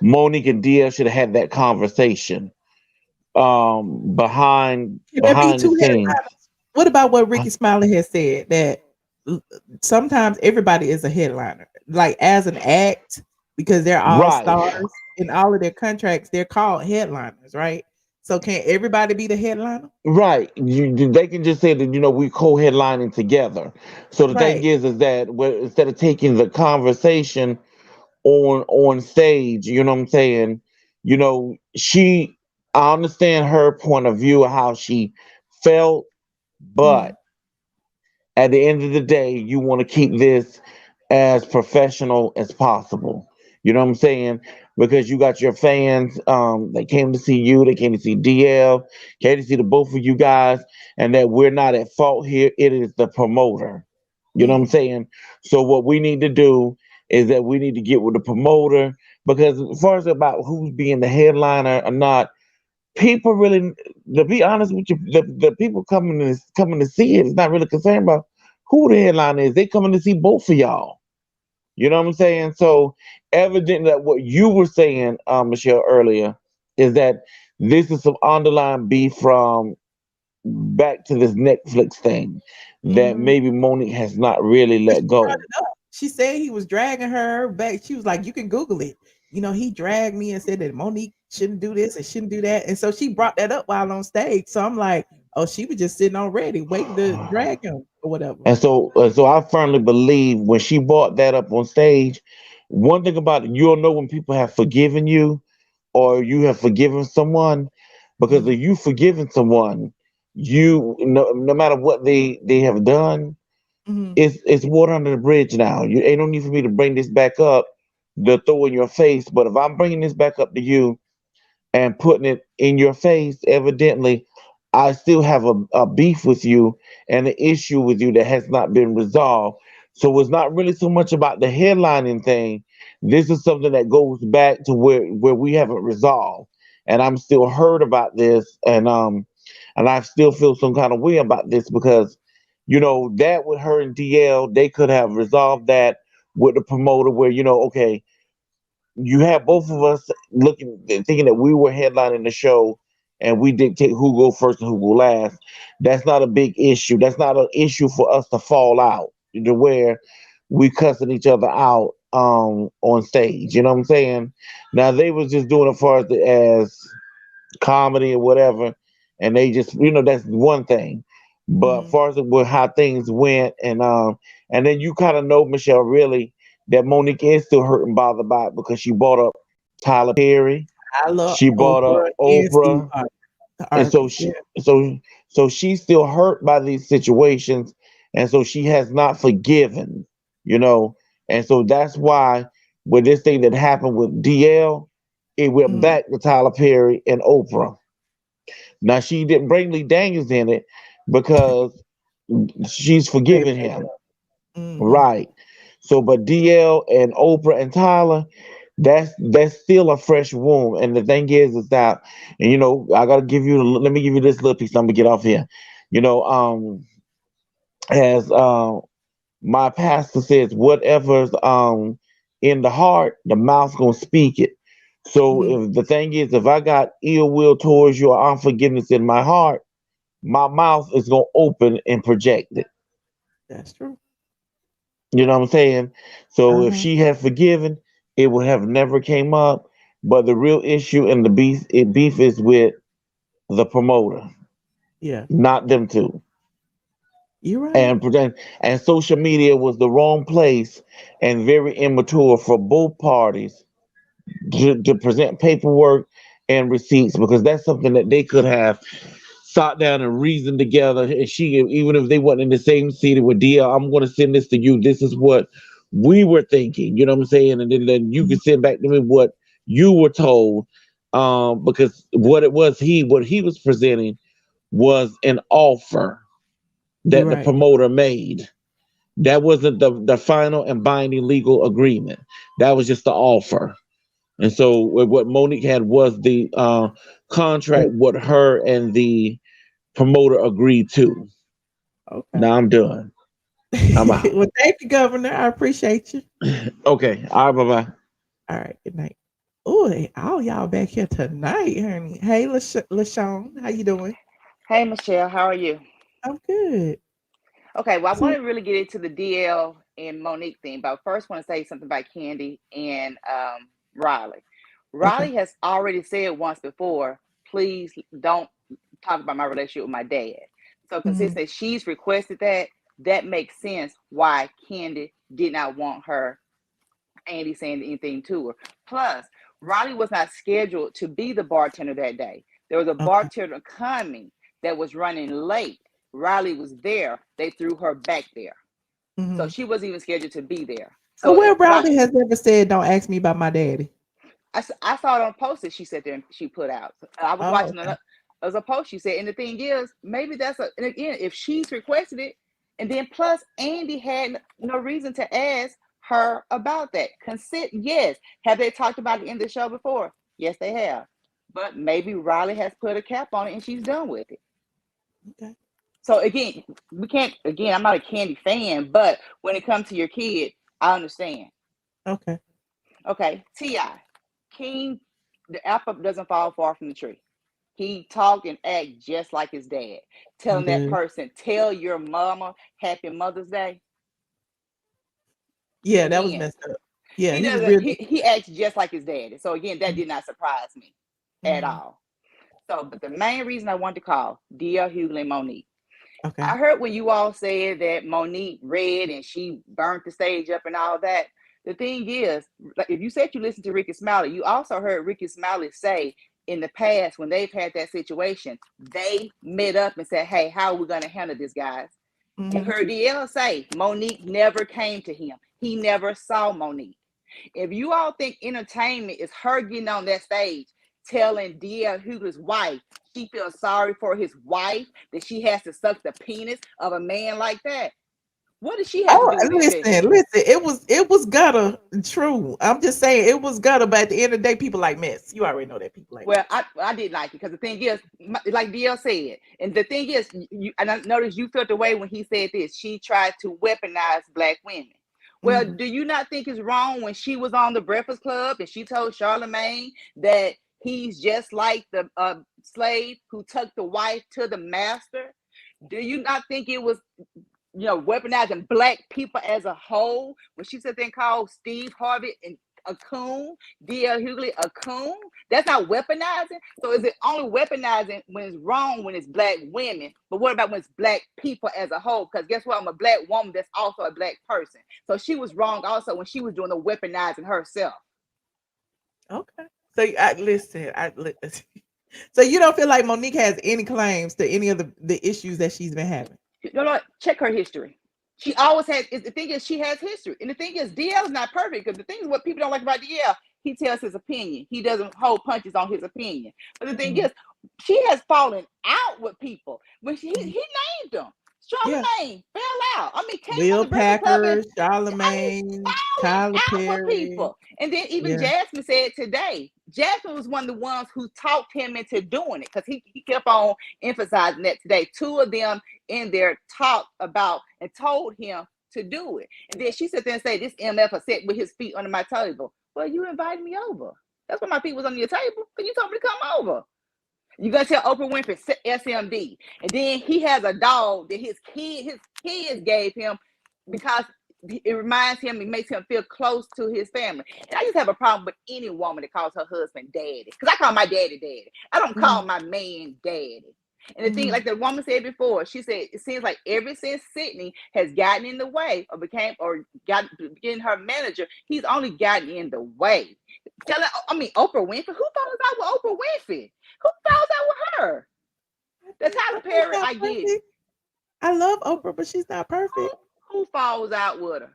Monique and Dia should have had that conversation behind Can there be the two scenes. headliners? What about what Ricky Smiley has said that sometimes everybody is a headliner, like as an act, because they're all Right. stars in all of their contracts. They're called headliners, right? So can everybody be the headliner? Right. They can just say that, we co-headlining together. So the thing Right. is that instead of taking the conversation on stage, you know what I'm saying? I understand her point of view of how she felt, but at the end of the day, you want to keep this as professional as possible. You know what I'm saying? Because you got your fans, they came to see you, they came to see DL, came to see the both of you guys, and that we're not at fault here. It is the promoter. You know what I'm saying? So what we need to do is that we need to get with the promoter, because as far as about who's being the headliner or not, people really, to be honest with you, the people coming to see it is not really concerned about who the headliner is. They coming to see both of y'all. You know what I'm saying? So evident that what you were saying, Michelle, earlier, is that this is some underlying beef from back to this Netflix thing that maybe Monique has not really let go. She said he was dragging her back. She was like, you can Google it. He dragged me and said that Monique shouldn't do this and shouldn't do that. And so she brought that up while on stage. So I'm like, oh, she was just sitting on ready, waiting to drag him or whatever. And so I firmly believe when she brought that up on stage, one thing about it, you'll know when people have forgiven you or you have forgiven someone, because if you forgiven someone, no matter what they have done, it's water under the bridge now. You ain't no need for me to bring this back up to throw in your face. But if I'm bringing this back up to you and putting it in your face, evidently, I still have a beef with you and an issue with you that has not been resolved. So it's not really so much about the headlining thing. This is something that goes back to where we haven't resolved. And I'm still hurt about this, and I still feel some kind of way about this because, that with her and DL, they could have resolved that with the promoter where, okay, you have both of us thinking that we were headlining the show and we dictate who go first and who go last. That's not a big issue. That's not an issue for us to fall out to where we cussing each other out on stage. You know what I'm saying? Now they was just doing it for as comedy or whatever, and they just that's one thing. But far as with how things went, and then you kind of know, Michelle, really that Monique is still hurt and bothered by it because she brought up Tyler Perry, I love she brought up Oprah, and so she's still hurt by these situations, and so she has not forgiven, and so that's why with this thing that happened with DL, it went back to Tyler Perry and Oprah. Now she didn't bring Lee Daniels in it because she's forgiven him. Right. So but DL and Oprah and Tyler, that's still a fresh wound. And the thing is that, and I gotta let me give you this little piece. I'm gonna get off here. You know, as my pastor says, whatever's in the heart, the mouth's gonna speak it. So if the thing is, if I got ill will towards you or unforgiveness in my heart, my mouth is gonna open and project it. That's true. You know what I'm saying? So if she had forgiven, it would have never came up. But the real issue and the beef is with the promoter, Yeah. not them two. You're right. And social media was the wrong place and very immature for both parties to present paperwork and receipts, because that's something that they could have sat down and reasoned together. And she, even if they weren't in the same city with Dia, I'm going to send this to you. This is what we were thinking. You know what I'm saying? And then you can send back to me what you were told. Because what he was presenting was an offer You're that the right. promoter made. That wasn't the final and binding legal agreement. That was just the offer. And so what Monique had was the contract what her and the promoter agreed to. Okay. Now I'm done. I'm out. Well, thank you, Governor. I appreciate you. Okay. All right. Bye-bye. All right. Good night. Oh, all y'all back here tonight, honey. Hey, LaShawn, how you doing? Hey, Michelle, how are you? I'm good. Okay, well, I want So, to really get into the DL and Monique thing, but first, I want to say something about Kandi and Riley. Riley has already said once before, please don't talk about my relationship with my dad. So, consistent that she's requested that makes sense why Kandi did not want her Andy saying anything to her. Plus, Riley was not scheduled to be the bartender that day. There was a bartender coming that was running late. Riley was there. They threw her back there. So she wasn't even scheduled to be there. So well, Riley has never said, "Don't ask me about my daddy." I saw it on a post that she said there and she put out. I was watching Okay. as a post she said, and the thing is, maybe that's and again, if she's requested it, and then plus Andy had no reason to ask her about that. Consent, yes. Have they talked about it in the show before? Yes, they have. But maybe Riley has put a cap on it and she's done with it. Okay. So again, we can't. Again, I'm not a Kandi fan, but when it comes to your kid, I understand. Okay. Okay. T.I. King, the apple doesn't fall far from the tree. He talk and act just like his dad. Telling that person, tell your mama Happy Mother's Day. Yeah, again, that was messed up. Yeah, he he was doesn't. really. He acts just like his daddy. So again, that did not surprise me at all. So, but the main reason I wanted to call DL Hughley and Monique. Okay. I heard when you all said that Monique read and she burnt the stage up and all that. The thing is, like if you said you listened to Ricky Smiley, you also heard Ricky Smiley say in the past when they've had that situation, they met up and said, "Hey, how are we going to handle this, guys?" You heard DL say Monique never came to him. He never saw Monique. If you all think entertainment is her getting on that stage telling DL Hughley's wife she feels sorry for his wife, that she has to suck the penis of a man like that, what does she have to do with anything? Listen, it was gutter true. I'm just saying it was gutter, but at the end of the day, people like mess. You already know that people like Well, I did like it because the thing is, like DL said, and the thing is, you and I noticed you felt the way when he said this. She tried to weaponize Black women. Well, do you not think it's wrong when she was on the Breakfast Club and she told Charlemagne that he's just like the slave who took the wife to the master? Do you not think it was, weaponizing Black people as a whole when she said then called Steve Harvey and a coon, DL Hughley a coon? That's not weaponizing. So is it only weaponizing when it's wrong when it's Black women? But what about when it's Black people as a whole? Because guess what? I'm a Black woman that's also a Black person. So she was wrong also when she was doing the weaponizing herself. Okay. So listen. So you don't feel like Monique has any claims to any of the issues that she's been having? You know what? Check her history. She always had. The thing is, she has history, and the thing is, DL is not perfect because the thing is, what people don't like about DL, he tells his opinion. He doesn't hold punches on his opinion. But the thing is, she has fallen out with people when he named them. Charlamagne fell out. I mean, came Will on the Breakfast Club and Packer, Charlamagne, falling Tyler out for Perry. people. And then even Yeah. Jasmine said today, Jasmine was one of the ones who talked him into doing it because he kept on emphasizing that today. Two of them in there talked about and told him to do it. And then she sat there and said, this MF has sat with his feet under my table. Well, you invited me over. That's why my feet was on your table because you told me to come over. You're gonna tell Oprah Winfrey SMD. And then he has a dog that his kids gave him because it reminds him, it makes him feel close to his family. And I just have a problem with any woman that calls her husband daddy. Because I call my daddy daddy. I don't call my man daddy. And the thing, like the woman said before, she said it seems like ever since Sidney has gotten in the way or became her manager, he's only gotten in the way. Oprah Winfrey. Who falls out with Oprah Winfrey? Who falls out with her? The Tyler Perry, I get it. I love Oprah, but she's not perfect. Who falls out with her?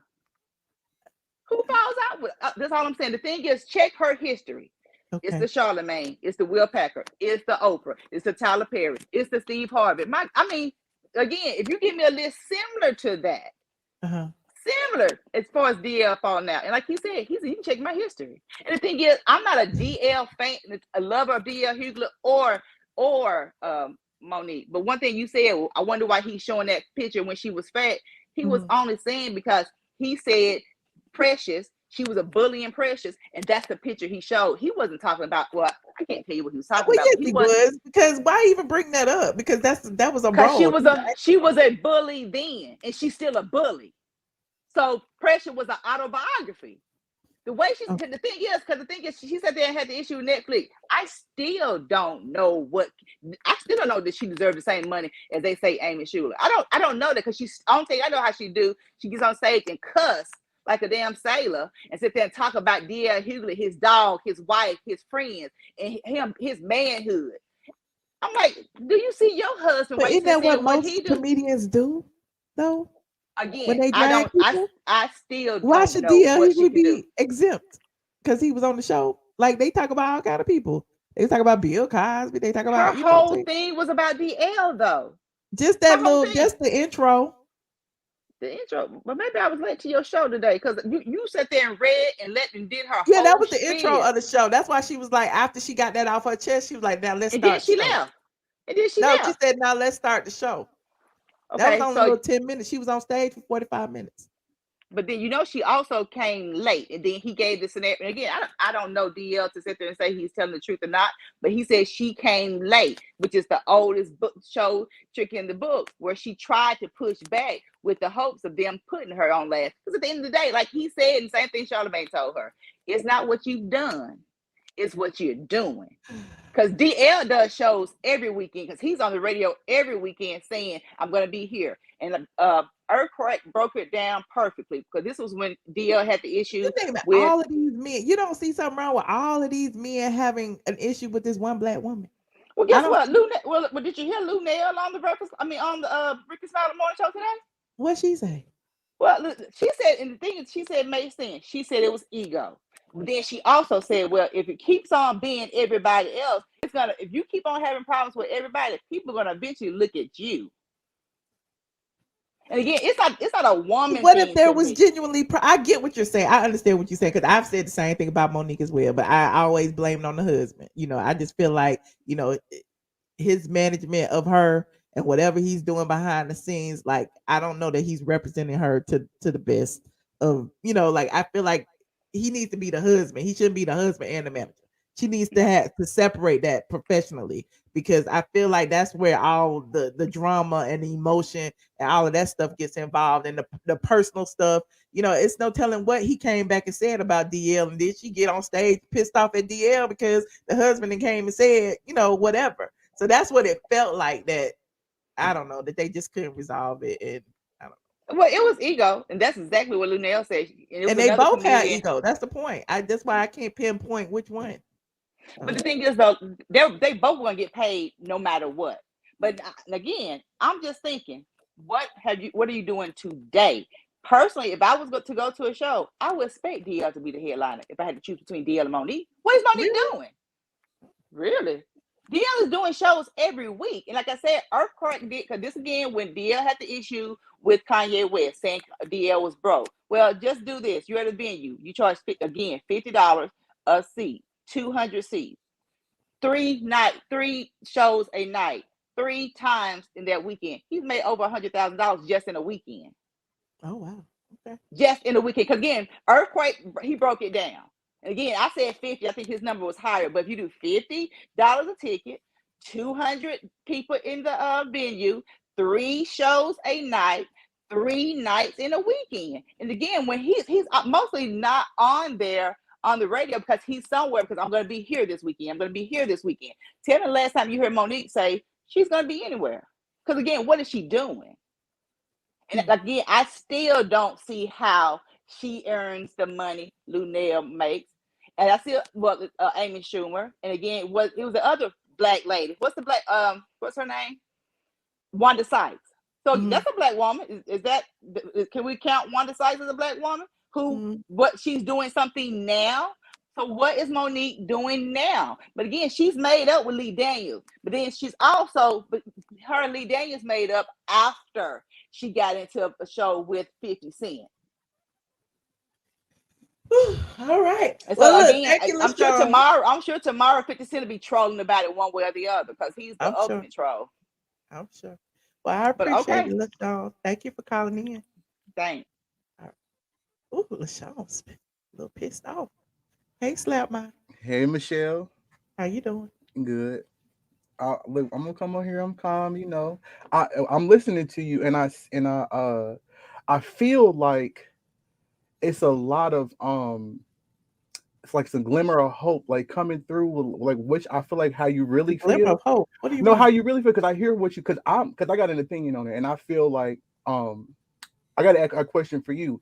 Who falls out with her? That's all I'm saying. The thing is, check her history. Okay. It's the Charlamagne. It's the Will Packer. It's the Oprah. It's the Tyler Perry. It's the Steve Harvey. Again, if you give me a list similar to that, similar as far as DL falling out, and like he said, you can check my history. And the thing is, I'm not a DL fan, a lover of DL Hughley or Monique. But one thing you said, I wonder why he's showing that picture when she was fat. He was only saying because he said Precious, she was a bullying Precious, and that's the picture he showed. He wasn't talking about, well, I can't tell you what he was talking about. Yes, he was, because why even bring that up? Because that was a role. She was a bully then, and she's still a bully. So Precious was an autobiography. The way the thing is, she sat there and had the issue with Netflix. I still don't know that she deserved the same money as they say Amy Schumer. I don't know that because I know how she do. She gets on stage and cuss like a damn sailor and sit there and talk about DL Hughley, his dog, his wife, his friends, and his manhood. I'm like, do you see your husband? But isn't that what most comedians do, though? Again, when they drag I still don't why should know DL what she be do. exempt? Because he was on the show. Like, they talk about all kind of people. They talk about Bill Cosby. They talk about her whole thing was about DL though. Just that just the intro. The intro, but maybe I was late to your show today because you sat there and read and did her. Yeah, that was the intro of the show. That's why she was like, after she got that off her chest, she was like, "Now let's start." And then she left. And then she left. She said, "Now let's start the show." Okay, that was only a little 10 minutes. She was on stage for 45 minutes. But then she also came late, and then he gave the scenario. And again, I don't know DL to sit there and say he's telling the truth or not, but he said she came late, which is the oldest book show trick in the book, where she tried to push back with the hopes of them putting her on last. Because at the end of the day, like he said, and the same thing Charlamagne told her, it's not what you've done, it's what you're doing. Because DL does shows every weekend, because he's on the radio every weekend saying, I'm going to be here. And Earthquake broke it down perfectly, because this was when DL had the issue with all of these men. You don't see something wrong with all of these men having an issue with this one black woman. Well, guess what? Well, did you hear Lou Nell on the on the Ricky Smiley Morning Show today? What'd she say? Well, look, she said, and the thing is, she said made sense. She said it was ego. But then she also said, well, if it keeps on being everybody else, if you keep on having problems with everybody, people are gonna eventually look at you. And again, it's not a woman. What if there was genuinely? I get what you're saying. I understand what you're saying, because I've said the same thing about Monique as well. But I always blame it on the husband. I just feel like his management of her and whatever he's doing behind the scenes. Like, I don't know that he's representing her to the best of. Like, I feel like he needs to be the husband. He shouldn't be the husband and the manager. She needs to have to separate that professionally, because I feel like that's where all the drama and the emotion and all of that stuff gets involved, and the personal stuff. It's no telling what he came back and said about DL, and did she get on stage pissed off at DL because the husband came and said, whatever. So that's what it felt like, that I don't know, that they just couldn't resolve it. And I don't know. Well, it was ego, and that's exactly what Lunell said. And they both had ego. That's the point. That's why I can't pinpoint which one. But the thing is, though, they both going to get paid no matter what. But again, I'm just thinking, what are you doing today? Personally, if I was to go to a show, I would expect DL to be the headliner if I had to choose between DL and Monique. What is Monique doing? Really? DL is doing shows every week. And like I said, Earthquake did, because this again, when DL had the issue with Kanye West saying DL was broke. Well, just do this. You're at a venue. You charge, again, $50 a seat, 200 seats, 3 shows a night, 3 times in that weekend. He's made over $100,000 just in a weekend. Oh, wow. Okay. Just in a weekend. Because again, Earthquake, he broke it down. And again, I said 50. I think his number was higher. But if you do $50 a ticket, 200 people in the venue, 3 shows a night, 3 nights in a weekend. And again, when he's mostly not on there on the radio because he's somewhere, because I'm going to be here this weekend. I'm going to be here this weekend. Tell me the last time you heard Monique say she's going to be anywhere. Because again, what is she doing? And again, I still don't see how she earns the money Lunel makes. And I see Amy Schumer. And again, it was the other black lady. What's the black what's her name? Wanda Sykes. So that's a black woman. Is that, can we count Wanda Sykes as a black woman who what she's doing something now? So what is Monique doing now? But again, she's made up with Lee Daniels. But then she's also, her and Lee Daniels made up after she got into a show with 50 Cent. All right. And so again, I'm sure tomorrow 50 Cent will be trolling about it one way or the other because he's the ultimate troll. I'm sure. Well, I appreciate it, LaShawn. Thank you for calling in. Thanks. Ooh, LaShawn's a little pissed off. Hey, Slapmine. Hey, Michelle. How you doing? Good. Look, I'm gonna come on here. I'm calm. You know, I'm listening to you, and I feel like it's a lot of it's like some glimmer of hope, like coming through, like which I feel like how you really feel. Glimmer of hope. What do you know mean? how you really feel? Because I hear what you, because I got an opinion on it, and I feel like I got a question for you.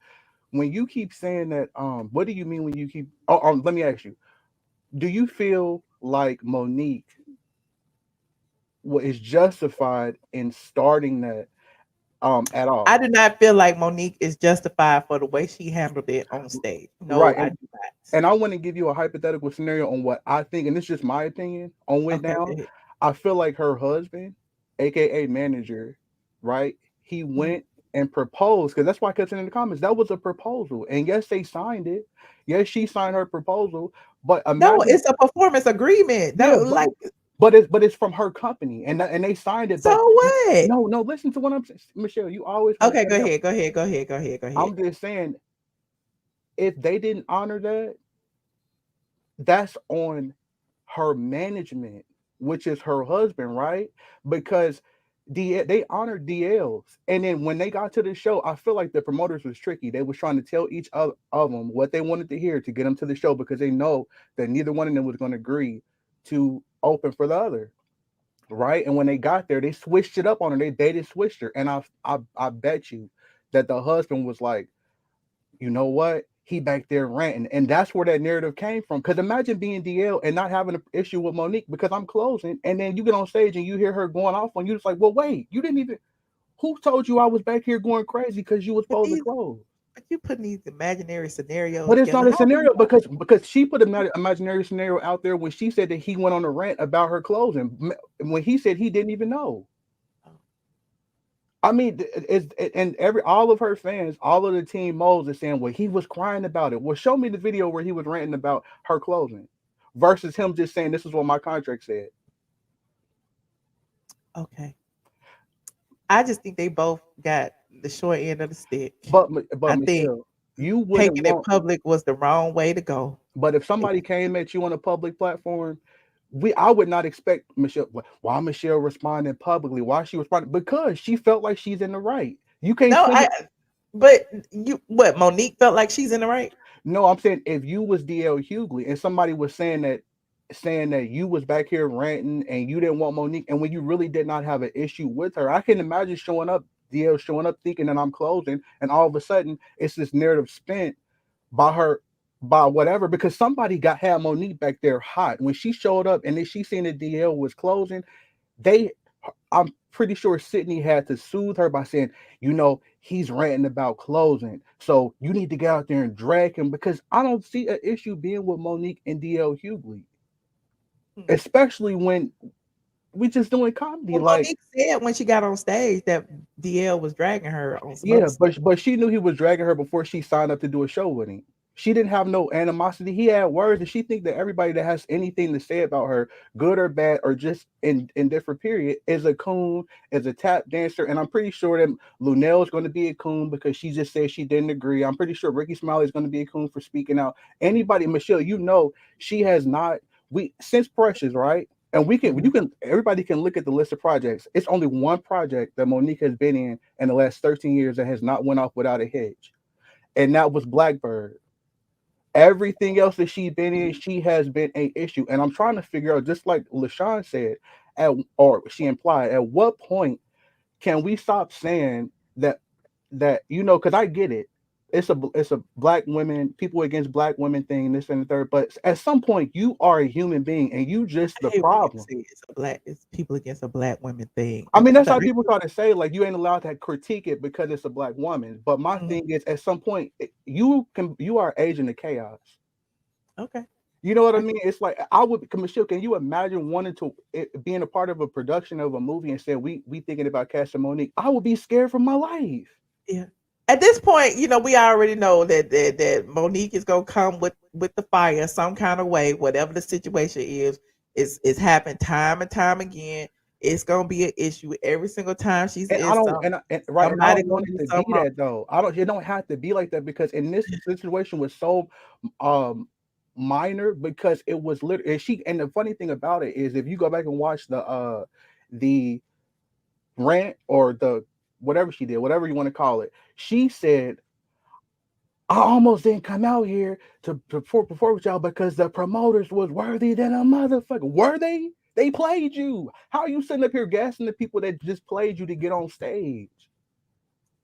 When you keep saying that, what do you mean when you keep? Let me ask you. Do you feel like Monique is justified in starting that at all? I do not feel like Monique is justified for the way she handled it on stage. No, right. I do not. And I want to give you a hypothetical scenario on what I think, and it's just my opinion on went down. I feel like her husband, aka manager, right? He went and proposed, because that's why I kept saying in the comments that was a proposal. And yes, they signed it. Yes, she signed her proposal. But no, it's a performance agreement. But it's from her company, and they signed it. So what? No. Listen to what I'm saying, Michelle. You always okay. Go ahead. I'm just saying, if they didn't honor that, that's on her management, which is her husband, right? Because they honored DLs, and then when they got to the show, I feel like the promoters was tricky. They was trying to tell each other of them what they wanted to hear to get them to the show, because they know that neither one of them was going to agree to open for the other, right? And when they got there, they switched it up on her. They dated switched her, and I bet you that the husband was like, you know what? He back there ranting, and that's where that narrative came from. Because imagine being DL and not having an issue with Monique because I'm closing, and then you get on stage and you hear her going off on you. It's like, well, wait, you didn't even. Who told you I was back here going crazy because you was supposed to close? But you putting these imaginary scenarios. But it's not a scenario because she put an imaginary scenario out there when she said that he went on a rant about her closing when he said he didn't even know. I mean, all of her fans, all of the Team Moles are saying, well, he was crying about it. Well, show me the video where he was ranting about her closing versus him just saying, this is what my contract said. Okay. I just think they both got the short end of the stick. But I Michelle, think you taking it public was the wrong way to go. But if somebody came at you on a public platform, I would not expect Michelle. Why Michelle responding publicly? Why she responded? Because she felt like she's in the right. You can't. What Monique felt like she's in the right? No, I'm saying if you was DL Hughley and somebody was saying that you was back here ranting and you didn't want Monique, and when you really did not have an issue with her, I can imagine DL showing up thinking that I'm closing, and all of a sudden it's this narrative spent by her. By whatever, because somebody had Monique back there hot when she showed up, and then she seen that DL was closing. I'm pretty sure Sidney had to soothe her by saying, you know, he's ranting about closing, so you need to get out there and drag him, because I don't see an issue being with Monique and DL Hughley. especially when we just doing comedy. Well, Like, Monique said when she got on stage that DL was dragging her on some yeah, other stuff. but she knew he was dragging her before she signed up to do a show with him. She didn't have no animosity. He had words, and she think that everybody that has anything to say about her, good or bad, or just in different period, is a coon, is a tap dancer. And I'm pretty sure that Lunel is going to be a coon because she just said she didn't agree. I'm pretty sure Ricky Smiley is going to be a coon for speaking out. Anybody, Michelle, you know, she has not. We since Precious, right? And we can, you can, everybody can look at the list of projects. It's only one project that Monique has been in the last 13 years that has not went off without a hitch, and that was Blackbird. Everything else that she's been in, she has been a issue. And I'm trying to figure out, just like LaShawn said, or she implied, at what point can we stop saying that you know, because I get it. It's a black women, people against black women thing, this and the third. But at some point, you are a human being, and you just the I hate when you problem. say it's people against a black women thing. I mean, that's how But people try to say, like, you ain't allowed to critique it because it's a black woman. But my thing is, at some point, you are agent of chaos. Okay. You know what I mean? It's like, I would, Michelle, can you imagine wanting to being a part of a production of a movie and say we thinking about casting Monique? I would be scared for my life. Yeah. At this point, you know, we already know that Monique is gonna come with the fire some kind of way, whatever the situation is. It's happened time and time again. It's gonna be an issue every single time she's And in I don't, something. and right, and I Somebody don't gonna want do it to something be wrong. that though. It don't have to be like that, because in this situation was so minor, because it was literally, and the funny thing about it is, if you go back and watch the rant, or the whatever she did, whatever you want to call it, she said, I almost didn't come out here to perform with y'all because the promoters was worthy than a motherfucker. Were they? They played you. How are you sitting up here gassing the people that just played you to get on stage?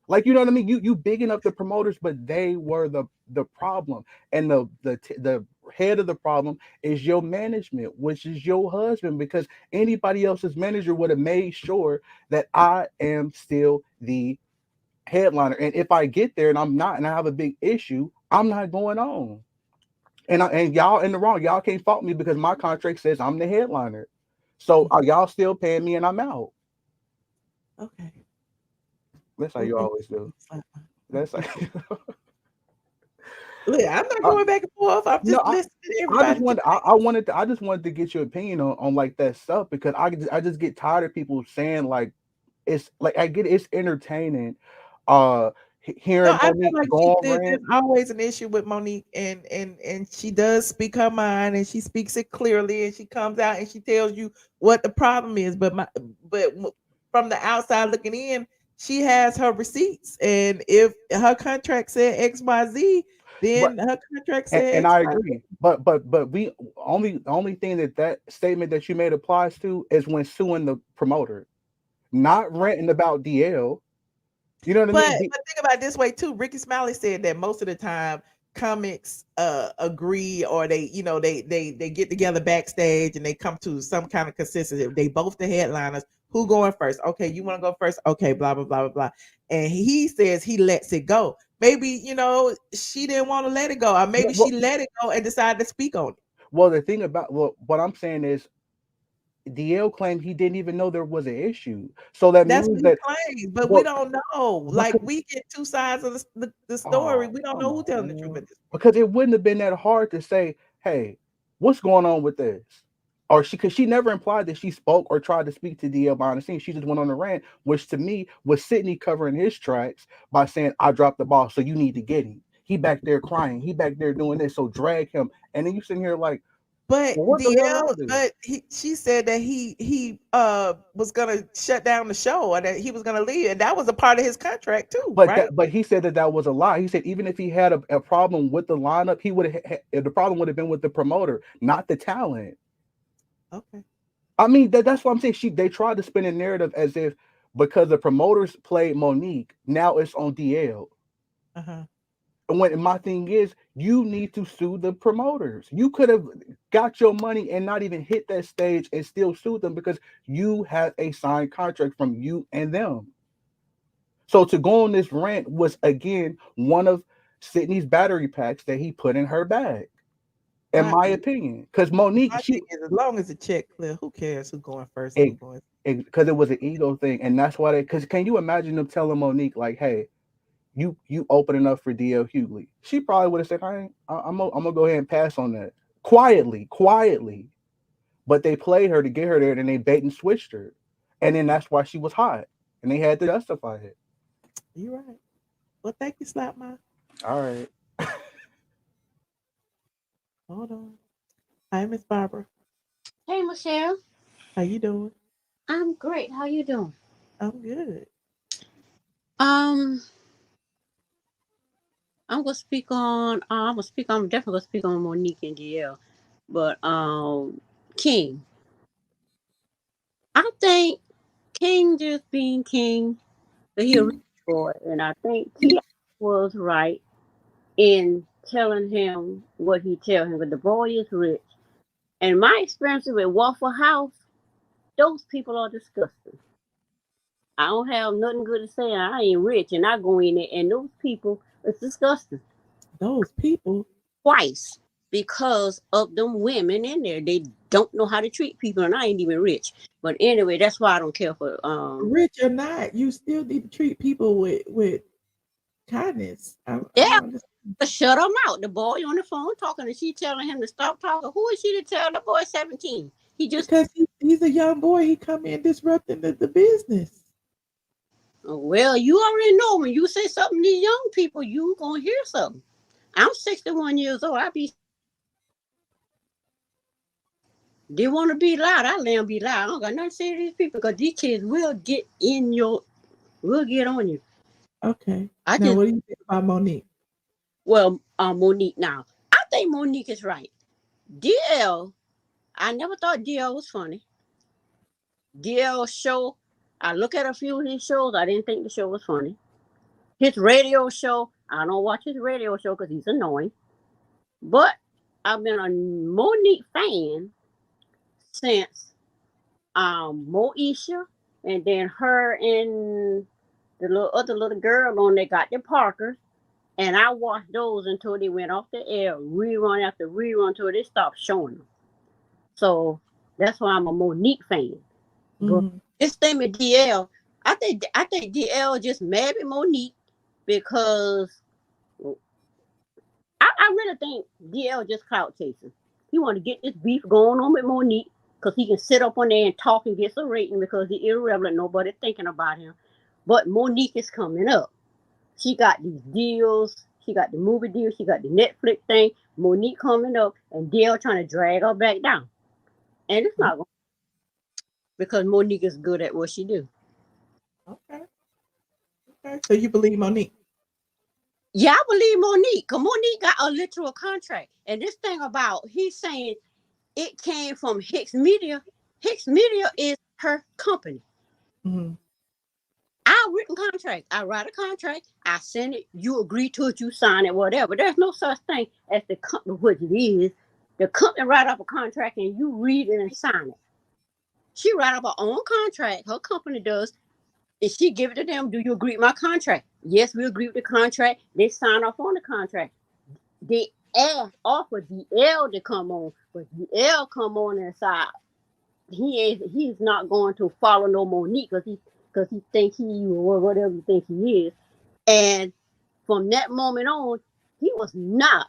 Like, you know what I mean? You bigging up the promoters, but they were the problem. And the head of the problem is your management, which is your husband, because anybody else's manager would have made sure that I am still the headliner. And if I get there and I'm not, and I have a big issue, I'm not going on. And y'all in the wrong. Y'all can't fault me because my contract says I'm the headliner. So are y'all still paying me and I'm out? Okay. That's how you always do. That's like, look, I'm not going back and forth. I'm just listening to everybody. I just wanted to get your opinion on like that stuff, because I just get tired of people saying, like, it's like, I get it, it's entertaining. Hearing No, I feel Monique like go on there's rant. always an issue with Monique, and she does speak her mind, and she speaks it clearly, and she comes out and she tells you what the problem is. But from the outside looking in, she has her receipts, and if her contract said XYZ, then her contract said And I XYZ. agree, but we only thing that statement that you made applies to is when suing the promoter, not ranting about DL. You know what I But mean? think about it this way too. Ricky Smiley said that most of the time comics agree, or they, you know, they get together backstage and they come to some kind of consensus. They both the headliners. Who going first? Okay, you want to go first? Okay, blah blah blah blah blah. And he says he lets it go. Maybe, you know, she didn't want to let it go, or maybe she let it go and decided to speak on it. Well, the thing about what I'm saying is, DL claimed he didn't even know there was an issue. So that That's means what he that, claims, but we don't know. Like, we get two sides of the story. We don't know who's telling the truth. because it wouldn't have been that hard to say, hey, what's going on with this? Or because she never implied that she spoke or tried to speak to DL behind the scenes. She just went on a rant, which to me was Sidney covering his tracks by saying, I dropped the ball, so you need to get him. He back there crying. He back there doing this, so drag him. And then you sitting here like, but well, what the hell DL, I do? but she said that he was gonna shut down the show, or that he was gonna leave, and that was a part of his contract too, right? But he said that was a lie. He said even if he had a problem with the lineup, he would have the problem would have been with the promoter, not the talent. Okay. I mean, that's what I'm saying. They tried to spin a narrative as if because the promoters played Monique, now it's on DL. And when my thing is, you need to sue the promoters. You could have got your money and not even hit that stage and still sue them because you had a signed contract from you and them. So to go on this rant was again one of Sidney's battery packs that he put in her bag. in my opinion. Because Monique, as long as the check clear, who cares who's going first and who's going? Because it was an ego thing, and that's why because can you imagine them telling Monique like, hey, you opening up for DL Hughley? She probably would have said, I'm gonna go ahead and pass on that quietly, but they played her to get her there, and then they bait and switched her, and then that's why she was hot, and they had to justify it. You're right. Well, thank you, Slap Mom. All right. Hold on. Hi, Miss Barbara. Hey, Michelle. How you doing? I'm great. How you doing? I'm good. I'm gonna speak on. I'm definitely gonna speak on Monique and DL, but King. I think King just being King, but he a rich boy, and I think he was right in telling him what he tell him. But the boy is rich, and my experience with Waffle House, those people are disgusting. I don't have nothing good to say. I ain't rich, and I go in there, and those people, it's disgusting. Those people? Twice, because of them women in there. They don't know how to treat people, and I ain't even rich. But anyway, that's why I don't care for rich or not. You still need to treat people with kindness. But shut him out. The boy on the phone talking, and she telling him to stop talking. Who is she to tell the boy 17? He just because he's a young boy. He come in disrupting the business. Well, you already know when you say something to young people, you gonna hear something. I'm 61 years old. They want to be loud. I let them be loud. I don't got nothing to say to these people because these kids will get on you. Okay. What do you think about Monique? Well, Monique now. I think Monique is right. DL, I never thought DL was funny. DL show, I look at a few of his shows. I didn't think the show was funny. His radio show, I don't watch his radio show because he's annoying. But I've been a Monique fan since Moesha, and then her and the other little girl on there got the Parkers, and I watched those until they went off the air, rerun after rerun until they stopped showing them. So that's why I'm a Monique fan. But this thing with DL, I think DL just mad at Monique because I really think DL just clout chasing. He want to get this beef going on with Monique because he can sit up on there and talk and get some rating because he's irrelevant. Nobody thinking about him. But Monique is coming up. She got these deals. She got the movie deal. She got the Netflix thing. Monique coming up, and DL trying to drag her back down. And it's not going to, because Monique is good at what she do. Okay. So you believe Monique? Yeah, I believe Monique. Because Monique got a literal contract. And this thing about, he's saying it came from Hicks Media. Hicks Media is her company. Mm-hmm. I written contract. I write a contract. I send it. You agree to it. You sign it. Whatever. There's no such thing as the company, which it is. The company write up a contract and you read it and sign it. She write up her own contract. Her company does. And she give it to them. Do you agree with my contract? Yes, we agree with the contract. They sign off on the contract. They offer DL to come on, but DL come on and say he's not going to follow no Monique because he think he or whatever you think he is. And from that moment on, he was not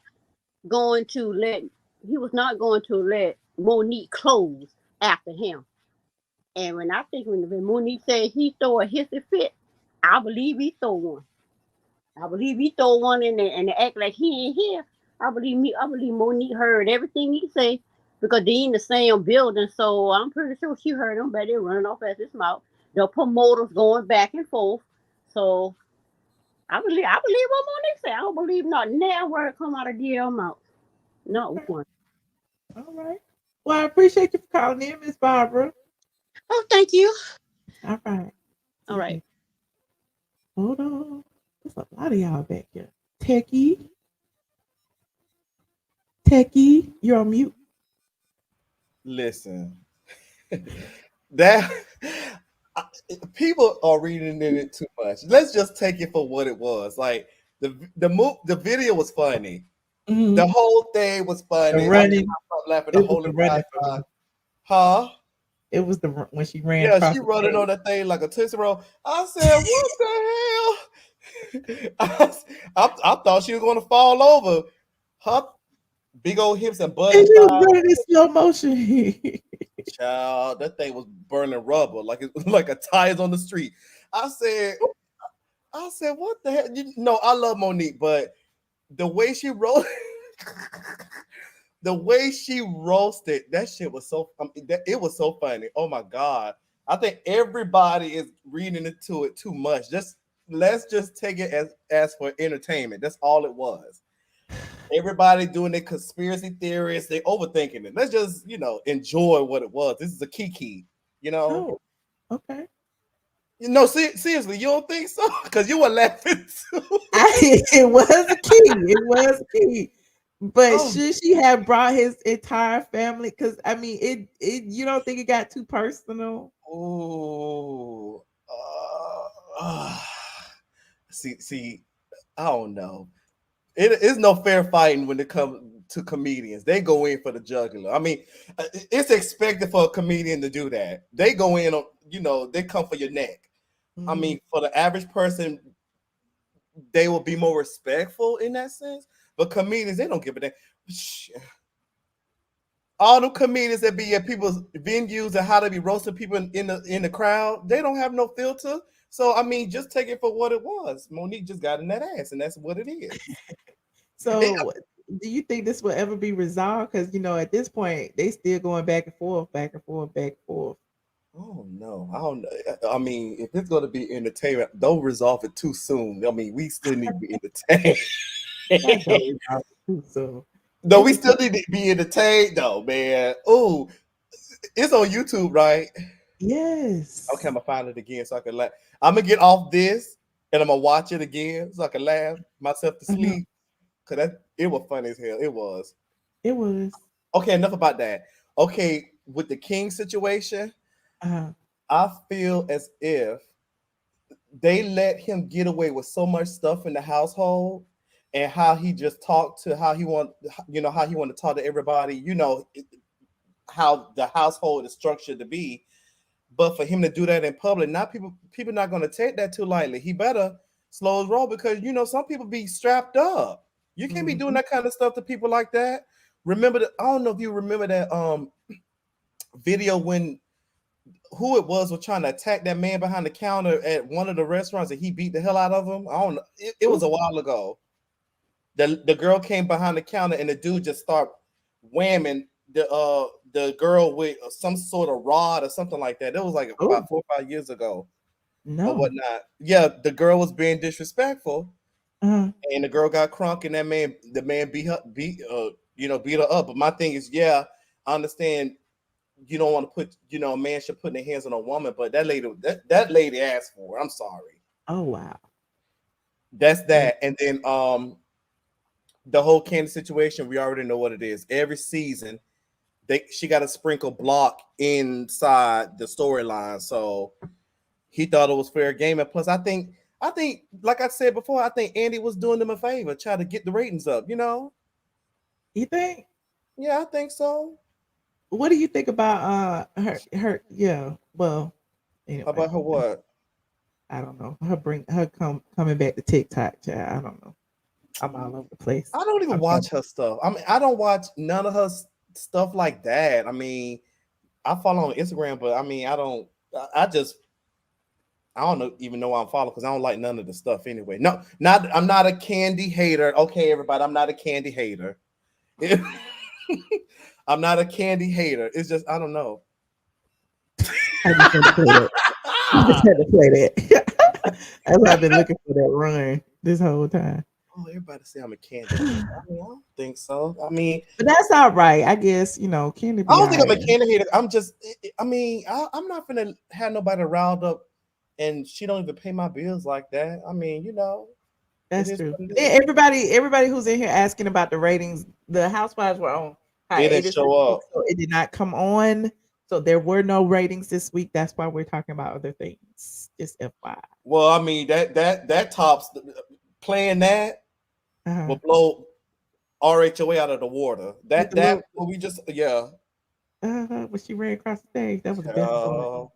going to let Monique close after him. And when Monique said he throw a hissy fit, I believe he throw one. I believe he throw one in there and they act like he ain't here. I believe Monique heard everything he say because they in the same building. So I'm pretty sure she heard him, but they running off at his mouth. The promoters going back and forth. So I believe what Monique said. I don't believe not now where it come out of DL mouth. Not one. All right. Well, I appreciate you for calling in, Miss Barbara. Oh, thank you. All right. All right. Hold on. There's a lot of y'all back here. Techie, you're on mute. Listen, that people are reading in it too much. Let's just take it for what it was. Like the video was funny. The whole thing was funny. I running. stopped laughing the whole entire time. Huh? It was the when she ran. Yeah, across she the running stage. on that thing like a Tootsie Roll. I said, "What the hell?" I thought she was going to fall over. Her big old hips and butt And and she was thighs. running in slow motion. Child, that thing was burning rubber like it like a tires on the street. I said, "What the hell?" You know, I love Monique, but the way she rolled. The way she roasted that shit was so it was so funny. Oh my god! I think everybody is reading into it too much. Let's just take it as for entertainment. That's all it was. Everybody doing their conspiracy theories. They overthinking it. Let's just enjoy what it was. This is a kiki. Oh, okay. Seriously, you don't think so? Because you were laughing too. It was a key. It was a key. But Oh. should she have brought his entire family? Because I mean, it you don't think it got too personal? Oh, see, I don't know. It is no fair fighting when it comes to comedians. They go in for the jugular. I mean, it's expected for a comedian to do that. They go in on, they come for your neck. I mean, for the average person, they will be more respectful in that sense. But comedians, they don't give a damn. All the comedians that be at people's venues and how they be roasting people in the crowd, they don't have no filter. So I mean, just take it for what it was. Monique just got in that ass, and that's what it is. So, do you think this will ever be resolved? Because at this point, they still going back and forth, back and forth, back and forth. Oh no, I don't know. I mean, if it's going to be entertainment, don't resolve it too soon. I mean, we still need to be entertained. So, no, we still need to be entertained, though, man. Oh, it's on YouTube, right? Yes. Okay, I'm gonna find it again so I can laugh. I'm gonna get off this and I'm gonna watch it again so I can laugh myself to sleep. Cause it was funny as hell. It was. It was. Okay, enough about that. Okay, with the King situation, I feel as if they let him get away with so much stuff in the household, and how he just talked to how he want to talk to everybody. How the household is structured to be. But for him to do that in public, now people not going to take that too lightly. He better slow his roll because some people be strapped up. You can't be doing that kind of stuff to people like that. I don't know if you remember that video when who it was trying to attack that man behind the counter at one of the restaurants and he beat the hell out of him. I don't know. It was a while ago. The girl came behind the counter and the dude just started whamming the girl with some sort of rod or something like that. It was like about 4 or 5 years ago. No. Or whatnot. Yeah, the girl was being disrespectful, and the girl got crunk, and the man beat her up. But my thing is, I understand you don't want to put, a man should put their hands on a woman, but that lady asked for it. I'm sorry. Oh wow. That's that, and then the whole Kandi situation, we already know what it is. Every season, she got to sprinkle block inside the storyline, so he thought it was fair game. And plus, I think, like I said before, I think Andy was doing them a favor, trying to get the ratings up. You think? Yeah, I think so. What do you think about her? Yeah. Well, anyway. How about her what? I don't know. Coming back to TikTok, child. I don't know. I'm all over the place. I don't even watch her stuff. I mean, I don't watch none of her stuff like that. I mean, I follow on Instagram, but I mean, I don't even know why I'm following because I don't like none of the stuff anyway. No, I'm not a Kandi hater. Okay, everybody, I'm not a Kandi hater. I'm not a Kandi hater. It's just I don't know. I just had to play that. That's why I've been looking for that run this whole time. Oh, everybody say I'm a Kandi hater. I don't think so. I mean, but that's all right. I guess Kandi. I don't think I'm a Kandi hater. I'm just. I mean, I'm not gonna have nobody riled up, and she don't even pay my bills like that. I mean, that's true. Everybody who's in here asking about the ratings, the Housewives were on. It didn't show up. So it did not come on. So there were no ratings this week. That's why we're talking about other things. Just FYI. Well, I mean that tops playing that will blow RHOA out of the water. That what we just when she ran across the stage, that was the best part.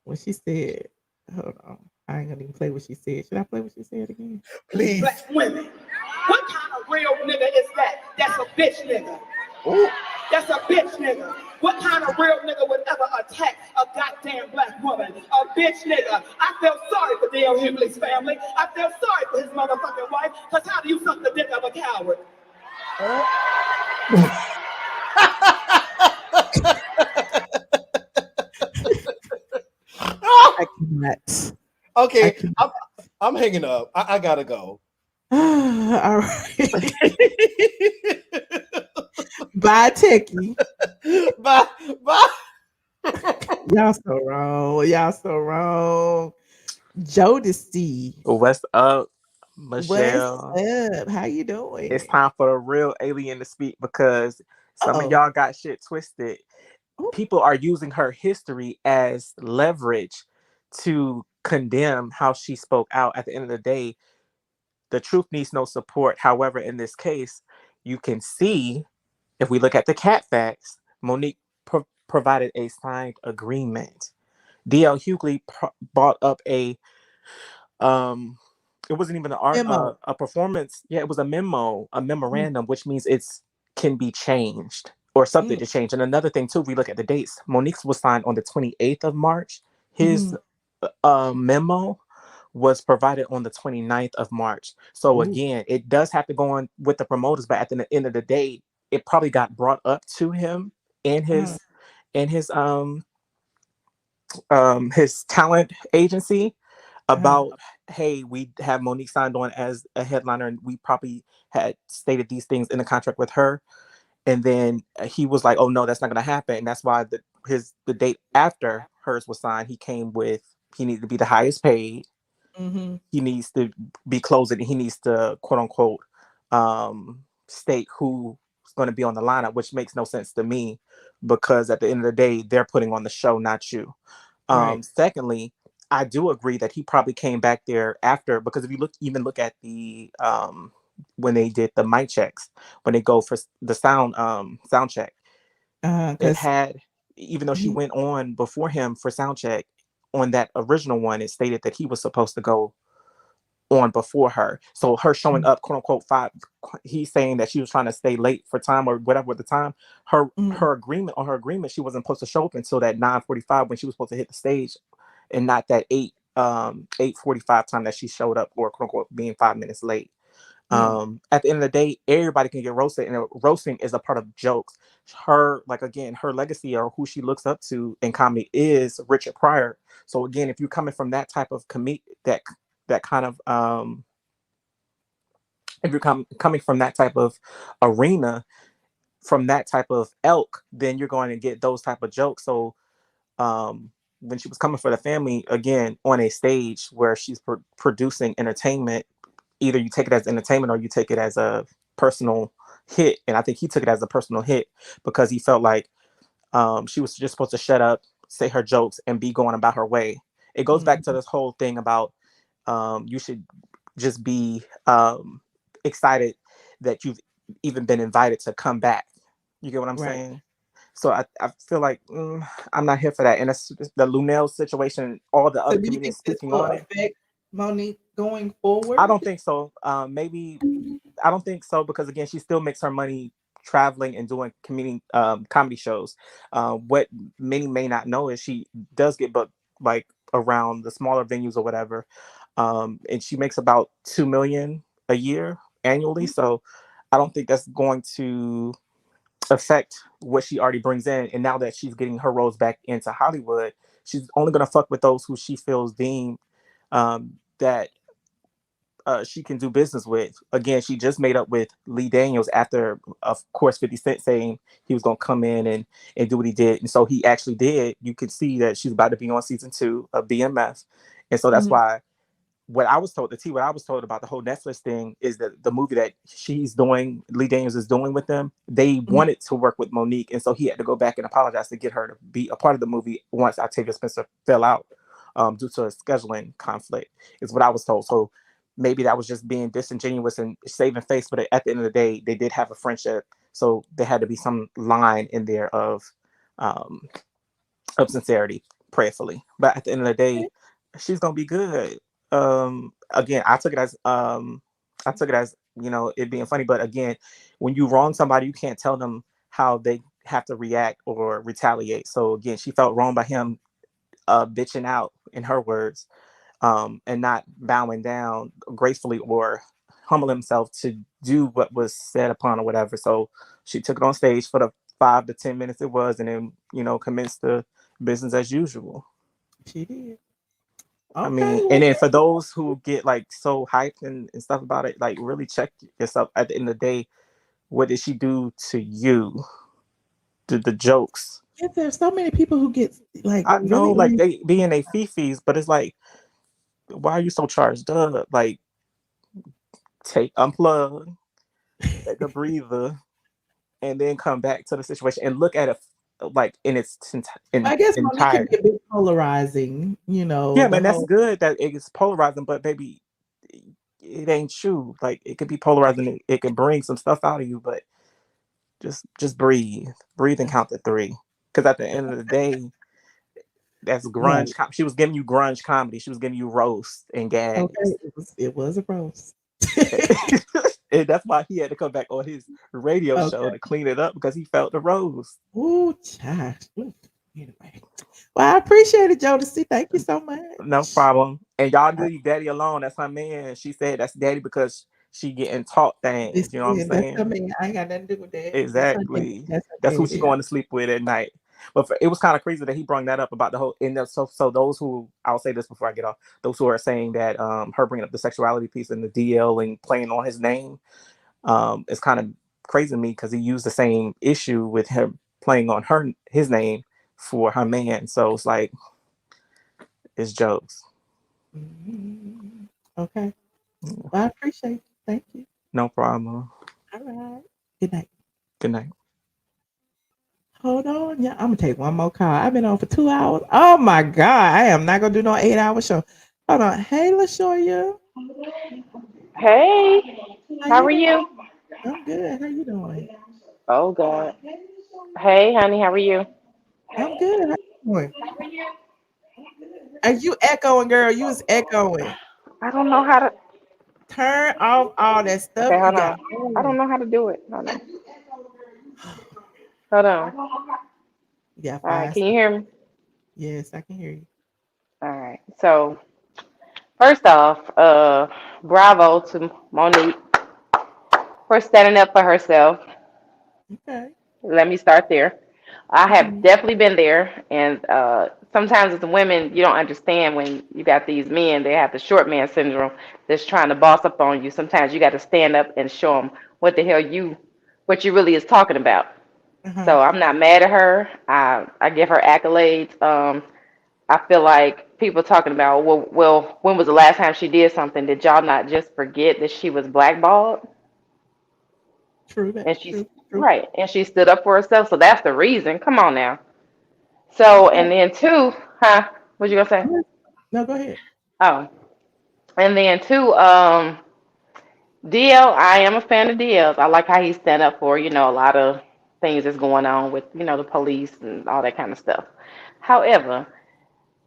When she said, hold on, I ain't gonna even play what she said. Should I play what she said again? Please. Black women. What kind of real nigga is that? That's a bitch nigga. Ooh. That's a bitch nigga. What kind of real nigga would ever attack a goddamn black woman? A bitch nigga. I feel sorry for DL Hughley's family. I feel sorry for his motherfucking wife. Cause how do you suck the dick of a coward? I cannot. Okay, I'm hanging up. I gotta go. All right. Bye, Techie. Bye. Y'all so wrong. Y'all so wrong. Jodeci. What's up, Michelle? What's up? How you doing? It's time for a real alien to speak because some of y'all got shit twisted. People are using her history as leverage to condemn how she spoke out. At the end of the day, the truth needs no support. However, in this case, you can see, if we look at the cat facts, Monique provided a signed agreement. DL Hughley brought up a it wasn't even a performance. Yeah, it was a memorandum, which means it's can be changed or subject to change. And another thing too, if we look at the dates, Monique's was signed on the 28th of March. His memo was provided on the 29th of March. So again, it does have to go on with the promoters, but at the end of the day, it probably got brought up to him in his talent agency about, hey, we have Monique signed on as a headliner, and we probably had stated these things in the contract with her. And then he was like, oh no, that's not going to happen. And that's why the date after hers was signed, he came with, he needed to be the highest paid. He needs to be closing. He needs to, quote unquote, state who's going to be on the lineup, which makes no sense to me, because at the end of the day, they're putting on the show, not you. Secondly, I do agree that he probably came back there after, because if you look at the when they did the mic checks, when they go for the sound check, it had, even though she went on before him for sound check, on that original one, it stated that he was supposed to go on before her. So her showing up, quote unquote, he's saying that she was trying to stay late for time or whatever at the time. Her agreement, she wasn't supposed to show up until that 9:45 when she was supposed to hit the stage, and not that 8:45 time that she showed up, or quote unquote being 5 minutes late. At the end of the day, everybody can get roasted, and roasting is a part of jokes. Her legacy, or who she looks up to in comedy, is Richard Pryor. So again, if you're coming from that type of that kind of if you're coming from that type of arena, from that type of ilk, then you're going to get those type of jokes. So when she was coming for the family, again, on a stage where she's producing entertainment, either you take it as entertainment or you take it as a personal hit. And I think he took it as a personal hit because he felt like she was just supposed to shut up, say her jokes, and be going about her way. It goes back to this whole thing about you should just be excited that you've even been invited to come back. You get what I'm saying? So I feel like I'm not here for that. And it's the Lunel situation, all the other comedians speaking on it. Affect Monique going forward? I don't think so. Maybe I don't think so, because again, she still makes her money traveling and doing comedy shows. What many may not know is she does get booked like around the smaller venues or whatever. And she makes about $2 million a year annually. So I don't think that's going to affect what she already brings in. And now that she's getting her roles back into Hollywood, she's only going to fuck with those who she feels deemed that she can do business with. Again, she just made up with Lee Daniels after, of course, 50 Cent saying he was going to come in and do what he did. And so he actually did. You can see that she's about to be on season 2 of BMF. And so that's why what I was told about the whole Netflix thing is that the movie that she's doing, Lee Daniels is doing with them, they wanted to work with Monique. And so he had to go back and apologize to get her to be a part of the movie once Octavia Spencer fell out due to a scheduling conflict, is what I was told. So maybe that was just being disingenuous and saving face, but at the end of the day, they did have a friendship, so there had to be some line in there um, of sincerity, prayerfully. But at the end of the day, she's gonna be good. Again, I took it as, you know, it being funny. But again, when you wrong somebody, you can't tell them how they have to react or retaliate. So again, she felt wronged by him bitching out, in her words, and not bowing down gracefully or humble himself to do what was said upon or whatever. So she took it on stage for the 5 to 10 minutes it was, and then, you know, commenced the business as usual. She did. I Okay. mean, and then for those who get like so hyped and stuff about it, like really check yourself. At the end of the day, what did she do to you? The jokes. Yeah, there's so many people who get like I know, like really. they be in a fifis, but it's like, why are you so charged up? Like, unplug, take a breather, and then come back to the situation and look at it like in its I guess Monique can entirety. be a bit polarizing, you know, Yeah, the man, that's whole. good that it's polarizing, but baby, it ain't true. Like, it could be polarizing. It can bring some stuff out of you, but just breathe and count to three. Because at the end of the day, that's Right. grunge. She was giving you grunge comedy. She was giving you roast and gags. Okay, it was a roast. And that's why he had to come back on his radio show to clean it up, because he felt the roast. Ooh, gosh. Anyway. Well, I appreciate it, Jodeci. Thank you so much. No problem. And y'all leave Daddy alone. That's her man. She said that's Daddy because she getting taught things. You know what I'm That's her saying? man. I ain't got nothing to do with that. Exactly. That's her That's who she daddy. going to sleep with at night. But it was kind of crazy that he brought that up about the whole. And so those who, I'll say this before I get off, those who are saying that her bringing up the sexuality piece and the DL and playing on his name, is kind of crazy to me, because he used the same issue with him playing on his name for her man. So it's like, it's jokes. Mm-hmm. Okay. Well, I appreciate it. Thank you. No problem. All right. Good night. Good night. Hold on. Yeah, I'm going to take one more call. I've been on for 2 hours. Oh, my God. I am not going to do no 8-hour show. Hold on. Hey, LaShoya. Hey, how are you? I'm good. How you doing? Oh God. Hey, honey, how are you? I'm good. How you doing? Are you echoing, girl? You was echoing. I don't know how to. Turn off all that stuff Okay, you hold got on. I don't on. know how to do it. Hold on. Hold on. You got All right, 5 can you seconds. hear me? Yes, I can hear you. All right. So first off, bravo to Monique for standing up for herself. Okay. Let me start there. I have Mhm. definitely been there, and sometimes as women, you don't understand when you got these men. They have the short man syndrome that's trying to boss up on you. Sometimes you got to stand up and show them what the hell what you really is talking about. Uh-huh. So I'm not mad at her. I give her accolades. I feel like people talking about, well, when was the last time she did something? Did y'all not just forget that she was blackballed? True that. And she's True. True. right, and she stood up for herself. So that's the reason. Come on now. So, Okay. and then two, huh? What you gonna say? No, go ahead. Oh, and then two, DL. I am a fan of DL's. I like how he stand up for, a lot of things that's going on with, the police and all that kind of stuff. However,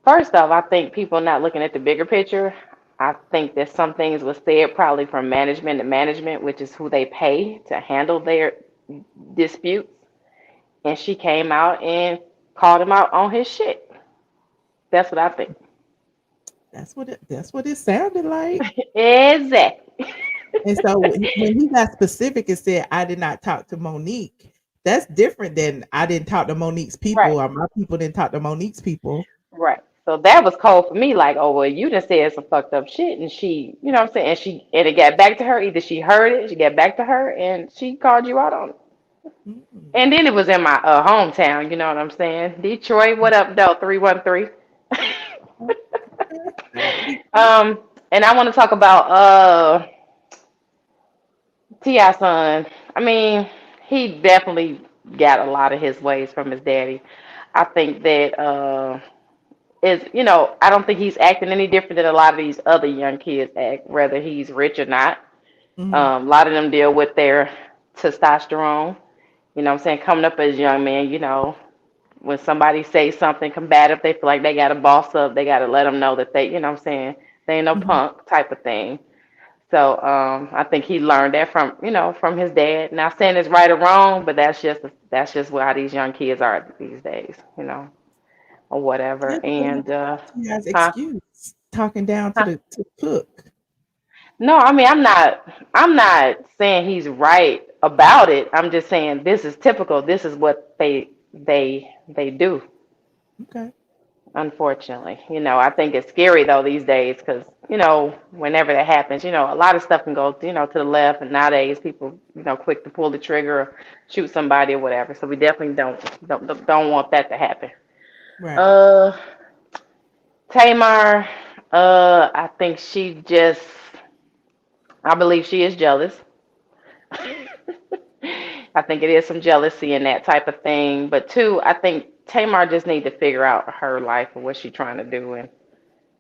first off, I think people not looking at the bigger picture. I think that some things was said probably from management to management, which is who they pay to handle their disputes. And she came out and called him out on his shit. That's what I think. That's what it sounded like. Exactly. And so when he got specific and said, I did not talk to Monique, that's different than I didn't talk to Monique's people Right. or my people didn't talk to Monique's people. Right. So that was cold for me. Like, oh well, you just said some fucked up shit, and she, you know what I'm saying, and it got back to her. Either she heard it, she got back to her, and she called you out on it. And then it was in my hometown. You know what I'm saying? Detroit. What up, though? 313. And I want to talk about T.I. son. I mean, he definitely got a lot of his ways from his daddy. I think that is, you know, I don't think he's acting any different than a lot of these other young kids act, whether he's rich or not. A lot of them deal with their testosterone. You know what I'm saying? Coming up as a young man, you know, when somebody says something combative, they feel like they got to boss up. They got to let them know that they, you know what I'm saying, they ain't no punk type of thing. So I think he learned that from, you know, from his dad. Not saying it's right or wrong, but that's just how these young kids are these days, you know, or whatever. And He has huh? excuse talking down to the cook. No, I mean, I'm not saying he's right about it. I'm just saying this is typical. This is what they do. Okay. Unfortunately, you know, I think it's scary though these days because, you know, whenever that happens, you know, a lot of stuff can go, you know, to the left, and nowadays people, you know, quick to pull the trigger or shoot somebody or whatever. So we definitely don't want that to happen. Right. Tamar, I think I believe she is jealous. I think it is some jealousy in that type of thing. But two, I think Tamar just needs to figure out her life and what she's trying to do, and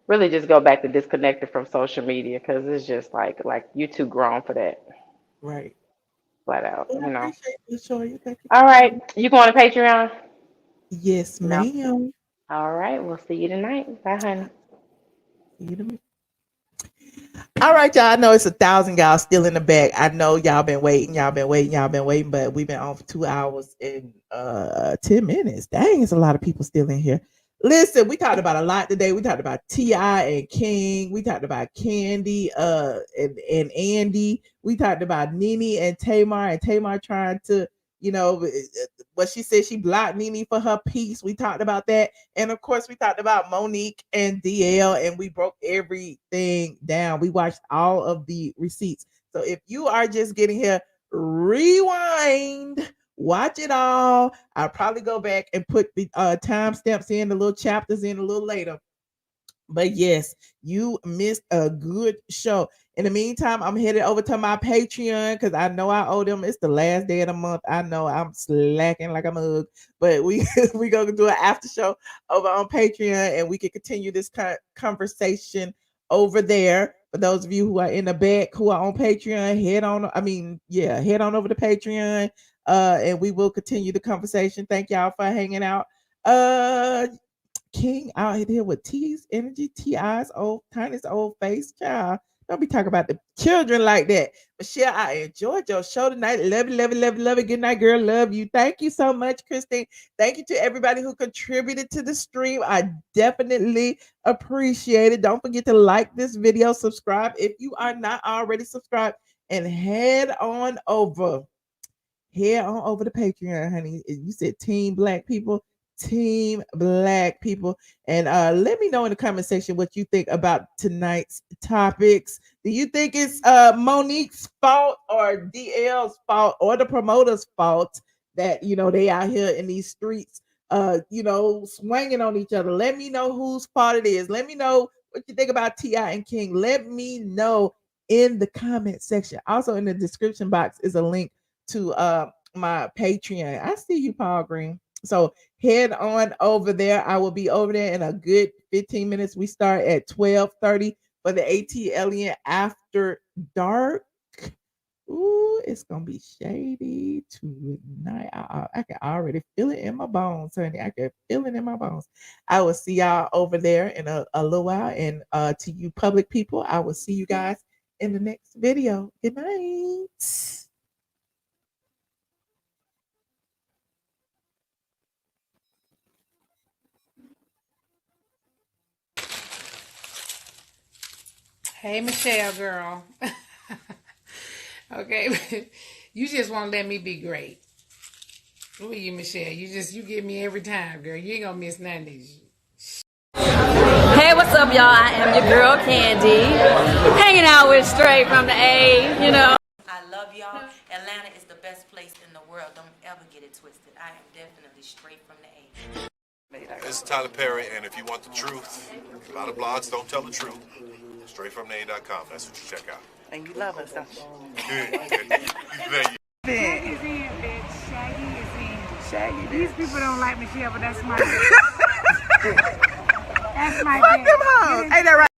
really just go back to disconnected from social media, because it's just like you too grown for that. Right. Flat out, Well, I you know. appreciate you, Shoya. Thank you. All right. You going to Patreon? Yes, No. ma'am. All right. We'll see you tonight. Bye, honey. See you tonight. All right, y'all. I know it's 1,000 y'all still in the back. I know y'all been waiting, but we've been on for 2 hours and 10 minutes. Dang, it's a lot of people still in here. Listen, we talked about a lot today. We talked about T.I. and King. We talked about Kandi and Andy. We talked about Nene and Tamar trying to, you know, what she said, she blocked Nene for her piece. We talked about that. And of course, we talked about Monique and DL, and we broke everything down. We watched all of the receipts. So if you are just getting here, rewind, watch it all. I'll probably go back and put the timestamps in, the little chapters in a little later. But yes, you missed a good show. In the meantime, I'm headed over to my Patreon because I know I owe them. It's the last day of the month. I know I'm slacking like a mug, but we gonna do an after show over on Patreon, and we can continue this conversation over there. For those of you who are in the back who are on Patreon, head on over to Patreon, and we will continue the conversation. Thank y'all for hanging out. King out here with T's energy, T.I.'s tiniest old face, child. Don't be talking about the children like that. Michelle, I enjoyed your show tonight. Love it. Good night, girl. Love you. Thank you so much, Christine. Thank you to everybody who contributed to the stream. I definitely appreciate it. Don't forget to like this video, subscribe if you are not already subscribed, and head on over to Patreon, honey. You said Team Black People. And let me know in the comment section what you think about tonight's topics. Do you think it's Monique's fault or DL's fault or the promoter's fault that, you know, they out here in these streets you know, swinging on each other? Let me know whose fault it is. Let me know what you think about T.I. and King. Let me know in the comment section. Also in the description box is a link to my Patreon. I see you, Paul Green. So head on over there. I will be over there in a good 15 minutes. We start at 12:30 for the iamATLien After Dark. Ooh, it's gonna be shady tonight. I can already feel it in my bones, honey. I can feel it in my bones. I will see y'all over there in a little while. And to you public people, I will see you guys in the next video. Good night. Hey, Michelle, girl. Okay, you just want to let me be great. Who are you, Michelle? You get me every time, girl. You ain't gonna miss none of these. Hey, what's up, y'all? I am your girl, Kandi. Hanging out with Straight from the A, you know. I love y'all. Atlanta is the best place in the world. Don't ever get it twisted. I am definitely straight from the A. This is Tyler Perry, and if you want the truth, a lot of blogs don't tell the truth. StraightFromTheA.com. That's what you check out. And you love us, don't you? Shaggy is in, bitch. Shaggy is in. Shaggy. These people don't like Michelle, but that's my. Fuck them hoes. Ain't that right?